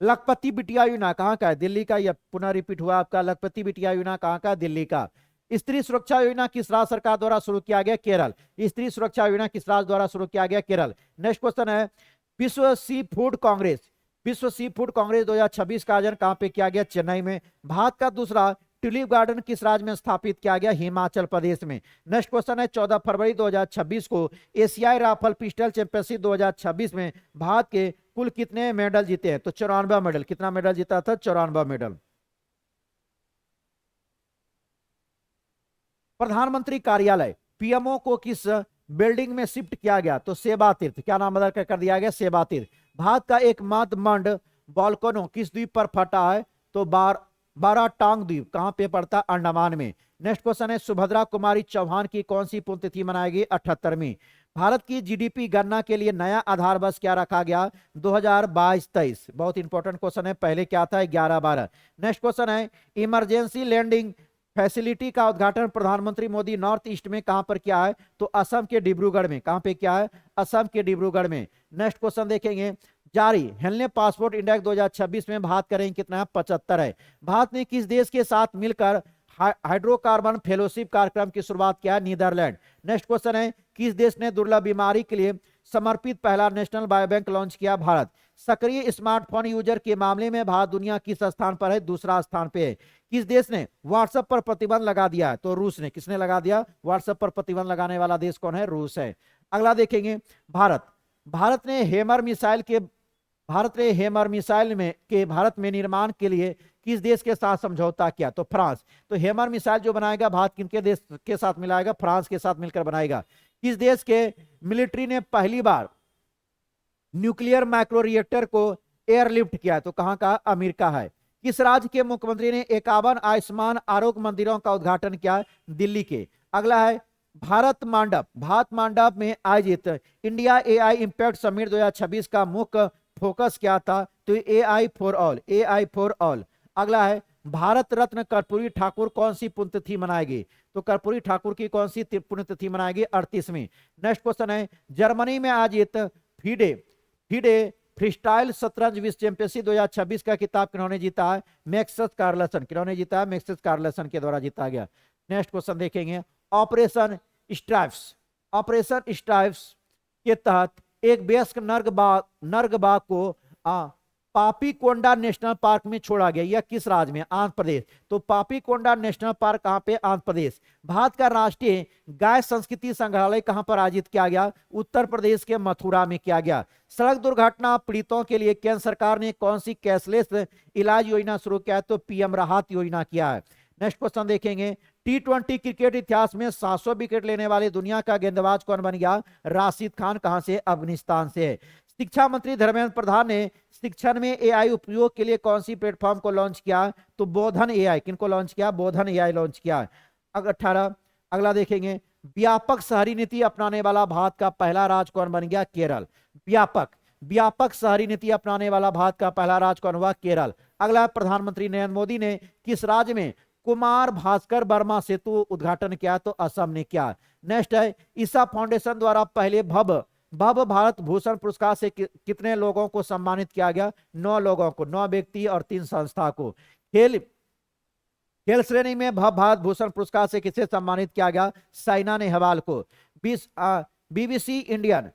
लखपति बिटिया योजना कहां का है? दिल्ली का। यह पुनः रिपीट हुआ आपका, लखपति बिटिया योजना कहां का? दिल्ली का। स्त्री सुरक्षा योजना किस राज्य सरकार द्वारा शुरू किया गया? केरल। स्त्री सुरक्षा योजना किस राज्य द्वारा शुरू किया गया? केरल। नेक्स्ट क्वेश्चन है, विश्व सी फूड कांग्रेस 2026 का आयोजन कहां पे किया गया? चेन्नई में। भारत का दूसरा ट्यूलिप गार्डन किस राज्य में स्थापित किया गया? हिमाचल प्रदेश में। नेक्स्ट क्वेश्चन है, 14 फरवरी 2026 को एशियाई राफेल पिस्टल चैंपियनशिप 2026 में भारत के कुल कितने मेडल जीते हैं? तो 94 मेडल। कितना मेडल जीता था? 94 मेडल। प्रधानमंत्री कार्यालय पीएमओ को किस बिल्डिंग में शिफ्ट किया गया? तो सेवा तीर्थ। क्या नाम बदल कर दिया गया? सेवा तीर्थ। भारत का एकमात्र मंड वोल्केनो किस द्वीप पर फटा है? तो बाराटांग द्वीप। कहां पे पड़ता? अंडमान में। नेक्स्ट क्वेश्चन है, सुभद्रा कुमारी चौहान की कौन सी पुण्यतिथि मनाएगी? 78वीं। भारत की जीडीपी गणना के लिए नया आधार वर्ष क्या रखा गया? 2022-23। बहुत इंपॉर्टेंट क्वेश्चन है, पहले क्या था? 11-12। नेक्स्ट क्वेश्चन है, इमरजेंसी लैंडिंग फैसिलिटी का उद्घाटन प्रधानमंत्री मोदी नॉर्थ ईस्ट में कहां पर किया है? तो असम के डिब्रूगढ़ में। कहां पे किया है? असम के डिब्रूगढ़ में। नेक्स्ट क्वेश्चन देखेंगे, जारी हेलने पासपोर्ट इंडेक्स 2026 में भारत का रैंक कितना है? 75 है। भारत ने किस देश के साथ मिलकर हाइड्रोकार्बन फेलोशिप कार्यक्रम की शुरुआत किया है? नीदरलैंड। नेक्स्ट क्वेश्चन है, किस देश ने दुर्लभ बीमारी के लिए समर्पित पहला नेशनल बायोबैंक लॉन्च किया? भारत। सक्रिय स्मार्टफोन यूजर के मामले में भारत दुनिया किस स्थान पर है? दूसरा स्थान पे है। किस देश ने व्हाट्सएप पर प्रतिबंध लगा दिया है? तो रूस ने। किसने लगा दिया? व्हाट्सएप पर प्रतिबंध लगाने वाला देश कौन है? रूस है। अगला देखेंगे, भारत ने हेमर मिसाइल भारत में निर्माण के लिए किस देश के साथ समझौता किया? तो फ्रांस। तो हेमर मिसाइल जो बनाएगा भारत किनके देश के साथ मिलाएगा? फ्रांस के साथ मिलकर बनाएगा। किस देश के मिलिट्री ने पहली बार न्यूक्लियर माइक्रो रिएक्टर को एयरलिफ्ट किया? तो कहां का? अमेरिका है। किस राज्य के मुख्यमंत्री ने 51 आयुष्मान आरोग्य मंदिरों का उद्घाटन किया? दिल्ली के। अगला है, भारत मंडप में आयोजित इंडिया एआई इंपैक्ट समिट 2026 का मुख्य फोकस क्या था? तो एआई फॉर ऑल। अगला है, भारत रत्न कर्पूरी ठाकुर कौन सी पुण्यतिथि मनाएगी? तो कर्पूरी ठाकुर की कौन सी पुण्यतिथि मनाएगी? 38वीं। नेक्स्ट क्वेश्चन है, जर्मनी में आयोजित फीडे फ्रीस्टाइल शतरंज विश्व चैंपियनशिप 2026 का खिताब किन्होंने जीता है? Magnus Carlsen. किन्होंने जीता है? मैग्नस कार्लसन के द्वारा जीता गया। नेक्स्ट क्वेश्चन देखेंगे, ऑपरेशन स्ट्राइप्स के तहत एक वयस्क नर्ग बाघ को पापीकोंडा नेशनल पार्क में छोड़ा गया। यह किस राज्य में? आंध्र प्रदेश। तो पापीकोंडा नेशनल पार्क कहां पे? आंध्र प्रदेश। भारत का राष्ट्रीय गाय संस्कृति संग्रहालय कहां पर आयोजित किया गया? उत्तर प्रदेश के मथुरा में किया गया। सड़क दुर्घटना पीड़ितों के लिए केंद्र सरकार ने कौन सी कैशलेस इलाज योजना शुरू किया है? तो पीएम राहत योजना किया है। नेक्स्ट क्वेश्चन देखेंगे, T20 क्रिकेट इतिहास में 700 विकेट लेने वाले दुनिया का गेंदबाज कौन बन गया? राशिद खान। कहां से? अफगानिस्तान से है। शिक्षा मंत्री धर्मेंद्र प्रधान ने शिक्षण में एआई उपयोग के लिए कौन सी प्लेटफॉर्म को लॉन्च किया? तो बोधन एआई। किनको लॉन्च किया? बोधन एआई लॉन्च किया। 18। अगला देखेंगे, व्यापक शहरी नीति अपनाने वाला भारत का पहला राज्य कौन बन गया? केरल। व्यापक शहरी नीति अपनाने वाला भारत का पहला राज्य कौन हुआ? केरल। अगला, प्रधानमंत्री नरेंद्र मोदी ने किस राज्य में कुमार भास्कर वर्मा सेतु उद्घाटन किया? तो असम ने किया। नेक्स्ट है, ईसा फाउंडेशन द्वारा पहले भव भारत भूषण पुरस्कार से कितने लोगों को सम्मानित किया गया? 9 लोगों को, 9 व्यक्ति और 3 संस्था को। खेल श्रेणी में भव भारत भूषण पुरस्कार से किसे सम्मानित किया गया? साइना नेहवाल को। BBC Indian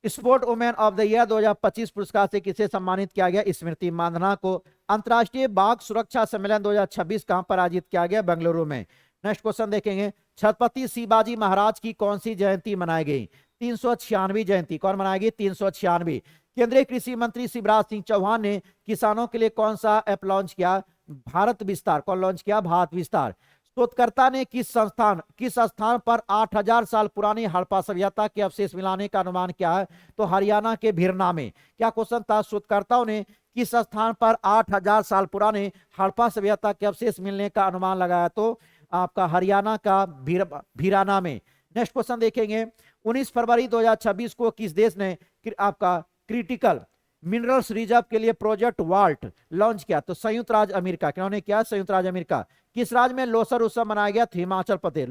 sport women of the year 2025 पुरस्कार से किसे सम्मानित किया गया? स्मृति मांधना को। अंतर्राष्ट्रीय बाघ सुरक्षा सम्मेलन 2026 कहां पर आयोजित किया गया? बेंगलुरु में। नेक्स्ट क्वेश्चन देखेंगे, छत्रपति शिवाजी महाराज की कौन सी जयंती मनाई गई? 396वीं जयंती। कौन मनाएगी? 396वीं। केंद्रीय कृषि मंत्री शिवराज सिंह चौहान ने किसानों के लिए कौन सा ऐप लॉन्च किया? भारत विस्तार। कौन लॉन्च किया? भारत विस्तार। शोधकर्ता ने किस स्थान पर 8000 साल पुरानी हड़प्पा सभ्यता के अवशेष मिलाने का अनुमान किया है? तो हरियाणा के भिरना में। क्या क्वेश्चन था? शोधकर्ताओं ने किस स्थान पर 8000 साल पुराने हड़प्पा सभ्यता के अवशेष मिलने का अनुमान लगाया? तो आपका हरियाणा का भीराना में। नेक्स्ट क्वेश्चन देखेंगे, 19 फरवरी 2026 को किस देश ने आपका क्रिटिकल मिनरल्स रिजर्व के लिए प्रोजेक्ट वाल्ट लॉन्च किया? तो संयुक्त राज्य अमेरिका। किन्होंने किया? संयुक्त राज्य अमेरिका। किस राज्य में लोसर उत्सव मनाया गया? हिमाचल प्रदेश।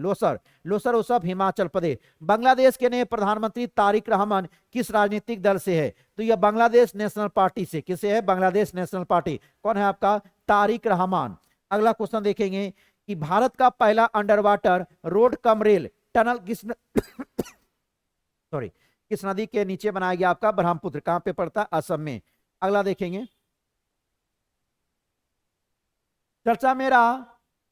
लोसर उत्सव हिमाचल प्रदेश। बांग्लादेश के नए प्रधानमंत्री तारिक रहमान किस राजनीतिक दल से है? तो यह बांग्लादेश नेशनल पार्टी से। किसे है? Bangladesh national party. कौन है आपका? तारिक रहमान। अगला क्वेश्चन देखेंगे कि भारत का पहला under water road cum rail tunnel किस सॉरी किस नदी के नीचे बनाया गया? आपका ब्रह्मपुत्र। कहां पे पड़ता? असम में। अगला देखेंगे, चर्चा में रहा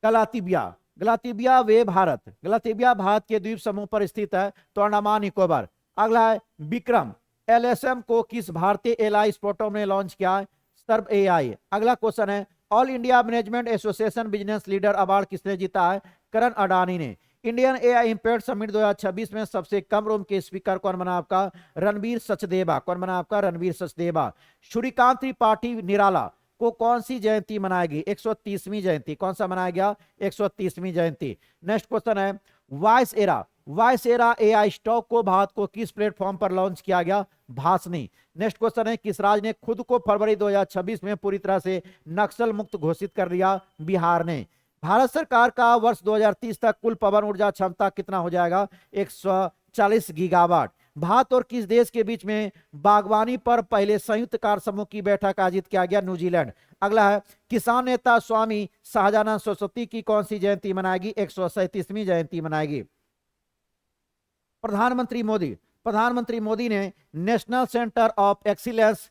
गलातिबिया। गलातिबिया वे भारत। गलातिबिया भारत के द्वीप समूह पर स्थित है, तो अंडमान निकोबार। अगला है विक्रम LSM को किस भारतीय एआई स्पोर्टो ने लॉन्च किया है? सर्व AI। अगला क्वेश्चन है, all India management association business leader award किसने जीता है? करण अडानी ने। इंडियन AI इम्पैक्ट समिट 2026 में सबसे कम रूम के स्पीकर कौन बना? आपका रणवीर सचदेवा। कौन बना? आपका रणवीर सचदेवा। सूर्यकांत त्रिपाठी निराला को कौन सी जयंती मनाएगी? 130वीं जयंती। कौन सा मनाया गया? 130वीं जयंती। नेक्स्ट क्वेश्चन है, वॉइस एरा AI स्टॉक को भारत को किस प्लेटफॉर्म पर लॉन्च किया गया? भासनी। नेक्स्ट क्वेश्चन है, किस राज्य ने खुद को फरवरी 2026 में पूरी तरह से नक्सल मुक्त घोषित कर दिया? बिहार ने। भारत सरकार का वर्ष 2030 तक कुल पवन ऊर्जा क्षमता कितना हो जाएगा? 140 गीगावाट। भारत और किस देश के बीच में बागवानी पर पहले संयुक्त कार्य समूह की बैठक आयोजित किया गया? न्यूजीलैंड। अगला है, किसान नेता स्वामी शाहजानंद सरस्वती की कौन सी जयंती मनाएगी? 137वीं जयंती मनाएगी। प्रधानमंत्री मोदी ने national centre of excellence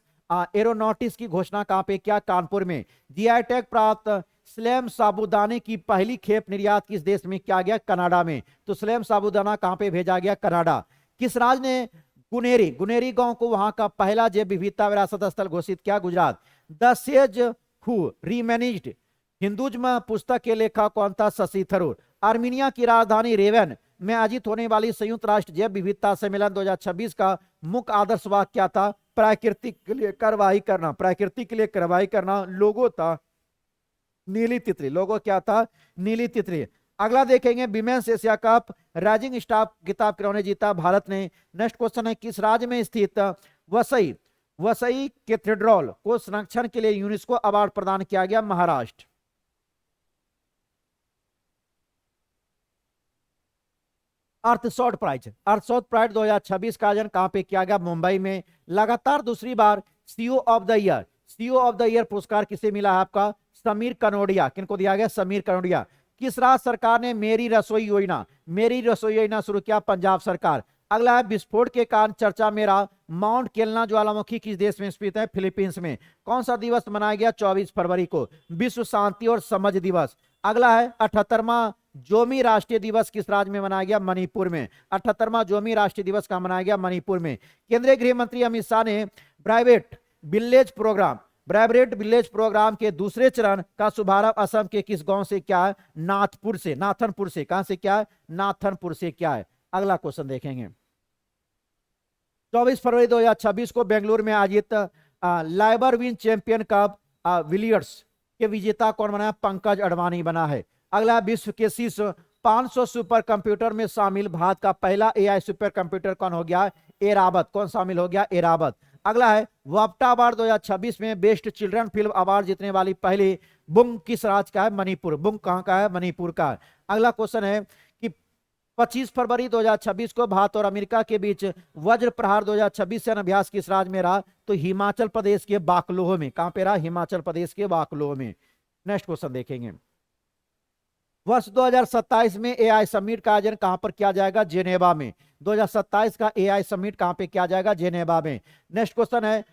aeronautics की घोषणा कहां पे किया? कानपुर में। GI टैग प्राप्त स्लेम साबूदाने की पहली खेप निर्यात किस देश में किया गया? कनाडा में। तो स्लेम साबूदाना कहां पे भेजा गया? कनाडा। किस राज्य ने गुनेरी गांव को वहां का पहला जैव विविधता विरासत स्थल घोषित किया? Gujarat. The sage who reimagined Hinduism पुस्तक के लेखक कौन था? शशि थरूर। आर्मीनिया की राजधानी रेवन में आयोजित होने वाली संयुक्त राष्ट्र जैव विविधता सम्मेलन 2026 का मुख्य आदर्श वाक्य क्या था? प्राकृतिक के लिए कार्रवाई करना। प्राकृतिक के लिए कार्रवाई करना। लोगो था नीली तितली। लोगो क्या था? नीली तितली। अगला देखेंगे, women's Asia cup rising star खिताब किन्होंने जीता? भारत ने। नेक्स्ट क्वेश्चन है, किस राज्य में स्थित वसई कैथेड्रल को संरक्षण के लिए यूनेस्को अवार्ड प्रदान किया गया? महाराष्ट्र। अर्थशॉट प्राइज 2026 का आयोजन कहां पे किया गया? मुंबई में। लगातार दूसरी बार सीईओ ऑफ द ईयर पुरस्कार किसे मिला है? आपका समीर कनोडिया। किनको दिया गया? समीर कनोडिया। किस राज्य सरकार ने मेरी रसोई योजना शुरू किया? पंजाब सरकार। अगला है, विस्फोट के कारण चर्चा में रहा माउंट केलना ज्वालामुखी किस देश में स्थित है? फिलीपींस में। कौन सा दिवस मनाया गया? 24 फरवरी को। विश्व शांति और समझ दिवस। अगला है, 78वां जोमी राष्ट्रीय दिवस किस राज्य में मनाया गया? मणिपुर में। 78वां जोमी राष्ट्रीय दिवस कहां मनाया गया? मणिपुर में। केंद्रीय गृह मंत्री अमित शाह ने ब्राइवेट विलेज प्रोग्राम के दूसरे चरण का शुभारंभ असम के किस गांव से किया है? नाथनपुर से। कहां से क्या है? नाथनपुर से क्या है? अगला क्वेश्चन देखेंगे, 24 फरवरी 2026 को बेंगलुरु में आयोजित Liber win champion cup Villiers के विजेता कौन बना है? पंकज अडवाणी बना है। अगला, विश्व के शीर्ष 500 सुपर कंप्यूटर में शामिल भारत का पहला AI सुपर कंप्यूटर कौन हो गया? एरावत। कौन शामिल हो गया? एरावत। अगला है, वाप्टा अवार्ड 2026 में बेस्ट चिल्ड्रन फिल्म अवार्ड जीतने वाली पहली बुंग किस राज्य का है? मणिपुर। बुंग कहां का है? मणिपुर का। अगला क्वेश्चन है कि 25 फरवरी 2026 को भारत और अमेरिका के बीच वज्र प्रहार 2026 सैन्य अभ्यास किस राज्य में रहा? तो हिमाचल प्रदेश के बाकलोह में। कहां पे रहा? हिमाचल प्रदेश के बाकलोह में। नेक्स्ट क्वेश्चन देखेंगे, वर्ष 2027 में AI समिट का आयोजन कहां पर किया जाएगा? जेनेवा में। 2027 का AI समिट कहां पे किया जाएगा? जेनेवा में। नेक्स्ट क्वेश्चन है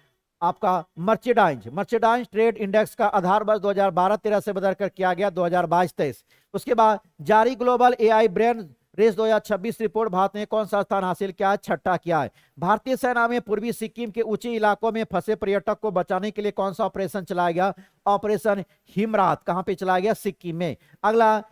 आपका मर्चेंडाइज ट्रेड इंडेक्स का आधार वर्ष 2012-13 से बदलकर किया गया 2022-23। उसके बाद जारी ग्लोबल AI ब्रेन रेस 2026 रिपोर्ट भारत ने कौन सा स्थान हासिल किया है? 6ठा किया है। भारतीय सेना में पूर्वी सिक्किम के ऊंचे इलाकों में फंसे पर्यटक को बचाने के लिए कौन सा ऑपरेशन चलाया गया? ऑपरेशन हिमरात। कहां पे चलाया गया? सिक्किम में। अगला,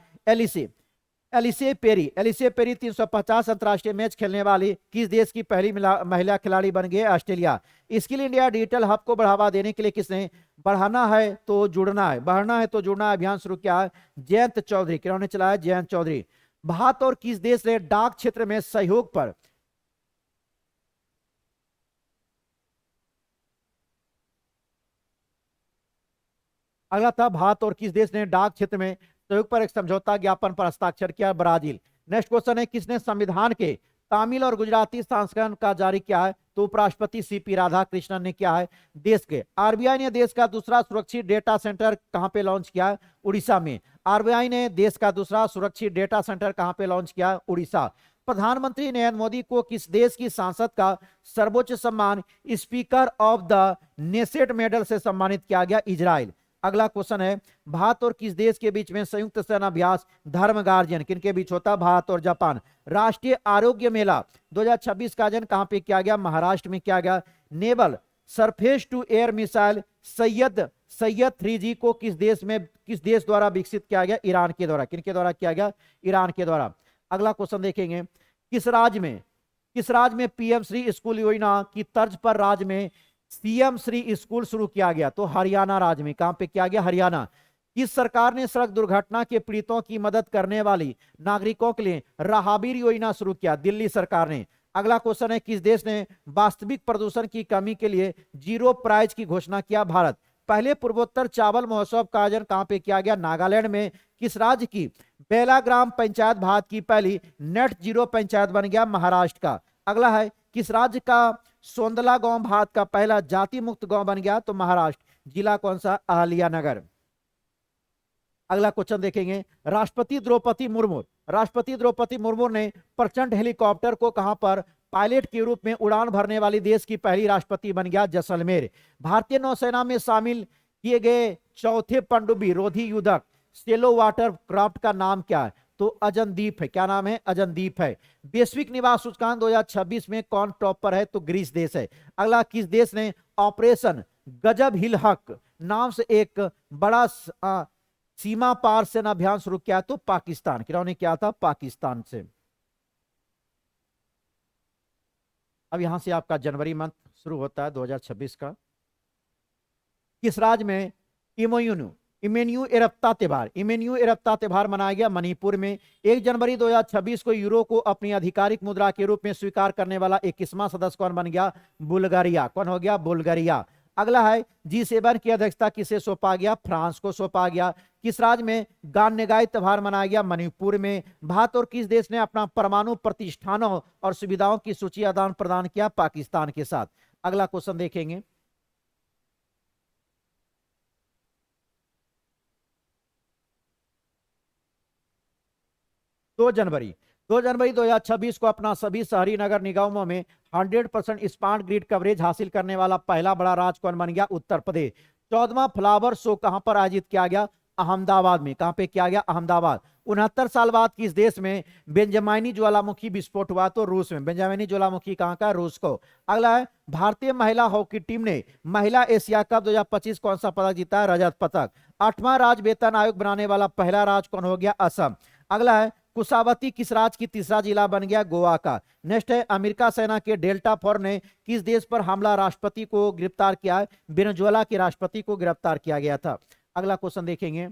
एलिसे पेरी 350 अंतरराष्ट्रीय मैच खेलने वाली किस देश की पहली महिला खिलाड़ी बन गई? Australia. Skill India digital hub को बढ़ावा देने के लिए किसने बढ़ाना है तो जुड़ना है, बढ़ना है तो जुड़ना अभियान शुरू किया है? जयंत चौधरी। किन्होंने चलाया? जयंत चौधरी। भारत और किस देश ने डाक क्षेत्र में सहयोग पर अगला था, भारत और किस देश ने डाक क्षेत्र में सहयोग पर एक समझौता ज्ञापन पर हस्ताक्षर किया? ब्राजील। नेक्स्ट क्वेश्चन है, किसने संविधान के तमिल और गुजराती संस्करण का जारी किया है? तो उपराष्ट्रपति सीपी राधाकृष्णन ने किया है। देश के आरबीआई ने देश का दूसरा सुरक्षित डेटा सेंटर कहां पे लॉन्च किया है? उड़ीसा में। आरबीआई ने देश का दूसरा सुरक्षित डेटा सेंटर कहां पे लॉन्च किया है? उड़ीसा। प्रधानमंत्री नरेंद्र मोदी को किस देश की सांसद का सर्वोच्च सम्मान speaker of the Knesset medal से सम्मानित किया गया? इजराइल। अगला क्वेश्चन है, भारत और किस देश के बीच में संयुक्त सेनाभ्यास धर्म गार्जियन किनके बीच होता? भारत और जापान। राष्ट्रीय आरोग्य मेला 2026 का आयोजन कहां पे किया गया? महाराष्ट्र में किया गया। Naval surface to air missile सैयद 3G को किस देश द्वारा विकसित किया गया? ईरान के द्वारा। किनके द्वारा किया गया? ईरान के द्वारा। अगला क्वेश्चन देखेंगे, किस राज्य में पीएम श्री स्कूल योजना की तर्ज पर राज्य में सीएम श्री स्कूल शुरू किया गया? तो हरियाणा राज्य में। कहां पे किया गया? हरियाणा। किस सरकार ने सड़क दुर्घटना के पीड़ितों की मदद करने वाली नागरिकों के लिए राहबीर योजना शुरू किया? दिल्ली सरकार ने। अगला क्वेश्चन है, किस देश ने वास्तविक प्रदूषण की कमी के लिए जीरो प्राइज की घोषणा किया? भारत। पहले पूर्वोत्तर चावल महोत्सव का आयोजन कहां पे किया गया? नागालैंड में। किस राज्य की बेला ग्राम पंचायत भारत की पहली नेट जीरो पंचायत बन गया? महाराष्ट्र का। अगला है, किस राज्य का सोंदला गांव भारत का पहला जाति मुक्त गांव बन गया? तो महाराष्ट्र। जिला कौन सा? अहलियानगर। अगला क्वेश्चन देखेंगे, राष्ट्रपति द्रौपदी मुर्मू ने प्रचंड हेलीकॉप्टर को कहां पर पायलट के रूप में उड़ान भरने वाली देश की पहली राष्ट्रपति बन गया? जैसलमेर। भारतीय नौसेना में शामिल किए गए चौथे पनडुब्बी रोधी युद्धक सेलो वाटर क्राफ्ट का नाम क्या है? तो अजनदीप है। क्या नाम है? अजनदीप है। वैश्विक निवास सूचकांक 2026 में कौन टॉप पर है? तो ग्रीस देश है। अगला, किस देश ने ऑपरेशन गजब हिल हक नाम से एक बड़ा सीमा पार सेना अभियान शुरू किया? तो पाकिस्तान। किन्होंने किया था? पाकिस्तान से। अब यहां से आपका जनवरी मंथ शुरू होता है 2026 का। किस राज्य में इमेन्यू एरप्ता त्योहार मनाया गया? मणिपुर में। 1 जनवरी 2026 को यूरो को अपनी आधिकारिक मुद्रा के रूप में स्वीकार करने वाला 21वां सदस्य कौन बन गया? बुल्गारिया। कौन हो गया? बुल्गारिया। अगला है, G7 की अध्यक्षता किसे सौंपा गया? फ्रांस को सौंपा गया। किस राज्य में गान्नेगाई त्योहार मनाया गया? मणिपुर में। भारत और किस देश ने अपना परमाणु प्रतिष्ठानों और सुविधाओं की सूची आदान प्रदान किया? पाकिस्तान के साथ। अगला क्वेश्चन देखेंगे, दो जनवरी 2026 को अपना सभी शहरी नगर निगमों में 100% स्मार्ट ग्रिड कवरेज हासिल करने वाला पहला बड़ा राज्य कौन बन गया? उत्तर प्रदेश। 14वां फ्लावर शो कहां पर आयोजित किया गया? अहमदाबाद में। कहां पे किया गया? अहमदाबाद। 69 साल बाद किस देश में बेंजामिनी ज्वालामुखी विस्फोट हुआ? तो रूस में। बेंजामिनी ज्वालामुखी कहां का? रूस को। अगला है, भारतीय महिला हॉकी टीम ने महिला एशिया कप 2025 कौन सा पदक जीता है? रजत पदक। 8वां राज्य वेतन आयोग बनाने वाला पहला राज्य कौन हो गया? असम। अगला है, कुशावती किस राज्य की तीसरा जिला बन गया? गोवा का। नेक्स्ट है, अमेरिका सेना के डेल्टा फोर्स ने किस देश पर हमला राष्ट्रपति को गिरफ्तार किया है? वेनेजुएला के राष्ट्रपति को गिरफ्तार किया गया था। अगला क्वेश्चन देखेंगे,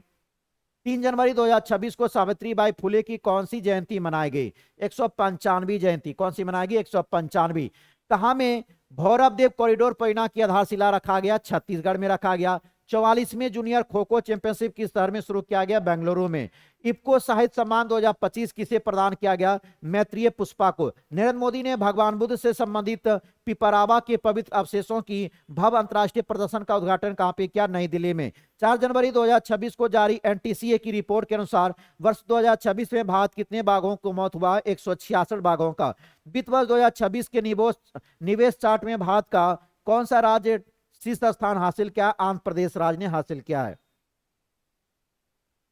3 जनवरी 2026 को सावित्रीबाई फुले की कौन सी जयंती मनाई गई? 195वीं जयंती। कौन सी मनाई गई? 195वीं। कहां में भौरवदेव कॉरिडोर परियोजना की आधारशिला रखा गया? छत्तीसगढ़ में रखा गया। 44वें जूनियर खो खो चैंपियनशिप किस शहर में शुरू किया गया? बेंगलुरु में। इफ्को साहित्य सम्मान 2025 किसे प्रदान किया गया? मैत्रेय पुष्पा को। नरेंद्र मोदी ने भगवान बुद्ध से संबंधित पिपरावा के पवित्र अवशेषों की भव्य अंतर्राष्ट्रीय प्रदर्शन का उद्घाटन कहां पे किया? नई दिल्ली में। 4 जनवरी 2026 को जारी एनटीसीए की रिपोर्ट के अनुसार वर्ष 2026 में भारत कितने बाघों को मौत हुआ? 166 बाघों का। वित्त वर्ष 2026 के निवेश चार्ट में भारत का कौन सा राज्य शीर्ष स्थान हासिल किया? आंध्र प्रदेश राज्य ने हासिल किया है।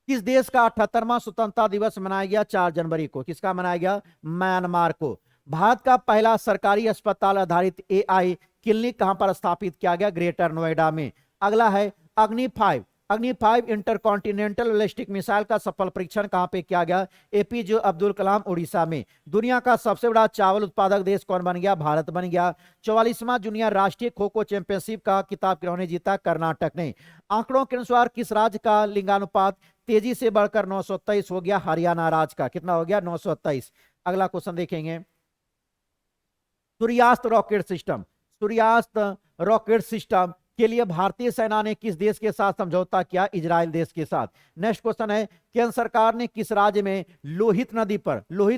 किस देश का 78वां स्वतंत्रता दिवस मनाया गया? 4 जनवरी को। किसका मनाया गया? म्यांमार को। भारत का पहला सरकारी अस्पताल आधारित एआई क्लिनिक कहां पर स्थापित किया गया? ग्रेटर नोएडा में। अगला है, अग्नि 5 अग्नि 5 इंटरकॉन्टिनेंटल बैलिस्टिक मिसाइल का सफल परीक्षण कहां पे किया गया? एपीजे अब्दुल कलाम उड़ीसा में। दुनिया का सबसे बड़ा चावल उत्पादक देश कौन बन गया? भारत बन गया। 44वां जूनियर राष्ट्रीय खो खो चैंपियनशिप का खिताब किन्होंने जीता? कर्नाटक ने। आंकड़ों के अनुसार किस राज्य का लिंगानुपात तेजी से बढ़कर 923 हो गया? हरियाणा राज्य का। कितना हो गया? 923। अगला क्वेश्चन देखेंगे, सूर्यास्त रॉकेट सिस्टम। सूर्यास्त रॉकेट सिस्टम के लिए भारतीय सेना ने किस देश के साथ समझौता किया? इजराइल देश के साथ। नेक्स्ट क्वेश्चन है, केंद्र सरकार ने किस राज्य में लोहित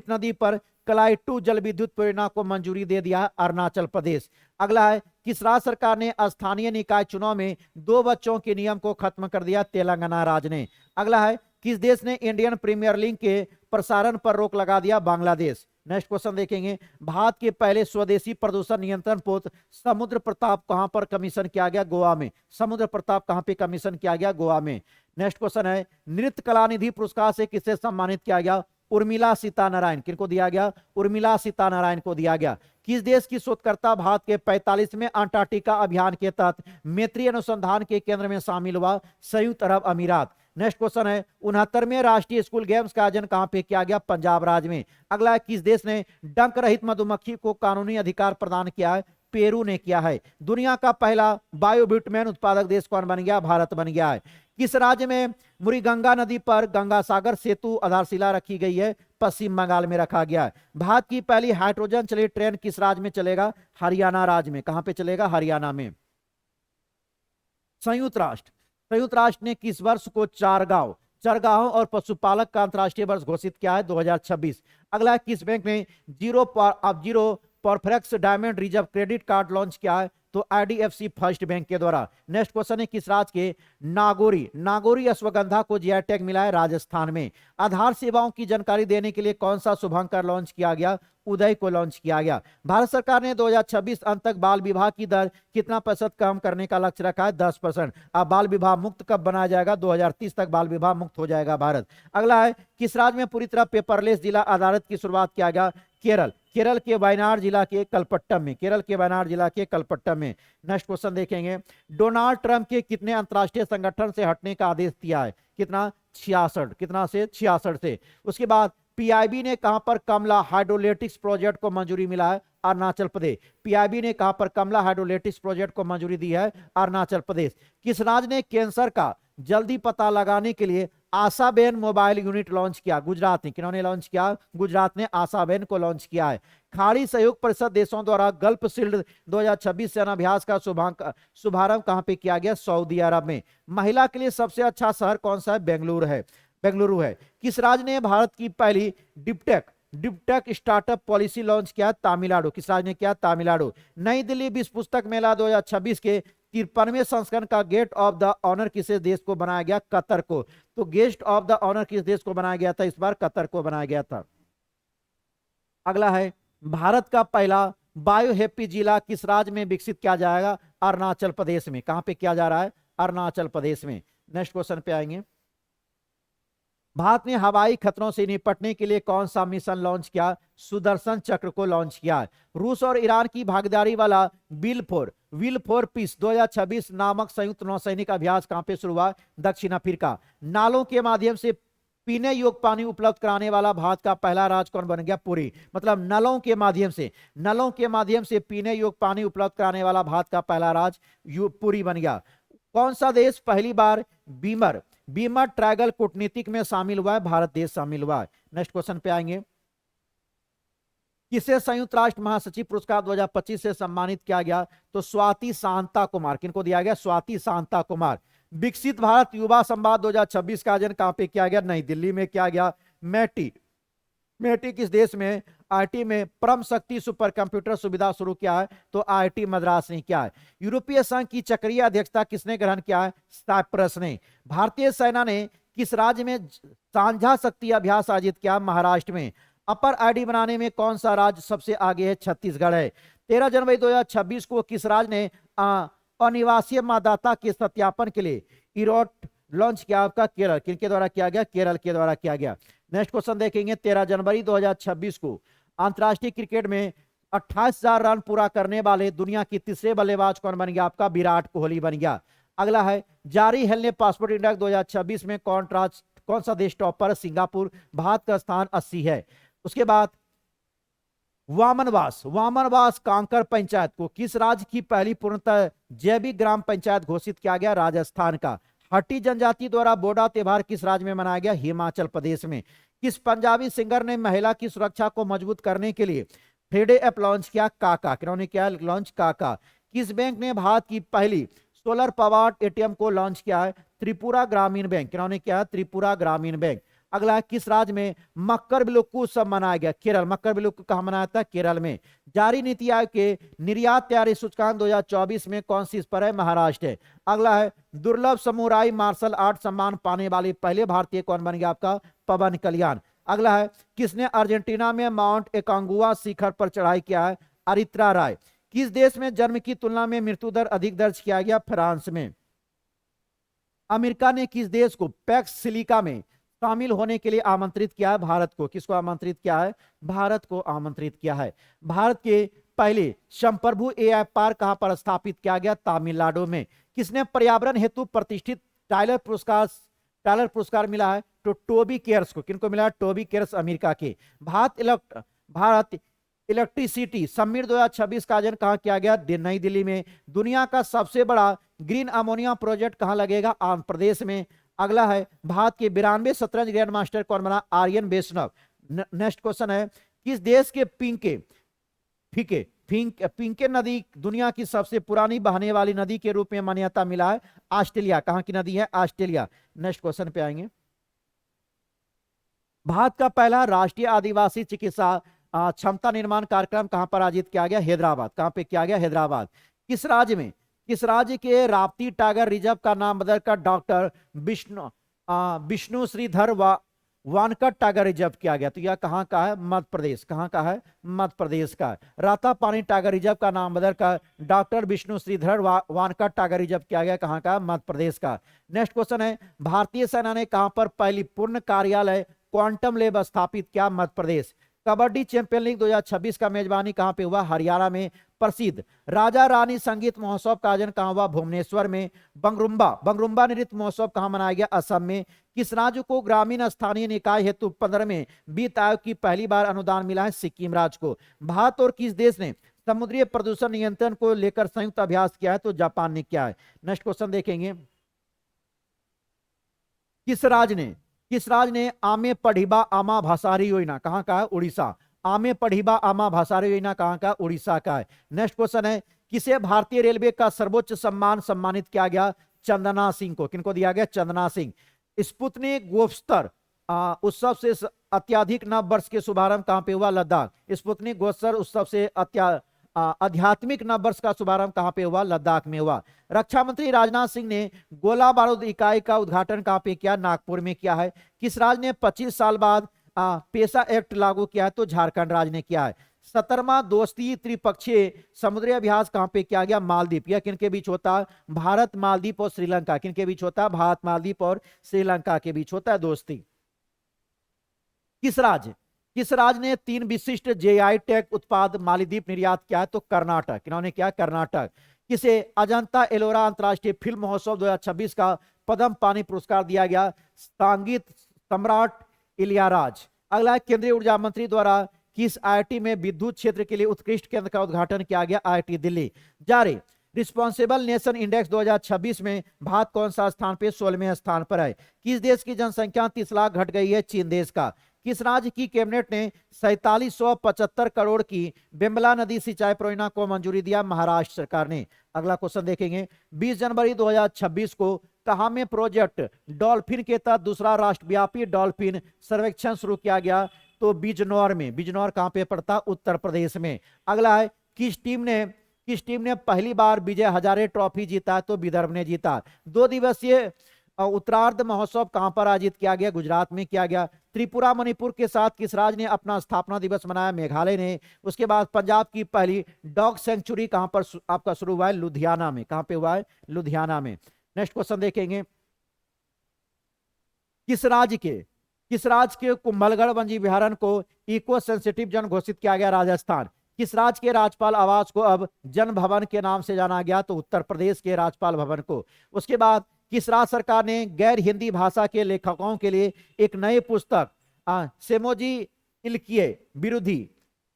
नदी पर कलाई 2 जल विद्युत परियोजना को मंजूरी दे दिया? अरुणाचल प्रदेश। अगला है, किस राज्य सरकार ने स्थानीय निकाय चुनाव में 2 बच्चों के नियम को खत्म कर दिया? तेलंगाना राज्य ने। अगला है, किस देश ने इंडियन प्रीमियर लीग के प्रसारण पर रोक लगा दिया? बांग्लादेश। नेक्स्ट क्वेश्चन देखेंगे, भारत के पहले स्वदेशी प्रदूषण नियंत्रण पोत समुद्र प्रताप कहां पर कमीशन किया गया? गोवा में। समुद्र प्रताप कहां पे कमीशन किया गया? गोवा में। नेक्स्ट क्वेश्चन है, नृत्य कला निधि पुरस्कार से किसे सम्मानित किया गया? उर्मिला सीतानारायण। किनको दिया गया? उर्मिला सीतानारायण को दिया गया। किस देश की शोधकर्ता भारत के 45वें अंटार्कटिका अभियान के तहत मैत्री अनुसंधान के केंद्र में शामिल हुआ? संयुक्त अरब अमीरात। नेक्स्ट क्वेश्चन है, 69वें राष्ट्रीय स्कूल गेम्स का आयोजन कहां पे किया गया? पंजाब राज्य में। अगला है, किस देश ने डंक रहित मधुमक्खी को कानूनी अधिकार प्रदान किया है? पेरू ने किया है। दुनिया का पहला बायोबिटमेन उत्पादक देश कौन बन गया? भारत बन गया है। किस राज्य में मुरीगंगा नदी पर गंगा सागर सेतु आधारशिला रखी गई है? पश्चिम बंगाल में रखा गया है। भारत की पहली हाइड्रोजन चलित ट्रेन किस राज्य में चलेगा? हरियाणा राज्य में। कहां पे चलेगा? हरियाणा में। संयुक्त राष्ट्र ने किस वर्ष को चरगाहों और पशुपालक का अंतर्राष्ट्रीय वर्ष घोषित किया है? 2026। अगला, किस बैंक ने जीरो परफेक्स diamond reserve credit card launch किया है? तो आईडीएफसी फर्स्ट बैंक के द्वारा। नेक्स्ट क्वेश्चन है, किस राज्य के नागौरी अश्वगंधा को जीआई टैग मिला है? राजस्थान में। आधार सेवाओं की जानकारी देने के लिए कौन सा शुभंकर लॉन्च किया गया? उदय को लॉन्च किया गया। भारत सरकार ने 2026 अंत तक बाल विवाह की दर कितना प्रतिशत कम करने का लक्ष्य रखा है? 10%। अब बाल विवाह मुक्त कब बनाया जाएगा? 2030 तक बाल विवाह मुक्त हो जाएगा भारत। अगला है, किस राज्य में पूरी तरह पेपरलेस जिला अदालत की शुरुआत किया गया? केरल के वायनाड जिला के कलपट्टम में। नेक्स्ट क्वेश्चन देखेंगे, डोनाल्ड ट्रंप के कितने अंतरराष्ट्रीय संगठन से हटने का आदेश दिया है? कितना? 66। कितना से? 66 से। उसके बाद पीआईबी ने कहां पर कमला हाइड्रोलेटिक्स प्रोजेक्ट को मंजूरी मिला है? अरुणाचल प्रदेश। पीआईबी ने कहां पर कमला हाइड्रोलेटिक्स प्रोजेक्ट को मंजूरी दी है? अरुणाचल प्रदेश। किस राज्य ने कैंसर का जल्दी पता लगाने के लिए आशाबेन मोबाइल यूनिट लॉन्च किया? गुजरात ने। किन्होंने लॉन्च किया? गुजरात ने आशाबेन को लॉन्च किया है। खाड़ी सहयोग परिषद देशों द्वारा गल्फ शील्ड 2026 सेनाभ्यास का शुभारंभ कहां पे किया गया? सऊदी अरब में। महिला के लिए सबसे अच्छा शहर कौन सा है? बेंगलुरु है। किस राज्य ने भारत की पहली डिपटेक स्टार्टअप पॉलिसी लॉन्च किया? तमिलनाडु। किस राज्य ने किया? तमिलनाडु। नई दिल्ली विश्व पुस्तक मेला 2026 के 53वें संस्करण का गेस्ट ऑफ द ऑनर किस देश को बनाया गया? कतर को। तो गेस्ट ऑफ द ऑनर किस देश को बनाया गया था? इस बार कतर को बनाया गया था। अगला है, भारत का पहला बायोहेप्पी जिला किस राज्य में विकसित किया जाएगा? अरुणाचल प्रदेश में। कहां पे किया जा रहा है? अरुणाचल प्रदेश में। नेक्स्ट क्वेश्चन पे आएंगे, भारत ने हवाई खतरों से निपटने के लिए कौन सा मिशन लॉन्च किया? सुदर्शन चक्र को लॉन्च किया है। रूस और ईरान की भागीदारी वाला विल फॉर पीस 2026 नामक संयुक्त नौसैनिक अभ्यास कहां पे शुरू हुआ? दक्षिण अफ्रीका। नालों के माध्यम से पीने योग्य पानी उपलब्ध कराने वाला भारत का पहला राज्य कौन बन गया? पुरी। मतलब नलों के माध्यम से पीने योग्य पानी उपलब्ध कराने वाला भारत का पहला राज्य पुरी बन गया। कौन सा देश पहली बार बीमर ट्रायगल कूटनीतिक में शामिल हुआ है? भारत देश शामिल हुआ है। नेक्स्ट क्वेश्चन पे आएंगे, किसे संयुक्त राष्ट्र महासचिव पुरस्कार 2025 से सम्मानित किया गया? तो स्वाति शांता कुमार। किनको दिया गया? स्वाति शांता कुमार। विकसित भारत युवा संवाद 2026 का आयोजन कहां पे किया गया? नई दिल्ली में किया गया। मेटी किस देश में? आईटी में परम शक्ति सुपर कंप्यूटर सुविधा शुरू किया है? तो आईटी मद्रास ने किया है। यूरोपीय संघ की चक्रीय अध्यक्षता किसने ग्रहण किया है? साइप्रस ने। भारतीय सेना ने किस राज्य में साझा शक्ति अभ्यास आयोजित किया? महाराष्ट्र में। अपर आईडी बनाने में कौन सा राज्य सबसे आगे है? छत्तीसगढ़ है। 13 जनवरी 2026 को किस राज्य ने अनिवासी मतदाता के सत्यापन के लिए इरोट लॉन्च किया? आपका केरल। किनके द्वारा किया गया? केरल के द्वारा किया गया। नेक्स्ट क्वेश्चन देखेंगे, 13 जनवरी 2026 को अंतरराष्ट्रीय क्रिकेट में 28,000 रन पूरा करने वाले दुनिया की तीसरे बल्लेबाज कौन बन गया? आपका विराट कोहली बन गया। अगला है जारी हेलने पासपोर्ट इंडेक्स 2026 में कौन सा देश टॉप पर? सिंगापुर। भारत का स्थान 80 है। उसके बाद वामनवास कांकर पंचायत को किस राज्य की पहली पूर्णतः जैविक ग्राम पंचायत घोषित किया गया? राजस्थान का। हट्टी जनजाति द्वारा बोडा त्योहार किस राज्य में मनाया गया? हिमाचल प्रदेश में। किस पंजाबी सिंगर ने महिला की सुरक्षा को मजबूत करने के लिए फ्राइडे ऐप लॉन्च किया? काका। किन्होंने किया लॉन्च? काका। किस बैंक ने भारत की पहली सोलर पावर्ड एटीएम को लॉन्च किया है? त्रिपुरा ग्रामीण बैंक। किन्होंने किया? त्रिपुरा ग्रामीण बैंक। अगला है किस राज्य में मकर बिलुक्कू उत्सव मनाया गया? केरल। मकर बिलुक्कू कहां मनाया था? केरल में। जारी नीति आयोग के निर्यात तैयारी सूचकांक 2024 में कौन सी इस पर है? महाराष्ट्र है। अगला है दुर्लभ समुराई मार्शल आर्ट सम्मान पाने वाले पहले भारतीय कौन बन गया? आपका पवन कल्याण। अगला है किसने अर्जेंटीना में माउंट एकांगुआ शिखर पर चढ़ाई किया है? अरित्रा राय। किस देश में जन्म की तुलना में मृत्यु दर अधिक दर्ज किया गया? फ्रांस में। अमेरिका ने किस देश को पैक्स सिलिका में शामिल होने के लिए आमंत्रित किया है? भारत को। किसको आमंत्रित किया है? भारत को आमंत्रित किया है। भारत के पहले संप्रभु एआई पार्क कहां पर स्थापित किया गया? तमिलनाडु में। किसने पर्यावरण हेतु प्रतिष्ठित टाइलर पुरस्कार मिला है? तो टोबी केयर्स को। किनको मिला? टोबी केयर्स अमेरिका के। भारत इलेक्ट्रिसिटी समिट 2026 का आयोजन कहां किया गया? नई दिल्ली में। दुनिया का सबसे बड़ा ग्रीन अमोनिया प्रोजेक्ट कहां लगेगा? आंध्र प्रदेश में। अगला है भारत के 92 शतरंज ग्रैंड मास्टर कौन बना? आर्यन वैष्णव। नेक्स्ट क्वेश्चन है किस देश के पिंके नदी दुनिया की सबसे पुरानी बहने वाली नदी के रूप में मान्यता मिला है? ऑस्ट्रेलिया। कहां की नदी है? ऑस्ट्रेलिया। नेक्स्ट क्वेश्चन पे आएंगे। भारत का पहला राष्ट्रीय आदिवासी चिकित्सा क्षमता निर्माण कार्यक्रम कहां पर आयोजित किया गया? हैदराबाद। कहां पे किया गया? हैदराबाद। किस राज्य के राप्ती टाइगर रिजर्व का नाम बदलकर doctor Vishnu Shridhar Wankar tiger reserve किया गया? तो यह कहां का है? मध्य प्रदेश। कहां का है? मध्य प्रदेश का। रातापानी टाइगर रिजर्व का नाम बदलकर doctor Vishnu Shridhar Wankar tiger reserve किया गया? कहां का? मध्य प्रदेश का। नेक्स्ट क्वेश्चन है भारतीय सेना ने कहां पर पहली पूर्ण कार्यालय क्वांटम लैब स्थापित किया? मध्य प्रदेश। कबड्डी चैंपियन लीग 2026 का मेजबानी कहां पे हुआ? हरियाणा में। प्रसिद्ध राजा रानी संगीत महोत्सव का आयोजन कहां हुआ? भुवनेश्वर में। बंगरुम्बा नृत्य महोत्सव कहां मनाया गया? असम में। किस राज्य को ग्रामीण स्थानीय निकाय हेतु 15वें वित्त आयोग की पहली बार अनुदान मिला है? सिक्किम राज्य को। भारत और किस देश ने समुद्रीय प्रदूषण नियंत्रण को लेकर संयुक्त अभ्यास किया है? तो जापान ने किया है। नेक्स्ट क्वेश्चन देखेंगे किस राज्य ने आमे पढ़िबा आमा भाषारी योजना कहां का है? उड़ीसा। आमे पढ़िबा आमा भाषारी योजना कहां का? उड़ीसा का है। नेक्स्ट क्वेश्चन है किसे भारतीय रेलवे का सर्वोच्च सम्मान सम्मानित किया गया? चंदना सिंह को। किनको दिया गया? चंदना सिंह। स्पुतनिक गोस्तर उत्सव से अत्याधिक नव वर्ष के शुभारंभ कहां पे हुआ? लद्दाख। स्पुतनिक गोस्तर उत्सव से आध्यात्मिक नव वर्ष का शुभारंभ कहां पे हुआ? लद्दाख में हुआ। रक्षा मंत्री राजनाथ सिंह ने गोला बारूद इकाई का उद्घाटन कहां पे किया? नागपुर में किया है। किस राज्य ने 25 साल बाद पेशा एक्ट लागू किया है? तो झारखंड राज्य ने किया है। 17वां दोस्ती त्रिपक्षीय समुद्री अभ्यास कहां पे किया गया? मालदीव। यह किनके बीच होता है? भारत, मालदीव और श्रीलंका। किनके बीच होता है? भारत, मालदीव और श्रीलंका के बीच होता है दोस्ती। किस राज्य ने 3 विशिष्ट जेआई टैग उत्पाद मालदीव निर्यात किया है? तो कर्नाटक। इन्होंने किया? कर्नाटक। किसे अजंता एलोरा अंतरराष्ट्रीय फिल्म महोत्सव 2026 का पद्म पानी पुरस्कार दिया गया? संगीत सम्राट इलियाराज। अगला केंद्रीय ऊर्जा मंत्री द्वारा किस आईआईटी में विद्युत क्षेत्र के लिए उत्कृष्ट केंद्र का उद्घाटन किया गया? आईआईटी दिल्ली। जारी रिस्पॉन्सिबल नेशन इंडेक्स 2026 में भारत कौन सा स्थान पे? 16वें स्थान पर है। किस देश की जनसंख्या 30 लाख घट गई है? चीन देश का। किस राज्य की कैबिनेट ने 4775 करोड़ की बिमला नदी सिंचाई परियोजना को मंजूरी दिया? महाराष्ट्र सरकार ने। अगला क्वेश्चन देखेंगे 20 जनवरी 2026 को कहां में प्रोजेक्ट डॉल्फिन के तहत दूसरा राष्ट्रव्यापी डॉल्फिन सर्वेक्षण शुरू किया गया? तो बिजनौर में। बिजनौर कहां पे पड़ता? उत्तर प्रदेश में। अगला है किस टीम ने पहली बार विजय हजारे ट्रॉफी जीता? तो विदर्भ ने जीता। 2 दिवसीय उत्तरार्ध महोत्सव कहां पर आयोजित किया गया? गुजरात में किया गया। त्रिपुरा मणिपुर के साथ किस राज्य ने अपना स्थापना दिवस मनाया? मेघालय ने। उसके बाद पंजाब की पहली डॉग सेंचुरी कहां पर आपका शुरू हुआ है? लुधियाना में। कहां पे हुआ है? लुधियाना में। नेक्स्ट क्वेश्चन देखेंगे किस राज्य के कुंभलगढ़ वन्य विहारण को इको सेंसिटिव जोन घोषित किया गया? राजस्थान। किस राज्य के राज्यपाल आवास को अब जन भवन के नाम से जाना गया? तो उत्तर प्रदेश के राज्यपाल भवन को। उसके बाद किस राज्य सरकार ने गैर हिंदी भाषा के लेखकों के लिए एक नई पुस्तक सेमोजी इल्किये विरोधी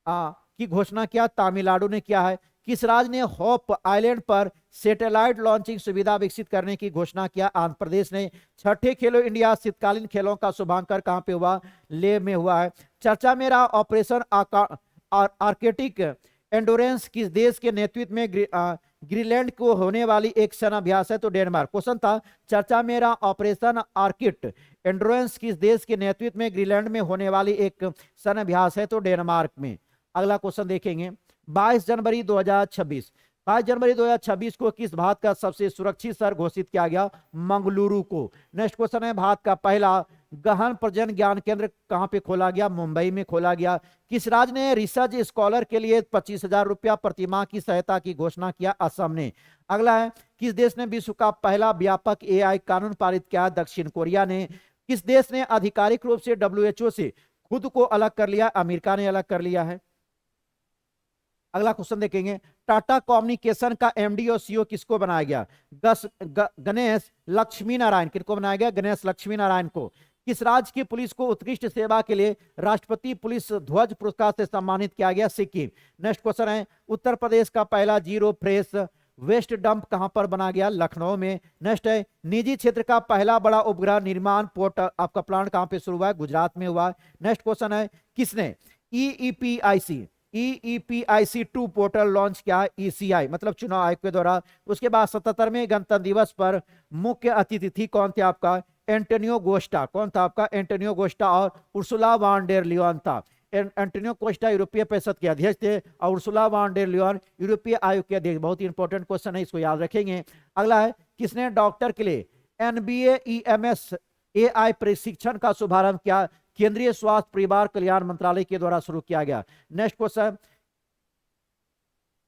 की घोषणा किया? तमिलनाडु ने किया है। किस राज्य ने होप आइलैंड पर सैटेलाइट लॉन्चिंग सुविधा विकसित करने की घोषणा किया? आंध्र प्रदेश ने। छठे खेलो इंडिया शीतकालीन खेलों का शुभारंभ कहां पे हुआ? लेह में हुआ है। चर्चा में रहा ऑपरेशन आर्कटिक एंडोरेंस किस देश के नेतृत्व में ग्रीनलैंड को होने वाली एक सेनाभ्यास है? तो डेनमार्क। क्वेश्चन था चर्चा में रहा ऑपरेशन आर्किट एंडोरेंस किस देश के नेतृत्व में ग्रीनलैंड में होने वाली एक सेनाभ्यास है? तो डेनमार्क में। अगला क्वेश्चन देखेंगे 22 जनवरी 2026। 22 जनवरी 2026 को किस भारत का सबसे सुरक्षित शहर घोषित किया गया? मंगलुरु को। नेक्स्ट क्वेश्चन है भारत का पहला गहन प्रजनन ज्ञान केंद्र कहां पे खोला गया? मुंबई में खोला गया। किस राज्य ने रिसर्च स्कॉलर के लिए 25,000 रुपया प्रतिमाह की सहायता की घोषणा किया? असम ने। अगला है किस देश ने विश्व का पहला व्यापक एआई कानून पारित किया? दक्षिण कोरिया ने। किस देश ने आधिकारिक रूप से डब्ल्यूएचओ से खुद को अलग कर लिया? अमेरिका ने अलग कर लिया है। अगला क्वेश्चन देखेंगे टाटा कम्युनिकेशन का एमडी और सीईओ किसको बनाया गया? गणेश लक्ष्मी नारायण। किसको बनाया गया? गणेश लक्ष्मी नारायण को। किस राज्य की पुलिस को उत्कृष्ट सेवा के लिए राष्ट्रपति पुलिस ध्वज पुरस्कार से सम्मानित किया गया? सिक्किम। नेक्स्ट क्वेश्चन है उत्तर प्रदेश का पहला जीरो फ्रेश वेस्ट डंप कहां पर बना गया? लखनऊ में। नेक्स्ट है निजी क्षेत्र का पहला बड़ा उपग्रह निर्माण पोर्ट आपका प्लांट कहां पे शुरू हुआ है? गुजरात में हुआ। नेक्स्ट क्वेश्चन है किसने ईईपीआईसी 2 पोर्टल लॉन्च किया? ईसीआई मतलब चुनाव आयोग के द्वारा। उसके बाद 77वें गणतंत्र दिवस पर मुख्य अतिथि कौन थे आपका? Antonio Costa. कौन था आपका? एंटोनियो कोस्टा और उर्सुला वॉन डेर लियोन था। एंटोनियो कोस्टा यूरोपीय परिषद के अध्यक्ष थे और उर्सुला वॉन डेर लियोन यूरोपीय आयोग के अध्यक्ष। बहुत ही इंपॉर्टेंट क्वेश्चन है, इसको याद रखेंगे। अगला है किसने डॉक्टर के लिए एनबीए ईएमएस एआई प्रशिक्षण का शुभारंभ किया? केंद्रीय स्वास्थ्य परिवार कल्याण मंत्रालय के द्वारा शुरू किया गया। नेक्स्ट क्वेश्चन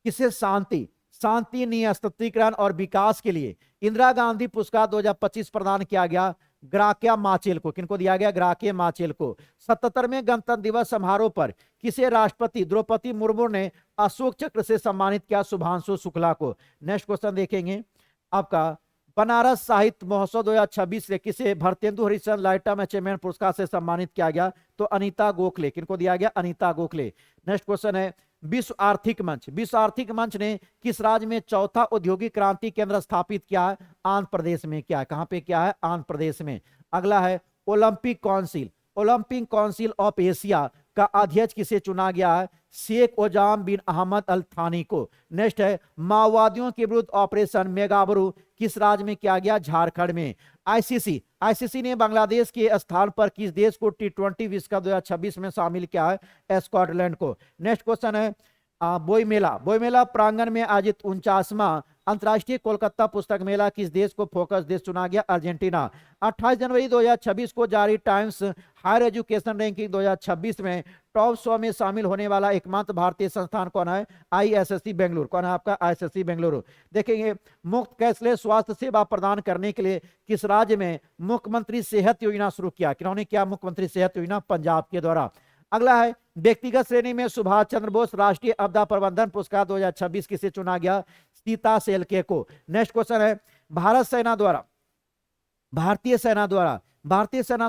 किसे शांति निरस्त्रीकरण और विकास के लिए इंदिरा गांधी पुरस्कार 2025 प्रदान किया गया? ग्राक्या माचेल को। किनको दिया गया? ग्राक्या माचेल को। 77वें गणतंत्र दिवस समारोह पर किसे राष्ट्रपति द्रौपदी मुर्मू ने अशोक चक्र से सम्मानित किया? शुभांशु शुक्ला को। नेक्स्ट क्वेश्चन देखेंगे आपका बनारस साहित्य महोत्सव 2026 से किसे भारतेंदु हरिश्चंद्र लाइफटाइम अचीवमेंट पुरस्कार से सम्मानित किया गया? तो अनीता गोखले। किनको दिया गया? अनीता गोखले। नेक्स्ट क्वेश्चन है विश्व आर्थिक मंच ने किस राज्य में चौथा औद्योगिक क्रांति केंद्र स्थापित किया है? आंध्र प्रदेश में। क्या है? कहां पे क्या है? आंध्र प्रदेश में। अगला है ओलंपिक काउंसिल ऑफ एशिया का अध्यक्ष किसे चुना गया है? शेख ओजाम बिन अहमद अल थानी को। नेक्स्ट है माओवादियों के विरुद्ध ऑपरेशन मेगाबरू किस राज्य में किया गया? झारखंड में। आईसीसी ने बांग्लादेश के स्थान पर किस देश को T20 विश्व कप 2026 में शामिल किया है? स्कॉटलैंड को। नेक्स्ट क्वेश्चन है बोईमेला प्रांगण में आयोजित 49वां अंतर्राष्ट्रीय कोलकाता पुस्तक मेला किस देश को फोकस देश चुना गया? अर्जेंटीना। 28 जनवरी 2026 को जारी टाइम्स हायर एजुकेशन रैंकिंग 2026 में टॉप 100 में शामिल होने वाला एकमात्र भारतीय संस्थान कौन है? आईएसएससी बेंगलुरु। कौन है आपका? आईएसएससी बेंगलुरु। देखेंगे मुफ्त कैशलेस स्वास्थ्य सेवा प्रदान करने के लिए किस राज्य में मुख्यमंत्री सेहत योजना शुरू किया? किन्होंने क्या? मुख्यमंत्री सेहत योजना पंजाब के द्वारा। अगला है व्यक्तिगत श्रेणी में सुभाष चंद्र बोस राष्ट्रीय आपदा प्रबंधन पुरस्कार 2026 किसे चुना गया? सीता सेलके को। नेक्स्ट क्वेश्चन है भारतीय सेना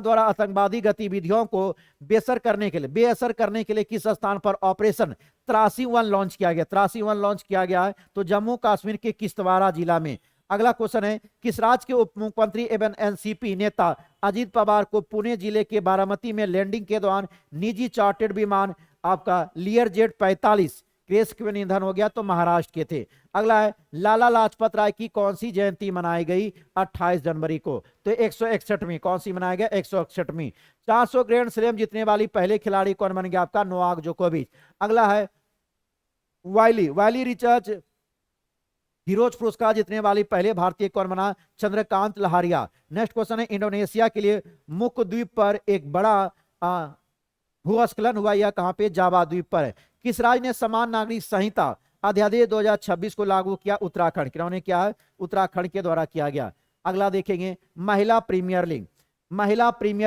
द्वारा आतंकवादी गतिविधियों को बेअसर करने के लिए किस स्थान पर ऑपरेशन 83 लॉन्च किया गया है? तो जम्मू कश्मीर के किश्तवाड़ा जिला में। अगला क्वेश्चन है किस राज्य के उप मुख्यमंत्री एवं एनसीपी नेता अजीत पवार को पुणे जिले के बारामती में लैंडिंग के दौरान निजी चार्टर्ड विमान आपका लियरजेट 45 क्रैश में निधन हो गया? तो महाराष्ट्र के थे। अगला है लाला लाजपत राय की कौन सी जयंती मनाई गई? 28 जनवरी को। तो 161वीं। कौन सी मनाया गया? 161वीं। 400 ग्रैंड स्लैम जीतने वाली पहले खिलाड़ी कौन बन गया? आपका नोवाक जोकोविच। अगला है वाइली रिचर्ड हीरोज पुरस्कार जीतने वाली पहले भारतीय कौन बना? चंद्रकांत लहारिया। नेक्स्ट क्वेश्चन है इंडोनेशिया के लिए मुख्य द्वीप पर एक बड़ा भूस्खलन हुआ या कहां पे? जावा द्वीप पर। किस राज्य ने समान नागरिक संहिता अध्यादेश 2026 को लागू किया? उत्तराखंड। किन्होंने किया है? उत्तराखंड के द्वारा किया गया। अगला देखेंगे महिला प्रीमियर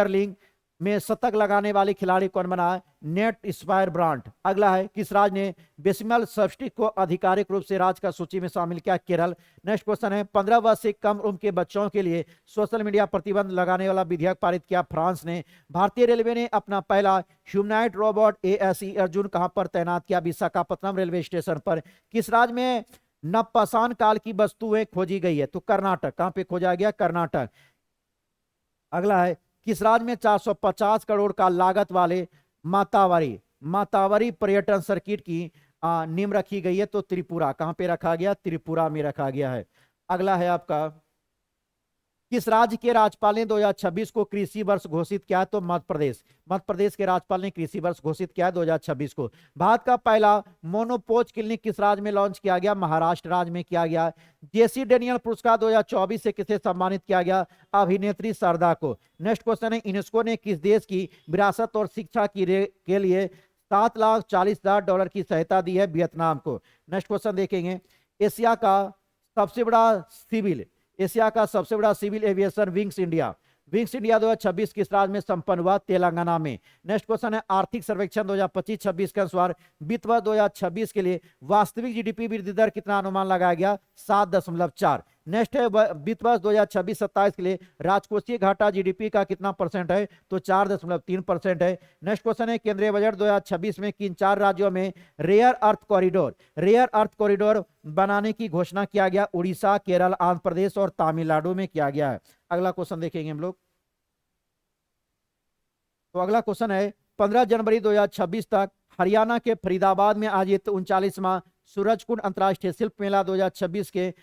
लीग में शतक लगाने वाले खिलाड़ी कौन बना है? Nate Spire Brandt. अगला है, किस राज्य ने बेसिमल सब्सिडी को आधिकारिक रूप से राज्य का सूची में शामिल किया? केरल। नेक्स्ट क्वेश्चन है, 15 वर्ष से कम उम्र के बच्चों के लिए सोशल मीडिया प्रतिबंध लगाने वाला विधेयक पारित किया? फ्रांस ने। भारतीय रेलवे ने अपना पहला ह्यूमनॉइड रोबोट ASE अर्जुन कहां पर तैनात किया? विशाखापट्टनम रेलवे स्टेशन पर। किस राज्य में नवपाषाण काल की वस्तुएं खोजी गई है? तो कर्नाटक। कहां पे खोजा गया? कर्नाटक। अगला है, किस राज्य में 450 करोड़ का लागत वाले मातावारी पर्यटन सर्किट की नींव रखी गई है? तो त्रिपुरा। कहां पे रखा गया? त्रिपुरा में रखा गया है। अगला है आपका, किस राज्य के राज्यपाल ने 2026 को कृषि वर्ष घोषित किया? तो मध्य प्रदेश। मध्य प्रदेश के राज्यपाल ने कृषि वर्ष घोषित किया है 2026 को। भारत का पहला मोनोपोज क्लिनिक किस राज्य में लॉन्च किया गया? महाराष्ट्र राज्य में किया गया। जेसी डेनियल पुरस्कार 2024 से किसे सम्मानित किया गया? अभिनेत्री शारदा को। नेक्स्ट क्वेश्चन है, यूनेस्को ने किस देश की विरासत और शिक्षा के लिए $7,40,000 की सहायता दी है? वियतनाम को। नेक्स्ट क्वेश्चन देखेंगे, एशिया का सबसे बड़ा सिविल एविएशन विंग्स इंडिया 2026 किस राज्य में संपन्न हुआ? तेलंगाना में। नेक्स्ट क्वेश्चन है, आर्थिक सर्वेक्षण 2025-26 के अनुसार वित्त वर्ष 2026 के लिए वास्तविक जीडीपी वृद्धि दर कितना अनुमान लगाया गया? 7.4। नेक्स्ट है, वित्त वर्ष 2026-27 के लिए राजकोषीय घाटा जीडीपी का कितना परसेंट है? तो 4.3% है। नेक्स्ट क्वेश्चन है, केंद्रीय बजट 2026 में किन 4 राज्यों में रेयर अर्थ कॉरिडोर बनाने की घोषणा किया गया? उड़ीसा, केरल, आंध्र प्रदेश और तमिलनाडु में किया गया है। अगला क्वेश्चन देखेंगे हम लोग। तो अगला क्वेश्चन है, 15 जनवरी 2026 तक हरियाणा के फरीदाबाद में आयोजित 39वां सूरजकुंड अंतर्राष्ट्रीय शिल्प मेला 2026 के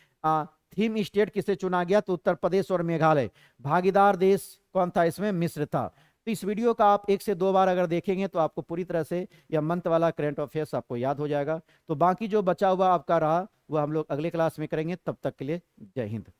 थीम स्टेट किसे चुना गया? तो उत्तर प्रदेश और मेघालय। भागीदार देश कौन था इसमें? मिस्र था। तो इस वीडियो का आप 1 से 2 बार अगर देखेंगे तो आपको पूरी तरह से यह मंथ वाला करंट अफेयर्स आपको याद हो जाएगा। तो बाकी जो बचा हुआ आपका रहा वो हम लोग अगले क्लास में करेंगे। तब तक के लिए जय हिंद।